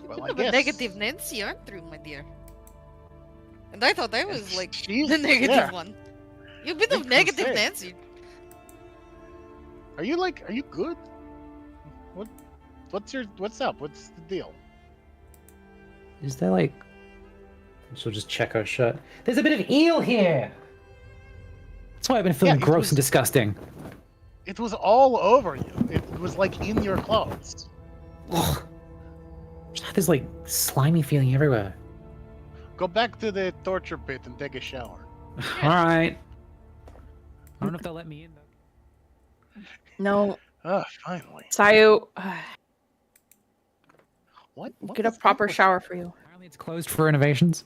Well, I Bit of a guess. negative Nancy, aren't you, my dear? And I thought that was like She's- the negative yeah. one. You've been Big of negative crusade. Nancy. Are you good? What's up? What's the deal? Is there like... She'll just check her shirt. There's a bit of eel here! That's why I've been feeling Yeah, it gross was- and disgusting. It was all over you. It was like in your clothes. Ugh. Just had this like slimy feeling everywhere. Go back to the torture pit and take a shower. Alright. I don't know if they'll let me in though. No, Ah, finally. Sayu, What? get a is proper up with- shower for you. Apparently it's closed for renovations.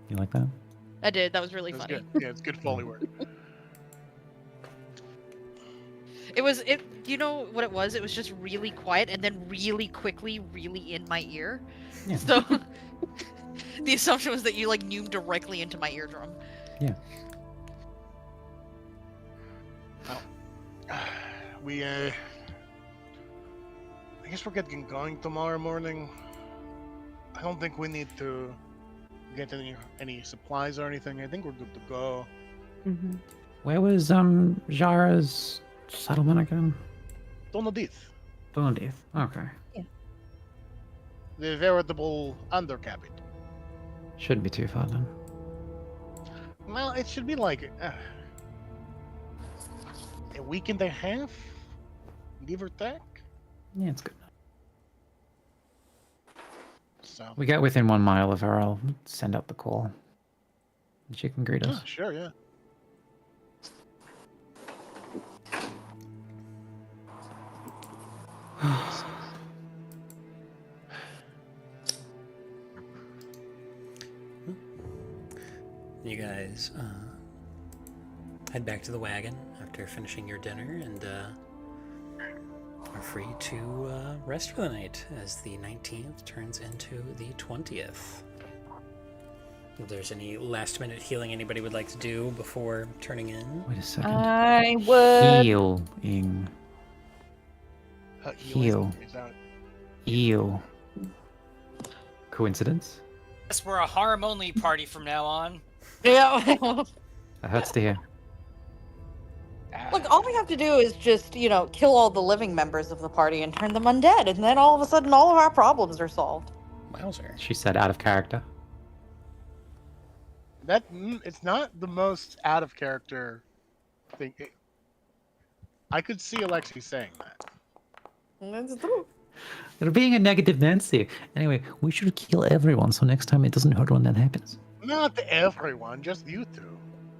You like that? I did. That was really It was funny. good. Yeah, it's good Foley work. It was it. You know what it was? It was just really quiet and then really quickly, really in my ear. Yeah. So the assumption was that you like knew directly into my eardrum. We, I guess we're getting going tomorrow morning. I don't think we need to get any supplies or anything. I think we're good to go. Mm-hmm. Where was Jara's settlement again? Donaldith, Donaldith. Okay. the veritable undercabin. Shouldn't be too far then. Well, it should be like a week and a half, give or take. Yeah, it's good. So, We get within 1 mile of her, I'll send out the call. And she can greet us. oh, sure, yeah. You guys head back to the wagon after finishing your dinner and are free to rest for the night as the 19th turns into the 20th. If there's any last minute healing anybody would like to do before turning in. Wait a second. I would. Healing. Heal. Is that- Eel. Coincidence? Guess we're a harm only party from now on. Yeah. That hurts to hear. Look, all we have to do is just, kill all the living members of the party and turn them undead, and then all of a sudden all of our problems are solved. Wowzer. She said out of character. It's not the most out of character thing. I could see Alexi saying that. That's true. They're being a negative Nancy. Anyway, we should kill everyone so next time it doesn't hurt when that happens. Not everyone, just you two.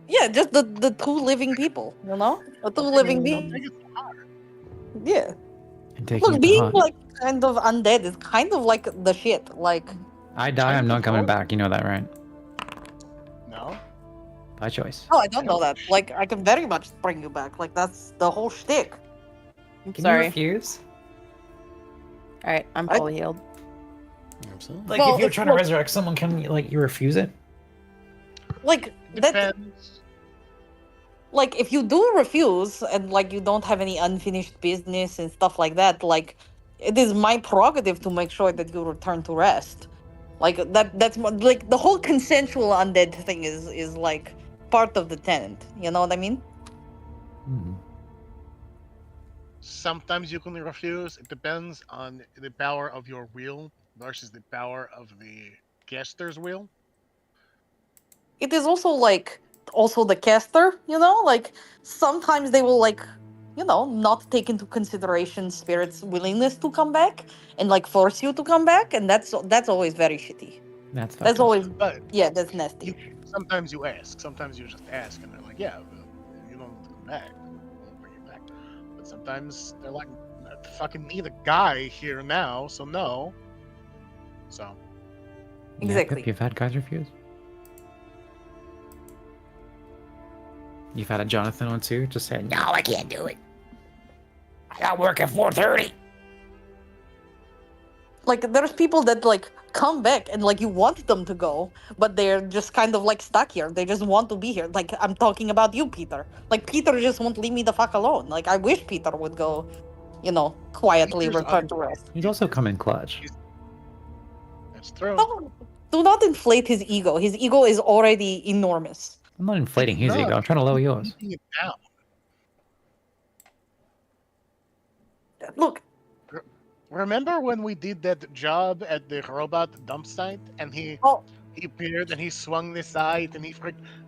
Yeah, just the two living people, The two living beings. Make it hard. Yeah. And taking Look, it to being heart. like kind of undead is kind of like the shit. Like, I die, I'm not coming back. You know that, right? No? By choice. oh, I don't know that. Like, I can very much bring you back. Like, that's the whole shtick. I'm Can sorry. you refuse? Alright, I'm I- fully healed. Absolutely. Like, Well, if you're it's trying to not- resurrect someone, can you refuse it? Like, that, Depends. like, if you do refuse and, like, you don't have any unfinished business and stuff like that, like, it is my prerogative to make sure that you return to rest. Like, like, the whole consensual undead thing is like, part of the tenant. You know what I mean? Hmm. Sometimes you can refuse. It depends on the power of your wheel versus the power of the caster's wheel. It is also like also the caster, you know, like sometimes they will like, you know, not take into consideration spirit's willingness to come back and like force you to come back, and that's always very shitty. That's fucked That's up. always But that's nasty. you sometimes you ask. Sometimes you just ask, and they're like, "Yeah, but you don't have to come back. We'll bring you back." But sometimes they're like, "I fucking need a guy here now, so no." So Yeah, Exactly. Pip, you've had guys refuse. You've had a Jonathan on too, just saying, no, I can't do it. I got work at 4:30. Like there's people that like come back and like you want them to go, but they're just kind of like stuck here. They just want to be here. Like I'm talking about you, Peter. Like Peter just won't leave me the fuck alone. Like I wish Peter would go, you know, quietly Peter's return to rest. He's also come in clutch. that's true. No, do not inflate his ego. His ego is already enormous. I'm not inflating his No, ego. I'm trying to lower yours. Keeping it down. Look, Remember when we did that job at the robot dump site, and he oh, appeared and he swung the side and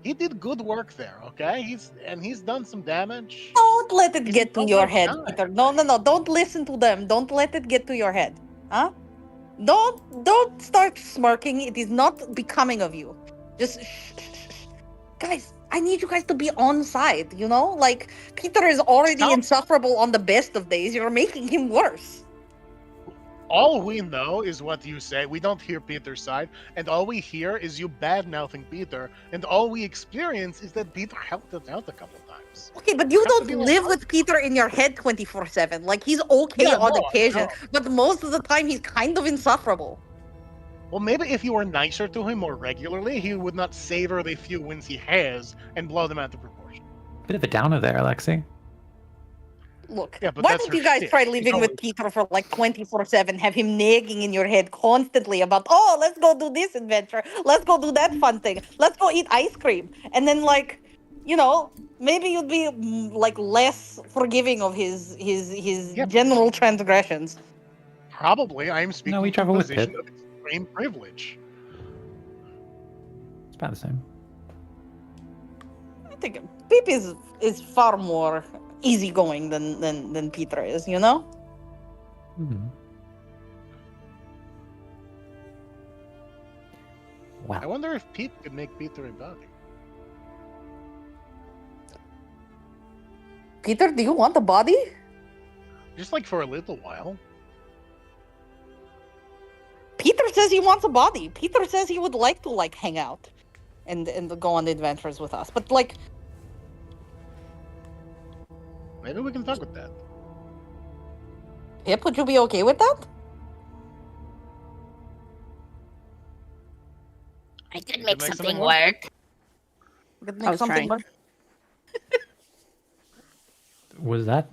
he did good work there. Okay, he's done some damage. don't let it He's get to not your like head, that. Peter. No, no, no. Don't listen to them. Don't let it get to your head. Huh? Don't start smirking. It is not becoming of you. Just guys, I need you guys to be on side, you know? Like Peter is already Stop. insufferable on the best of days. You're making him worse. All we know is what you say. We don't hear Peter's side, and all we hear is you bad mouthing Peter, and all we experience is that Peter helped us out a couple times. Okay, but you Have to don't be live honest. with Peter in your head 24/7. Like he's okay Yeah, on no, I occasion, know. but most of the time he's kind of insufferable. Well, maybe if you were nicer to him more regularly, he would not savor the few wins he has and blow them out of proportion. Bit of a downer there, Alexi. Look, Yeah, but why that's don't her you guys shit. try She's living with always- Peter for like 24/7? Have him nagging in your head constantly about, oh, let's go do this adventure. Let's go do that fun thing. Let's go eat ice cream. And then like, you know, maybe you'd be like less forgiving of his Yep. general transgressions. Probably, I am speaking we from a travel with position Pip. of extreme privilege. It's about the same. I think Pip is far more easygoing than Peter is, you know? Hmm. I Wow. wonder if Pete could make Peter a body. Peter, do you want a body? Just like for a little while. Peter says he wants a body. Peter says he would like to like hang out and go on adventures with us. But like Maybe we can fuck with that. Pip, would you be okay with that? I could You make could make something something work. We could I make was something trying. work. Was that?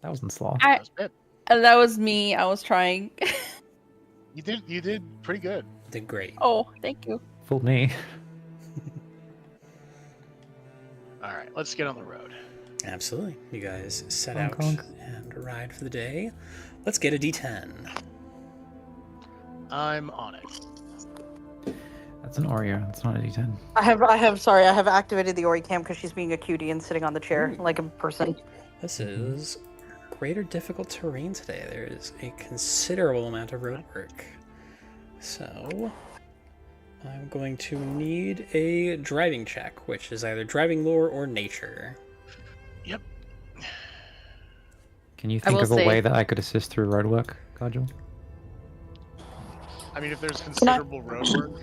That wasn't slaw. I- That's Pip. That was me. I was trying. You did pretty good. Did great. Oh, thank you. Fooled me. All right, let's get on the road. Absolutely. You guys set Honk, out honk. and ride for the day. Let's get a D10. I'm on it. That's an Oreo. It's not a D10. I have activated the Ori cam because she's being a cutie and sitting on the chair like a person. This is greater difficult terrain today. There is a considerable amount of road work. So I'm going to need a driving check, which is either driving lore or nature. Yep. Can you I think will of a say- way that I could assist through road work, Kajal? I mean, if there's considerable road work,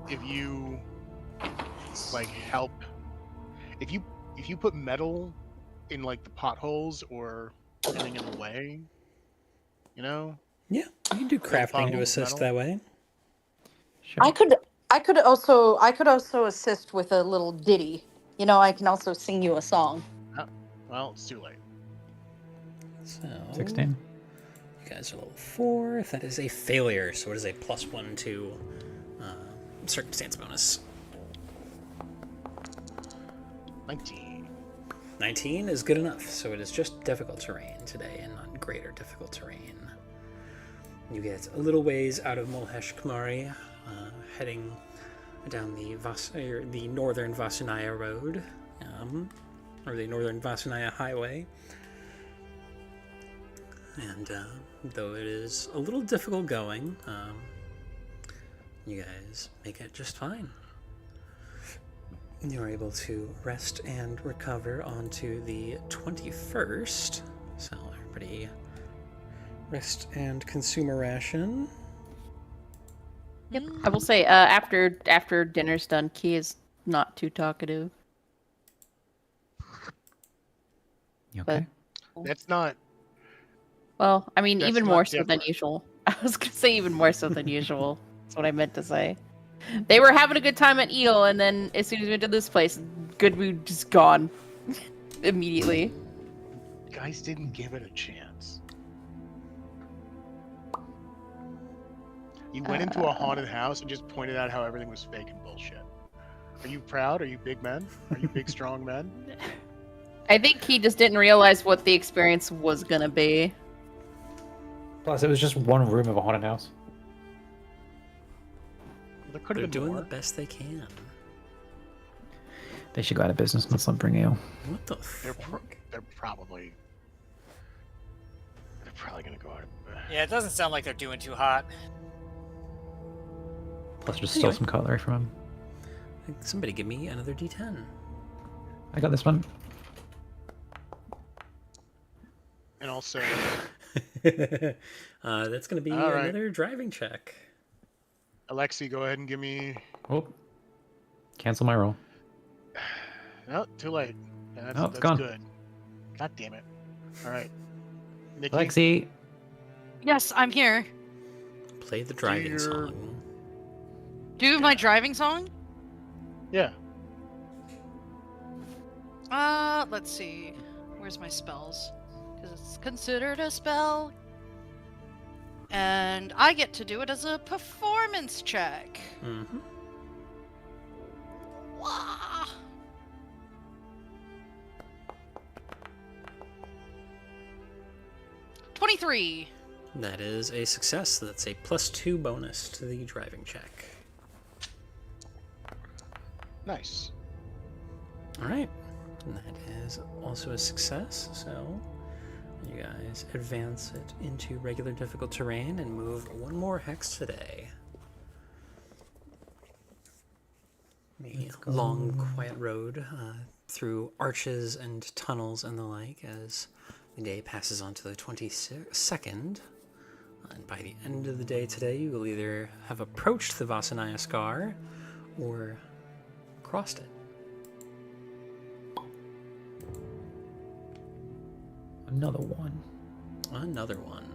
if you like help, if you put metal in like the potholes or anything in the way, you know. Yeah, you can do crafting to potholes, assist metal. that way. Sure. I could also assist with a little ditty. You know, I can also sing you a song. Well, it's too late. So 16. You guys are level 4. That is a failure, so it is a +1 to circumstance bonus. 19. 19 is good enough, so it is just difficult terrain today and not greater difficult terrain. You get a little ways out of Molhesh Kumari, heading down the northern Vasunaya road, or the northern Vasunaya highway. And though it is a little difficult going, you guys make it just fine. You're able to rest and recover onto the 21st. So everybody rest and consume a ration. Yep. I will say, after dinner's done, Key is not too talkative. You okay? That's not. Well, I mean, That's even not more so than different. usual. I was gonna say even more so than usual. That's what I meant to say. They were having a good time at Eel, and then as soon as we went to this place, good mood just gone immediately. Guys didn't give it a chance. You went into a haunted house and just pointed out how everything was fake and bullshit. Are you proud? Are you big men? Are you big, strong men? I think he just didn't realize what the experience was gonna be. Plus, it was just one room of a haunted house. There could They're have been doing more. the best they can. They should go out of business. Let's not bring ale. What the They're fuck? probably gonna go out. Yeah, it doesn't sound like they're doing too hot. Plus, just stole Anyway. some cutlery from him. Somebody give me another D10. I got this one. And also, That's going to be All right. another driving check. Alexi, go ahead and give me. Oh, cancel my roll. No, too late. Yeah, that's Oh, it's gone. good. God damn it. All right. Nikki, Lexi, Yes, I'm here. Play the driving Dear- song. Do my driving song? Yeah. Let's see. Where's my spells? Because it's considered a spell. And I get to do it as a performance check. Mm-hmm. Wah! $23. That is a success. That's a +2 bonus to the driving check. Nice. All right. And that is also a success. So you guys advance it into regular difficult terrain and move one more hex today. A long, quiet road through arches and tunnels and the like as the day passes on to the 22nd. And by the end of the day today, you will either have approached the Vasanaya Scar or crossed it. another one. Another one.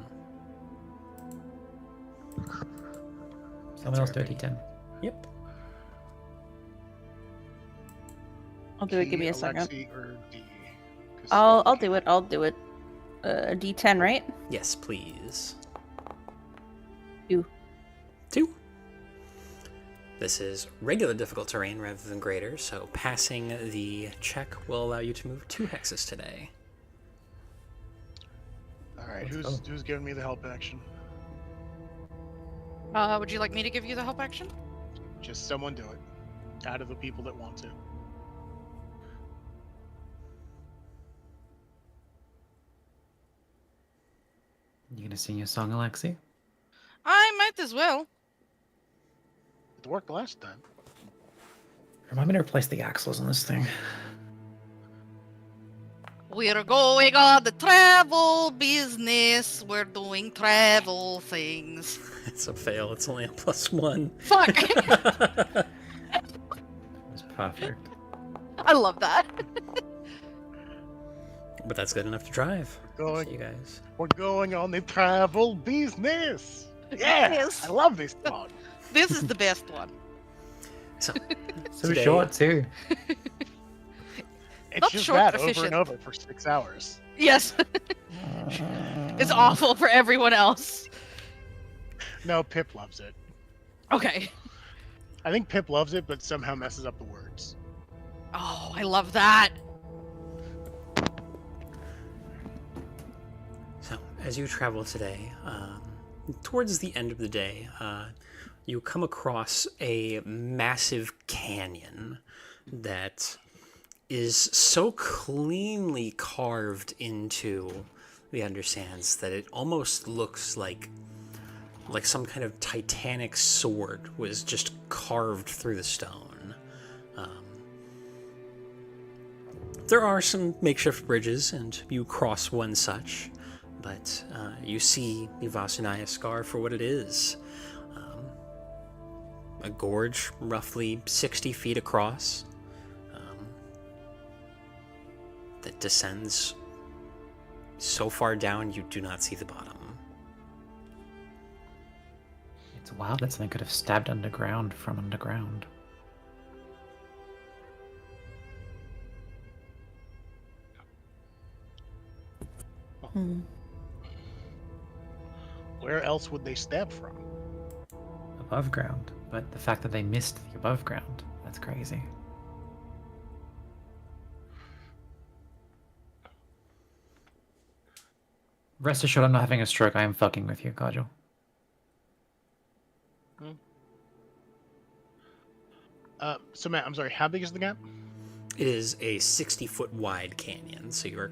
Someone else do a D10. Yep. I'll do it. Give Key, me a second. Alexi, or D? 'Cause I'll do it. I'll do it. D10, right? Yes, please. 2. 2. This is regular difficult terrain rather than greater, so passing the check will allow you to move 2 hexes today. All right. Let's Who's giving me the help action? Would you like me to give you the help action? Just someone do it. Out of the people that want to. You gonna sing your song, Alexi? I might as well. It worked last time. Remind me to replace the axles on this thing. We're going on the travel business. We're doing travel things. It's a fail. It's only a +1. Fuck! It's perfect. I love that. But that's good enough to drive. Going. See you guys. We're going on the travel business. Yeah, Yes. I love this song. This is the best one. So, So today- short too. It's Not just short, that efficient. over and over for 6 hours. Yes. It's awful for everyone else. No, Pip loves it. Okay. I think Pip loves it, but somehow messes up the words. Oh, I love that. as you travel today, towards the end of the day, you come across a massive canyon that is so cleanly carved into the undersands that it almost looks like some kind of titanic sword was just carved through the stone. There are some makeshift bridges, and you cross one such, but you see the Vasunaya Scar for what it is. A gorge roughly 60 feet across that descends so far down you do not see the bottom. It's wild that something could have stabbed underground from underground. Where else would they stab from? Above ground. But the fact that they missed the above ground, that's crazy. Rest assured I'm not having a stroke, I am fucking with you, Kajal. So Matt, I'm sorry, how big is the gap? It is a 60-foot wide canyon, so you're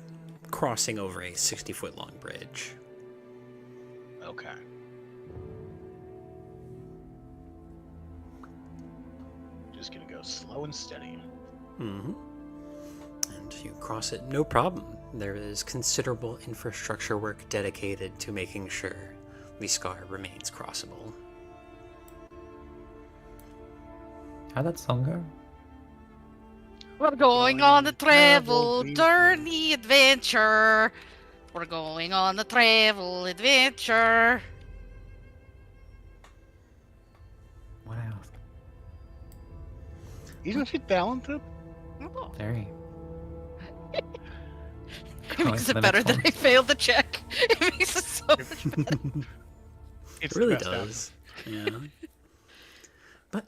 crossing over a 60-foot long bridge. Okay. Just gonna go slow and steady. Mm-hmm. And you cross it no problem. There is considerable infrastructure work dedicated to making sure the scar remains crossable. How'd that song go? We're going on the travel journey adventure. We're going on the travel adventure. What else? Isn't she talented? Oh, Very. it Going makes to it the better next that one. I failed the check. It makes it so much better. It's It really the best does. Yeah. But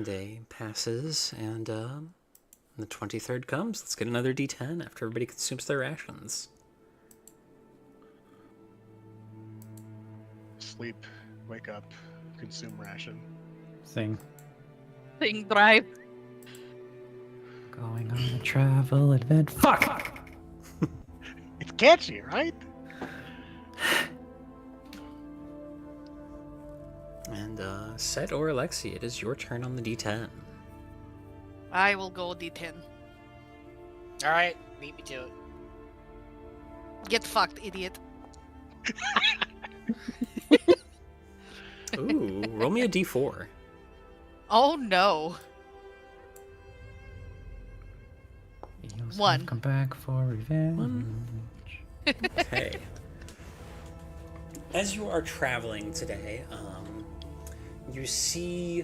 day passes, and the 23rd comes. Let's get another D10 after everybody consumes their rations. Sleep, wake up, consume ration. Sing. Thing drive. Going on a travel adventure. Fuck! It's catchy, right? And Set or Alexi, it is your turn on the D10. I will go D10. All right, beat me to it. Get fucked, idiot. Ooh, roll me a D4. Oh no. Eels One. have come back for revenge. Okay. As you are traveling today, you see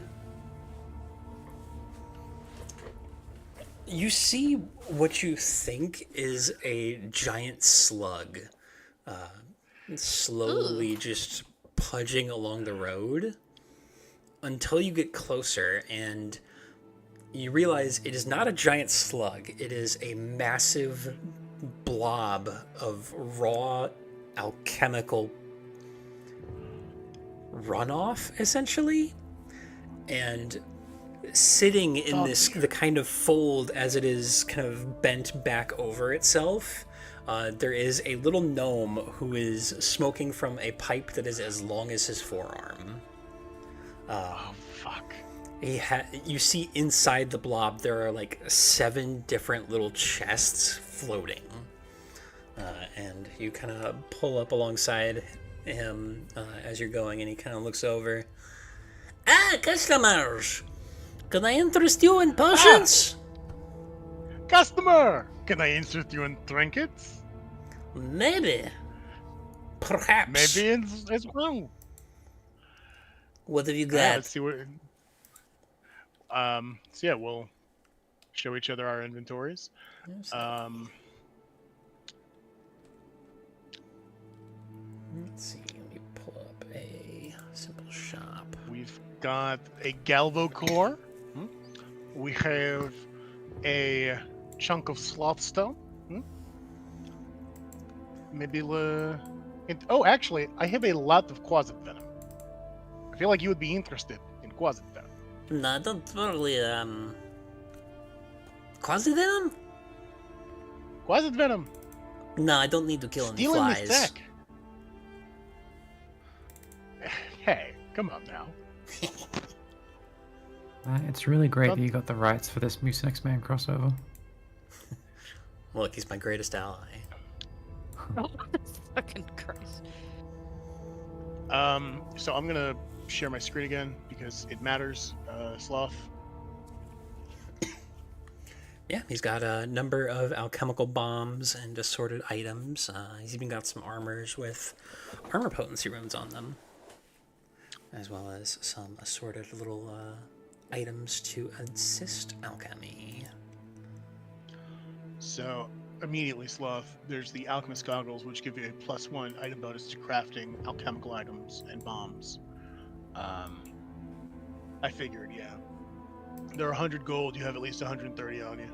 what you think is a giant slug, slowly just pudging along the road until you get closer and you realize it is not a giant slug. It is a massive blob of raw alchemical runoff, essentially, and sitting in the kind of fold as it is kind of bent back over itself, there is a little gnome who is smoking from a pipe that is as long as his forearm. Oh, fuck. You see inside the blob there are like 7 different little chests floating, and you kind of pull up alongside him as you're going, and he kind of looks over. Customers, can I interest you in potions? Customer! Can I interest you in trinkets? Maybe. Perhaps. Maybe as well. What have you Yeah, got? let's see what. So yeah, we'll show each other our inventories. Let's see. Let me pull up a simple shop. We've got a Galvo core. We have a chunk of sloth stone. Maybe Oh, actually, I have a lot of quasit venom. I feel like you would be interested in quasit venom. No, don't really, Quasi-venom? Quasit venom! No, I don't need to kill any Stealing flies. the tech! Hey, come on now. It's really great that you got the rights for this Moose Next Man crossover. Look, he's my greatest ally. Oh, fucking Christ. So I'm gonna share my screen again because it matters. Sloth. Yeah, he's got a number of alchemical bombs and assorted items. He's even got some armors with armor potency runes on them, as well as some assorted little items to assist alchemy. So immediately, Sloth, there's the alchemist goggles, which give you a +1 item bonus to crafting alchemical items and bombs. I figured, yeah. They're 100 gold. You have at least 130 on you.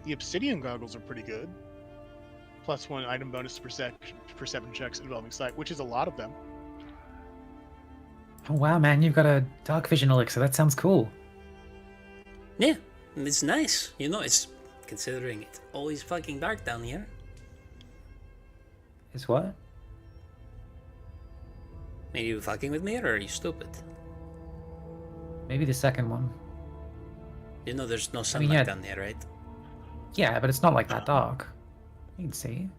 The obsidian goggles are pretty good. +1 item bonus to perception checks involving sight, which is a lot of them. Oh wow, man, you've got a dark vision elixir. That sounds cool. Yeah, it's nice. You know, it's considering it's always fucking dark down here. Is what? Are you fucking with me or are you stupid? Maybe the second one. You know, there's no mean, sunlight yeah. down there, right? Yeah, but it's not like that dark. You can see.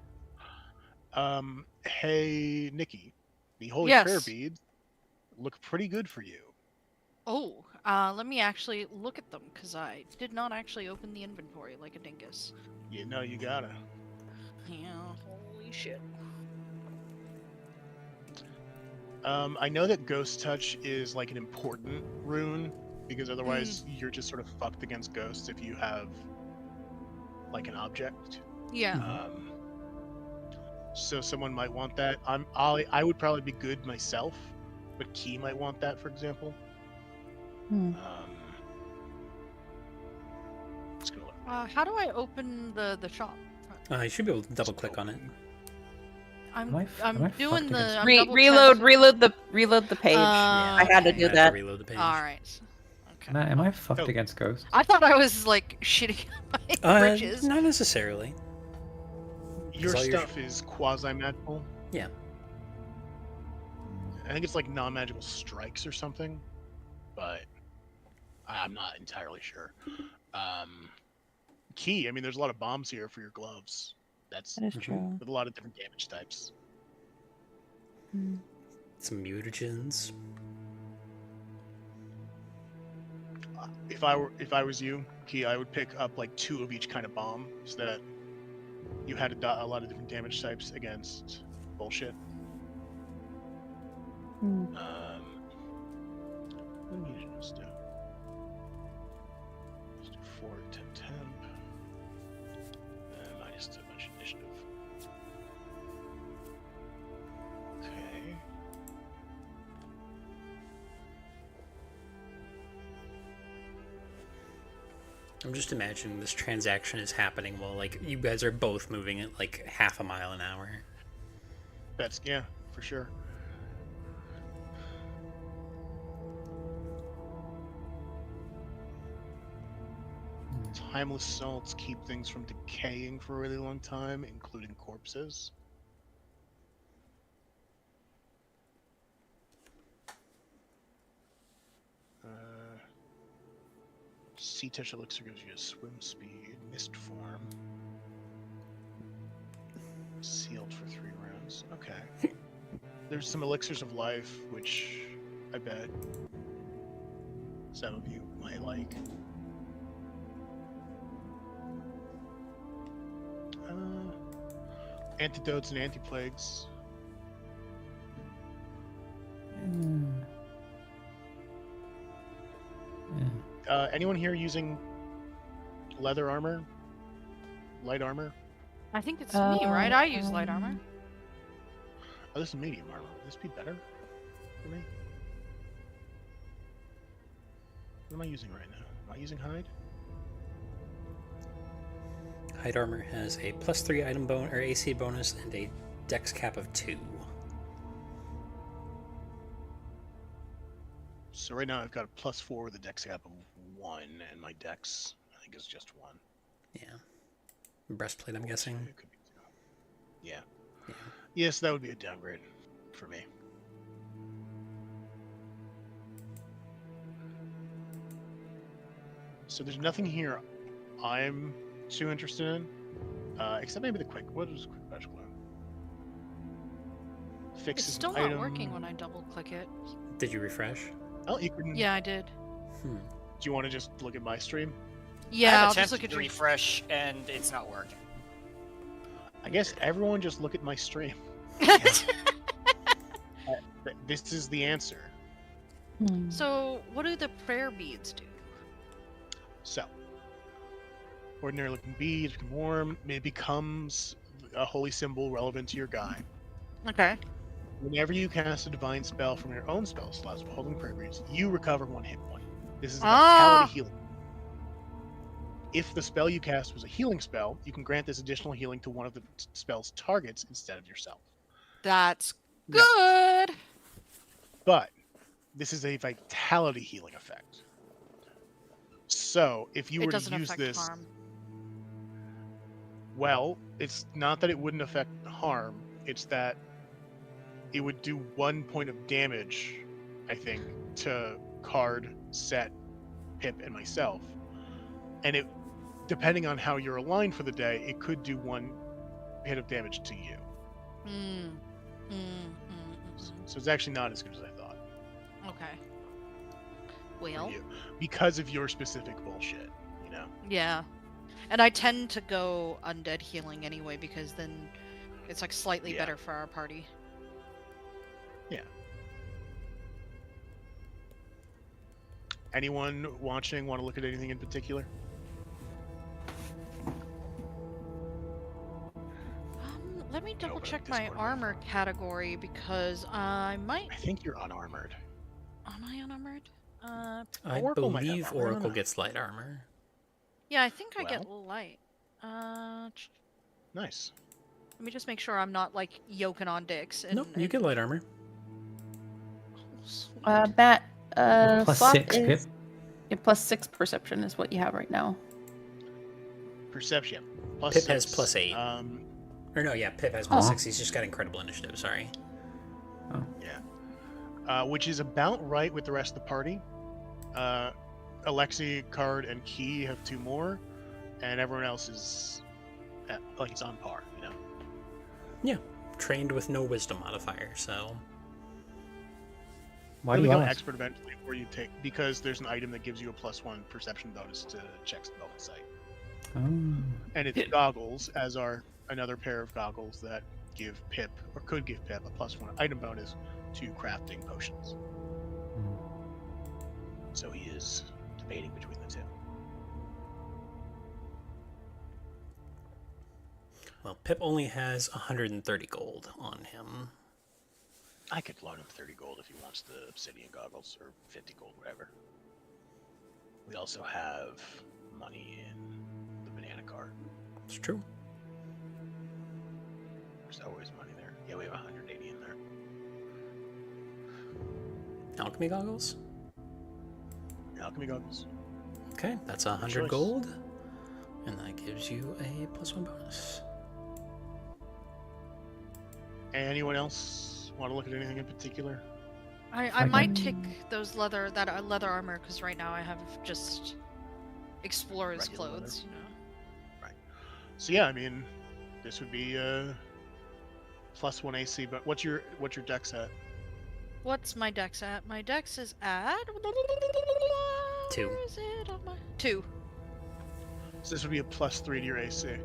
Hey, Nikki, the holy Yes. prayer beads look pretty good for you. Oh, let me actually look at them, because I did not actually open the inventory like a dingus. You know you gotta. Yeah, holy shit. I know that Ghost Touch is like an important rune, because otherwise you're just sort of fucked against ghosts if you have like an object. Yeah. So someone might want that. I would probably be good myself, but Key might want that, for example. Let's go. How do I open the shop? You should be able to double click on it. I'm Am I fucked doing against- the I'm double reload the page. Yeah, I had to You do have that. reload the page. All right. Okay. Am I fucked Oh. against ghosts? I thought I was like shitting on my bridges. Not necessarily. Your all your- stuff is quasi-magical. Yeah. I think it's like non-magical strikes or something, but I'm not entirely sure. Key, I mean, there's a lot of bombs here for your gloves. That's That is true. with a lot of different damage types. Some mutagens. If I was you, Key, I would pick up like 2 of each kind of bomb so that you had a lot of different damage types against bullshit. What mutagens do? Let's do 4, 10, temp. Minus a bunch of initiative. Okay. I'm just imagining this transaction is happening while like you guys are both moving at like half a mile an hour. That's, yeah, for sure. Timeless salts keep things from decaying for a really long time, including corpses. Sea Touch Elixir gives you a swim speed, mist form. Sealed for 3 rounds. Okay. There's some elixirs of life, which I bet some of you might like. Antidotes and anti-plagues. Anyone here using leather armor? Light armor? I think it's me, right? I use light armor. Oh, this is medium armor. Would this be better for me? What am I using right now? Am I using hide? Hide armor has a +3 item bonus or AC bonus and a dex cap of 2. So right now I've got a +4 with a dex cap of 1, and my dex, I think, is just 1. Yeah. Breastplate, I'm guessing. It could be 2. Yeah. Yeah. Yes, that would be a downgrade for me. So there's nothing here I'm too interested in, except maybe the quick. What is quick magic learn? It's Fixes still an not item. working when I double click it. Did you refresh? Oh, you can. Yeah, I did. Hmm. Do you want to just look at my stream? Yeah, I've I'll just attempted look at to your. refresh and it's not working. I guess everyone just look at my stream. This is the answer. So, what do the prayer beads do? So, ordinary looking bead, become warm. It becomes a holy symbol relevant to your guy. Okay. Whenever you cast a divine spell from your own spell slots while holding prayer beads, you recover 1 hit point. This is a vitality healing. If the spell you cast was a healing spell, you can grant this additional healing to one of the spell's targets instead of yourself. That's No. good. But this is a vitality healing effect. So if you It were doesn't to use affect this, harm. well, it's not that it wouldn't affect harm. It's that it would do 1 point of damage, I think, to Card, Set, Pip, and myself. And it, depending on how you're aligned for the day, it could do 1 hit of damage to you. So it's actually not as good as I thought. Okay. For Well, you, because of your specific bullshit, you know. yeah. And I tend to go undead healing anyway because then it's like slightly Yeah. better for our party. Yeah. Anyone watching want to look at anything in particular? Let me double open up check my Discord armor right now. category because I might. I think you're unarmored. Am I unarmored? I Oracle might have believe armor, I don't Oracle know. gets light armor. Yeah, I think I get Well. light. Nice. Let me just make sure I'm not like yoking on dicks. And, Nope, you get light armor. Sweet. Matt, Plus Sloth 6, Pip. is yeah, +6 perception is what you have right now. Perception. Plus Pip 6. has +8. Or no, yeah, Pip has Oh. +6. He's just got incredible initiative, sorry. Yeah. Which is about right with the rest of the party. Alexi, Card, and Key have 2 more, and everyone else is like it's on par, you know. Yeah, trained with no wisdom modifier, so... Why do You'll you become ask? expert eventually, or you take because there's an item that gives you a +1 perception bonus to check spell insight, Oh. and it's goggles, as are another pair of goggles that give Pip or could give Pip a +1 item bonus to crafting potions. So he is debating between the 2. Well, Pip only has 130 gold on him. I could loan him 30 gold if he wants the obsidian goggles, or 50 gold, whatever. We also have money in the banana cart. It's true. There's always money there. Yeah, we have 180 in there. Alchemy goggles? Alchemy goggles. Okay, that's 100 choice. gold. And that gives you a +1 bonus. Anyone else want to look at anything in particular? I Okay. might take those leather armor because right now I have just explorer's Regular leather. clothes. You know. So yeah, I mean, this would be +1 AC. But what's your dex at? What's my dex at? My dex is at 2. Where is it on my 2? So this would be a +3 to your AC.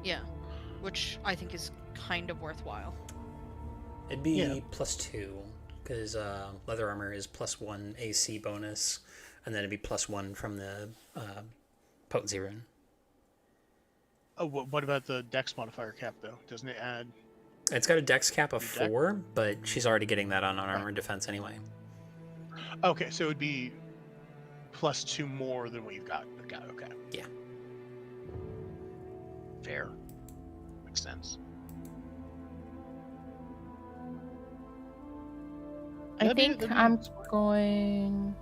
Yeah, which I think is kind of worthwhile. It'd be Yeah. +2, because leather armor is +1 AC bonus, and then it'd be +1 from the potency rune. Oh, what about the dex modifier cap though? Doesn't it add? It's got a dex cap of Your dex? 4, but she's already getting that on armor defense anyway. Okay, so it would be +2 more than what you've got. Okay. Yeah. Fair. Makes sense. I That'd be- think that'd be I'm smart. going.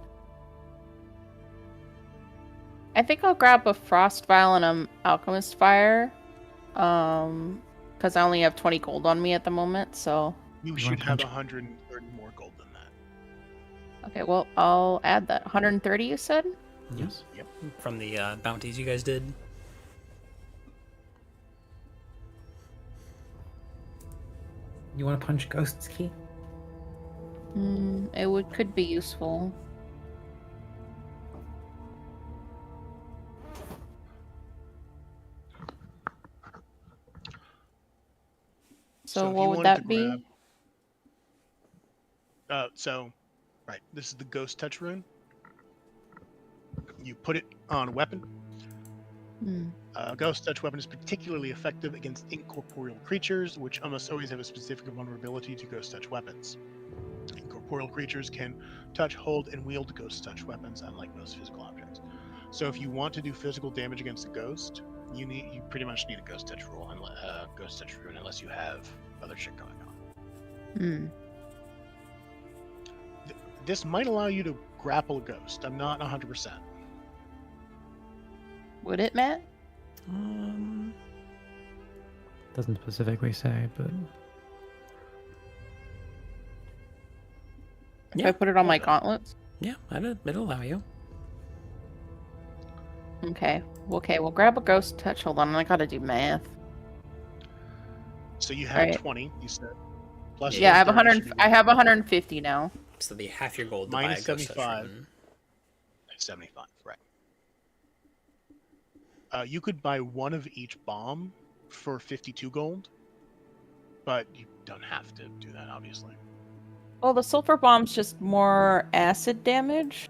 I think I'll grab a frost vial and an alchemist fire. Because I only have 20 gold on me at the moment, so. You You should want have punch? 130 more gold than that. Okay, well, I'll add that. 130, you said? Yes. Yep. From the bounties you guys did. You want to punch ghosts, Key? Could be useful. So if what you would wanted that to be? Right, this is the ghost touch rune. You put it on a weapon. A ghost touch weapon is particularly effective against incorporeal creatures, which almost always have a specific vulnerability to ghost touch weapons. Incorporeal creatures can touch, hold, and wield ghost touch weapons, unlike most physical objects. So if you want to do physical damage against a ghost, you pretty much need a ghost touch rule, and ghost touch rune, unless you have other shit going on. This might allow you to grapple a ghost. I'm not 100%. Would it, Matt? Doesn't specifically say, but If I put it on my gauntlets? Yeah, it'll allow you. Okay, we'll grab a ghost touch. Hold on, I gotta do math. So you have Right. 20, you said. Plus Yeah, I have your 30 should 100. be I have 150 now. So the half your gold to buy a minus ghost touch 75. rune. 75, right. You could buy one of each bomb for 52 gold, but you don't have to do that, obviously. Well, the sulfur bomb's just more acid damage.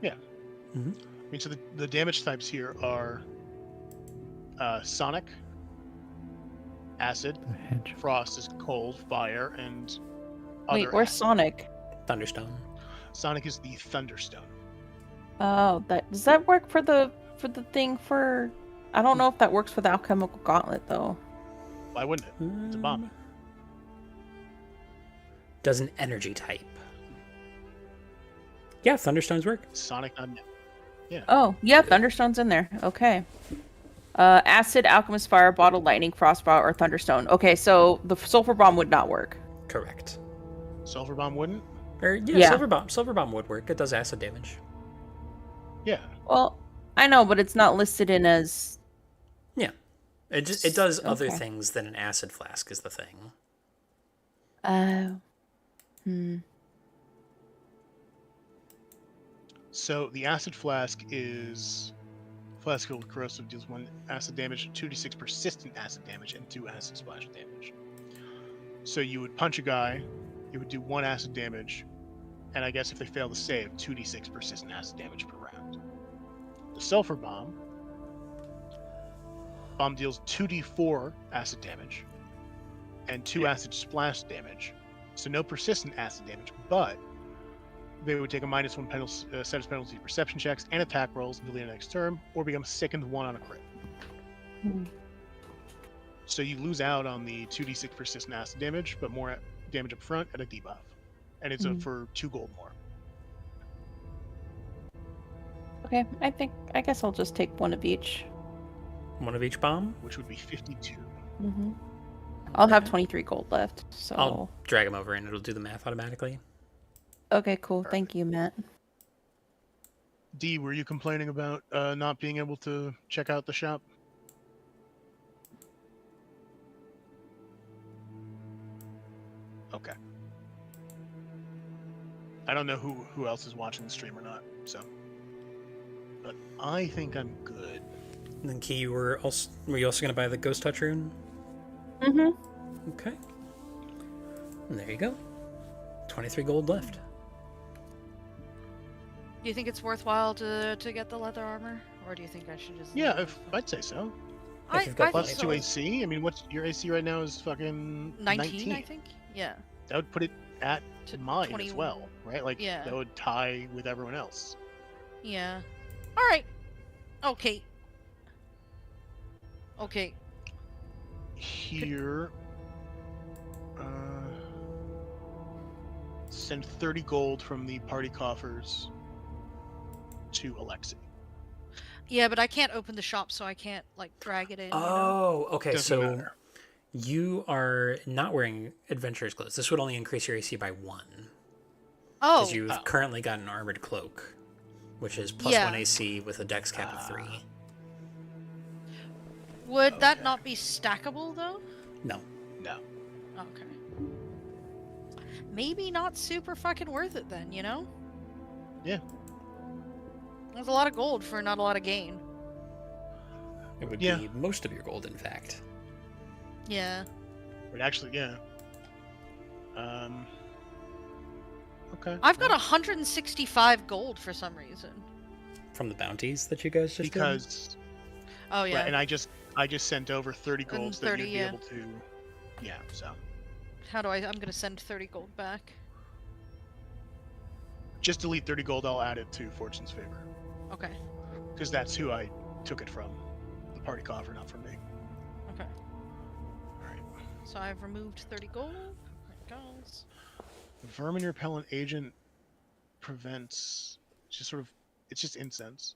I mean, so the damage types here are sonic, acid, the hedge. frost is cold, fire, and Wait, other where's acid. Sonic? Thunderstone. Sonic is the thunderstone. Oh, does that work for the thing for? I don't know if that works for the alchemical gauntlet though. Why wouldn't it? It's a bomb. Does an energy type. Yeah, Thunderstones work. Sonic, yeah. Oh, yeah, Thunderstone's in there. Okay. Acid, alchemist fire, bottle lightning, frostbite, or thunderstone. Okay, so the sulfur bomb would not work. Correct. Sulfur bomb wouldn't? Or Yeah. Silver bomb would work. It does acid damage. Yeah. Well, I know, but it's not listed in as. Yeah. It does other Okay. things than an acid flask is the thing. So the acid flask is flask filled with corrosive, deals 1 acid damage, 2d6 persistent acid damage, and 2 acid splash damage. So you would punch a guy, it would do 1 acid damage, and I guess if they fail to save, 2d6 persistent acid damage per round. The sulfur bomb deals 2d4 acid damage and 2 acid splash damage. So no persistent acid damage, but they would take a -1 set of penalty perception checks and attack rolls until the end of next turn, or become sickened 1 on a crit. So you lose out on the 2d6 persistent acid damage, but more damage up front at a debuff. And it's for 2 gold more. Okay, I guess I'll just take one of each. One of each bomb. Which would be 52. I'll have 23 gold left. So. I'll drag them over and it'll do the math automatically. Okay, cool. Thank you, Matt. D, were you complaining about not being able to check out the shop? Okay. I don't know who else is watching the stream or not, so. But I think I'm good. And then Key, were you also gonna buy the ghost touch rune? Okay. And there you go. 23 gold left. Do you think it's worthwhile to get the leather armor, or do you think I should just? Yeah, I'd say so. If you've got I Plus think 2 so. AC. I mean, what's your AC right now is fucking 19, I think. Yeah. That would put it at To mine 20 as well, right? Like, yeah. that would tie with everyone else. Yeah. All right. Okay. Okay. Here, send 30 gold from the party coffers to Alexei. Yeah, but I can't open the shop, so I can't like drag it in. You know? Oh, okay. Doesn't So matter. you are not wearing adventurer's clothes. This would only increase your AC by 1. Oh, Because you've currently got an armored cloak, which is plus Yeah. 1 AC with a dex cap of 3. would that Okay. not be stackable though? No. No. Okay. Maybe not super fucking worth it then, you know? Yeah. There's a lot of gold for not a lot of gain. It would Yeah. be most of your gold, in fact. Yeah. But actually, yeah. Okay. I've got 165 gold for some reason. From the bounties that you guys just did? because Oh yeah. right, and I just sent over 30 golds that 30, you'd be yeah. able to. Yeah. So How do I'm gonna send 30 gold back. just delete 30 gold. I'll add it to Fortune's favor Okay. because that's who I took it from. The party coffer, not from me. Okay. All right. So I've removed 30 gold. There it goes. Vermin repellent agent prevents just sort of it's just incense.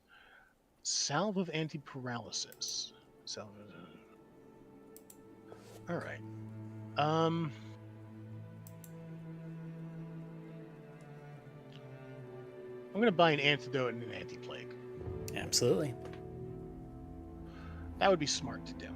Salve of anti-paralysis. Salve. All right. I'm gonna buy an antidote and an anti-plague. Absolutely. That would be smart to do.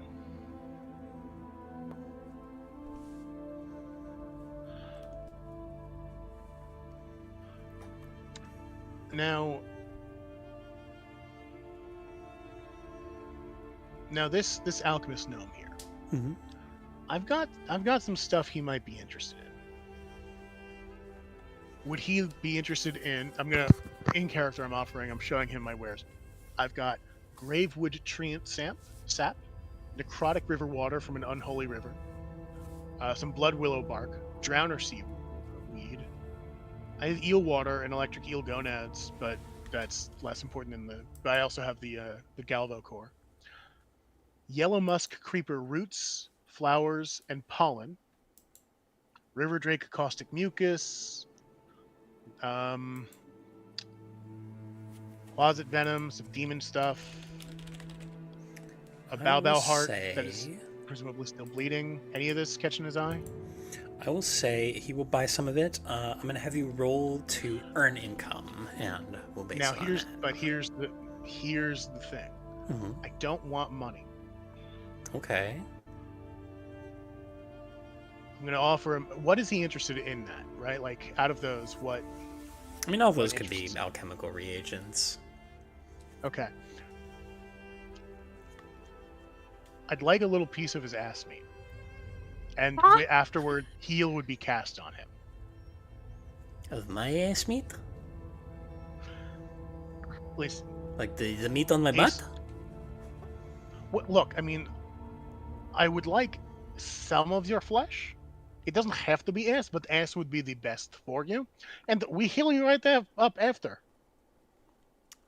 Now this alchemist gnome here. Mm-hmm. I've got some stuff he might be interested in. Would he be interested in? In character. I'm showing him my wares. I've got gravewood tree sap, necrotic river water from an unholy river, some blood willow bark, drowner seed weed. I have eel water and electric eel gonads, but that's less important than the. But I also have the galvo core. Yellow musk creeper roots, flowers, and pollen. River drake caustic mucus. Closet venom, some demon stuff. A Bao heart that is presumably still bleeding. Any of this catching his eye? I will say he will buy some of it. I'm going to have you roll to earn income, and we'll base Now it on here's that. here's the thing. Mhm. I don't want money. Okay. I'm gonna offer him. What is he interested in? That right? Like out of those, what? I mean, all those could be Interesting. alchemical reagents. Okay. I'd like a little piece of his ass meat, and afterward, heal would be cast on him. Of my ass meat? Listen, Like the meat on my He's- butt? look. I mean, I would like some of your flesh. It doesn't have to be ass, but ass would be the best for you, and we heal you right there up after.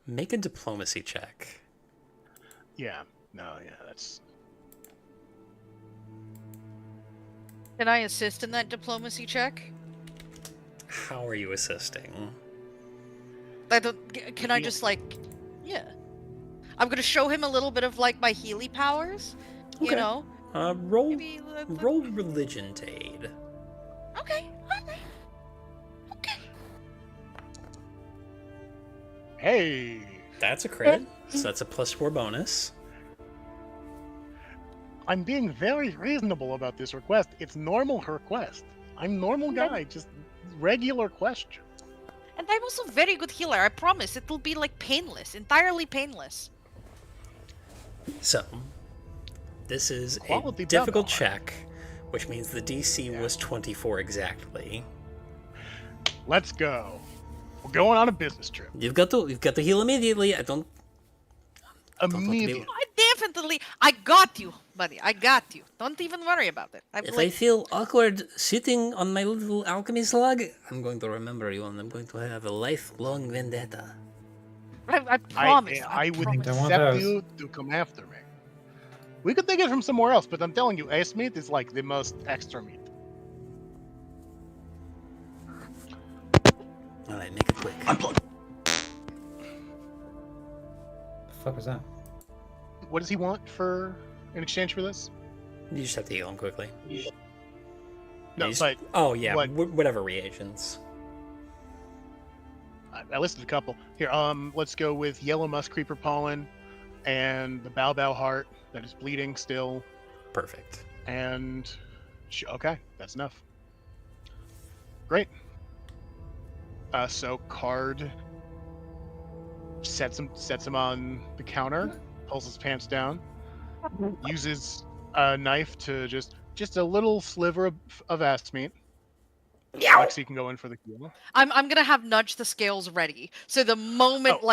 Make a diplomacy check. Yeah. No. Yeah. That's. Can I assist in that diplomacy check? How are you assisting? Can I just like, yeah. I'm gonna show him a little bit of like my Healy powers. You Okay. know. Roll Maybe. roll religion to aid. Okay. Okay. Hey. That's a crit, so that's a +4 bonus. I'm being very reasonable about this request. It's normal request. I'm normal guy, just regular question. And I'm also very good healer. I promise. It will be like painless, entirely painless. So, this is Quality a difficult Babylon. check, which means the DC was 24 exactly. Let's go. We're going on a business trip. You've got to heal immediately. I don't want to be- Immediately. I got you, buddy. I got you. Don't even worry about it. If I feel awkward sitting on my little alchemy slug, I'm going to remember you and I'm going to have a lifelong vendetta. I promise. I would Don't want accept those. you to come after me. We could take it from somewhere else, but I'm telling you, ace meat is like the most extra meat. All right, make it quick. Unplug. The fuck was that? What does he want in exchange for this? You just have to heal him quickly. No, He's- but Oh yeah, what- whatever reagents. I listed a couple. Here, let's go with yellow musk creeper pollen and the bao heart that is bleeding still. Perfect. And okay, that's enough. Great. So card sets him on the counter, pulls his pants down, uses a knife to just a little sliver of ass meat. Lexi can go in for the kill. I'm gonna have nudge the scales ready. So the moment Oh,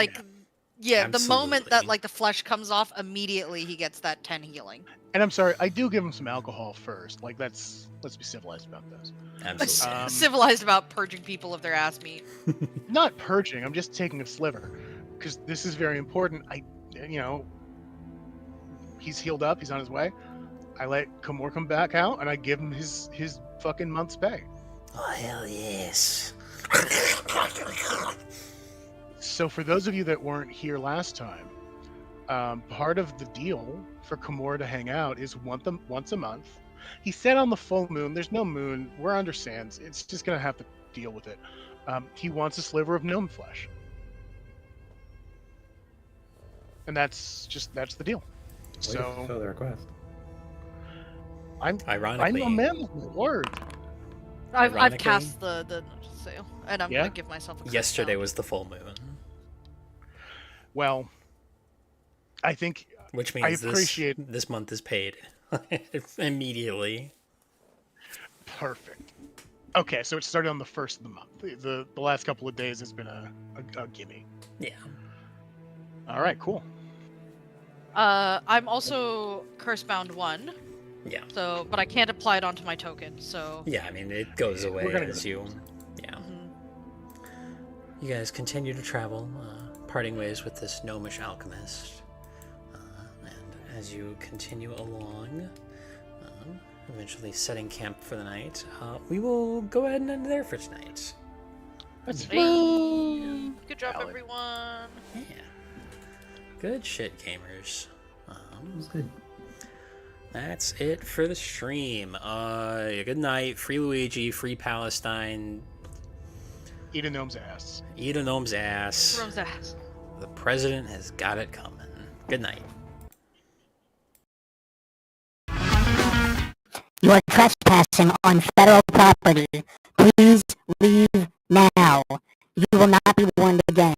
the moment that Absolutely. like the flesh comes off, immediately he gets that 10 healing. And I'm sorry, I do give him some alcohol first. Like let's be civilized about this. Absolutely. Civilized about purging people of their ass meat. Not purging. I'm just taking a sliver because this is very important. He's healed up. He's on his way. I let Kamor come back out, and I give him his fucking month's pay. Oh hell yes. So for those of you that weren't here last time, part of the deal for Kamor to hang out is once a month. He said on the full moon. There's no moon. We're under sands. It's just gonna have to deal with it. He wants a sliver of gnome flesh, and that's the deal. Way to So fulfill the request. I'm Ironically, a man of my word. I've Ironically- cast the nudge sale, and I'm Yeah? gonna give myself a curse yesterday down. was the full moon, Well, I think which I means appreciate- this month is paid immediately. perfect. Okay, so it started on the first of the month. The last couple of days has been a gimme. Yeah. All right, cool. I'm also curse bound 1, Yeah. so but I can't apply it onto my token. So Yeah. I mean, it goes away We're gonna as go. you. Yeah. Mhm. You guys continue to travel, parting ways with this gnomish alchemist. And as you continue along, eventually setting camp for the night, we will go ahead and end there for tonight. That's Hey, good job, Valid. everyone. Yeah. Good shit, gamers. It was good. That's it for the stream. Good night. Free Luigi, free Palestine. eat a gnome's ass. Eat a gnome's ass. Throws ass. The president has got it coming. Good night. You are trespassing on federal property. Please leave now. You will not be warned again.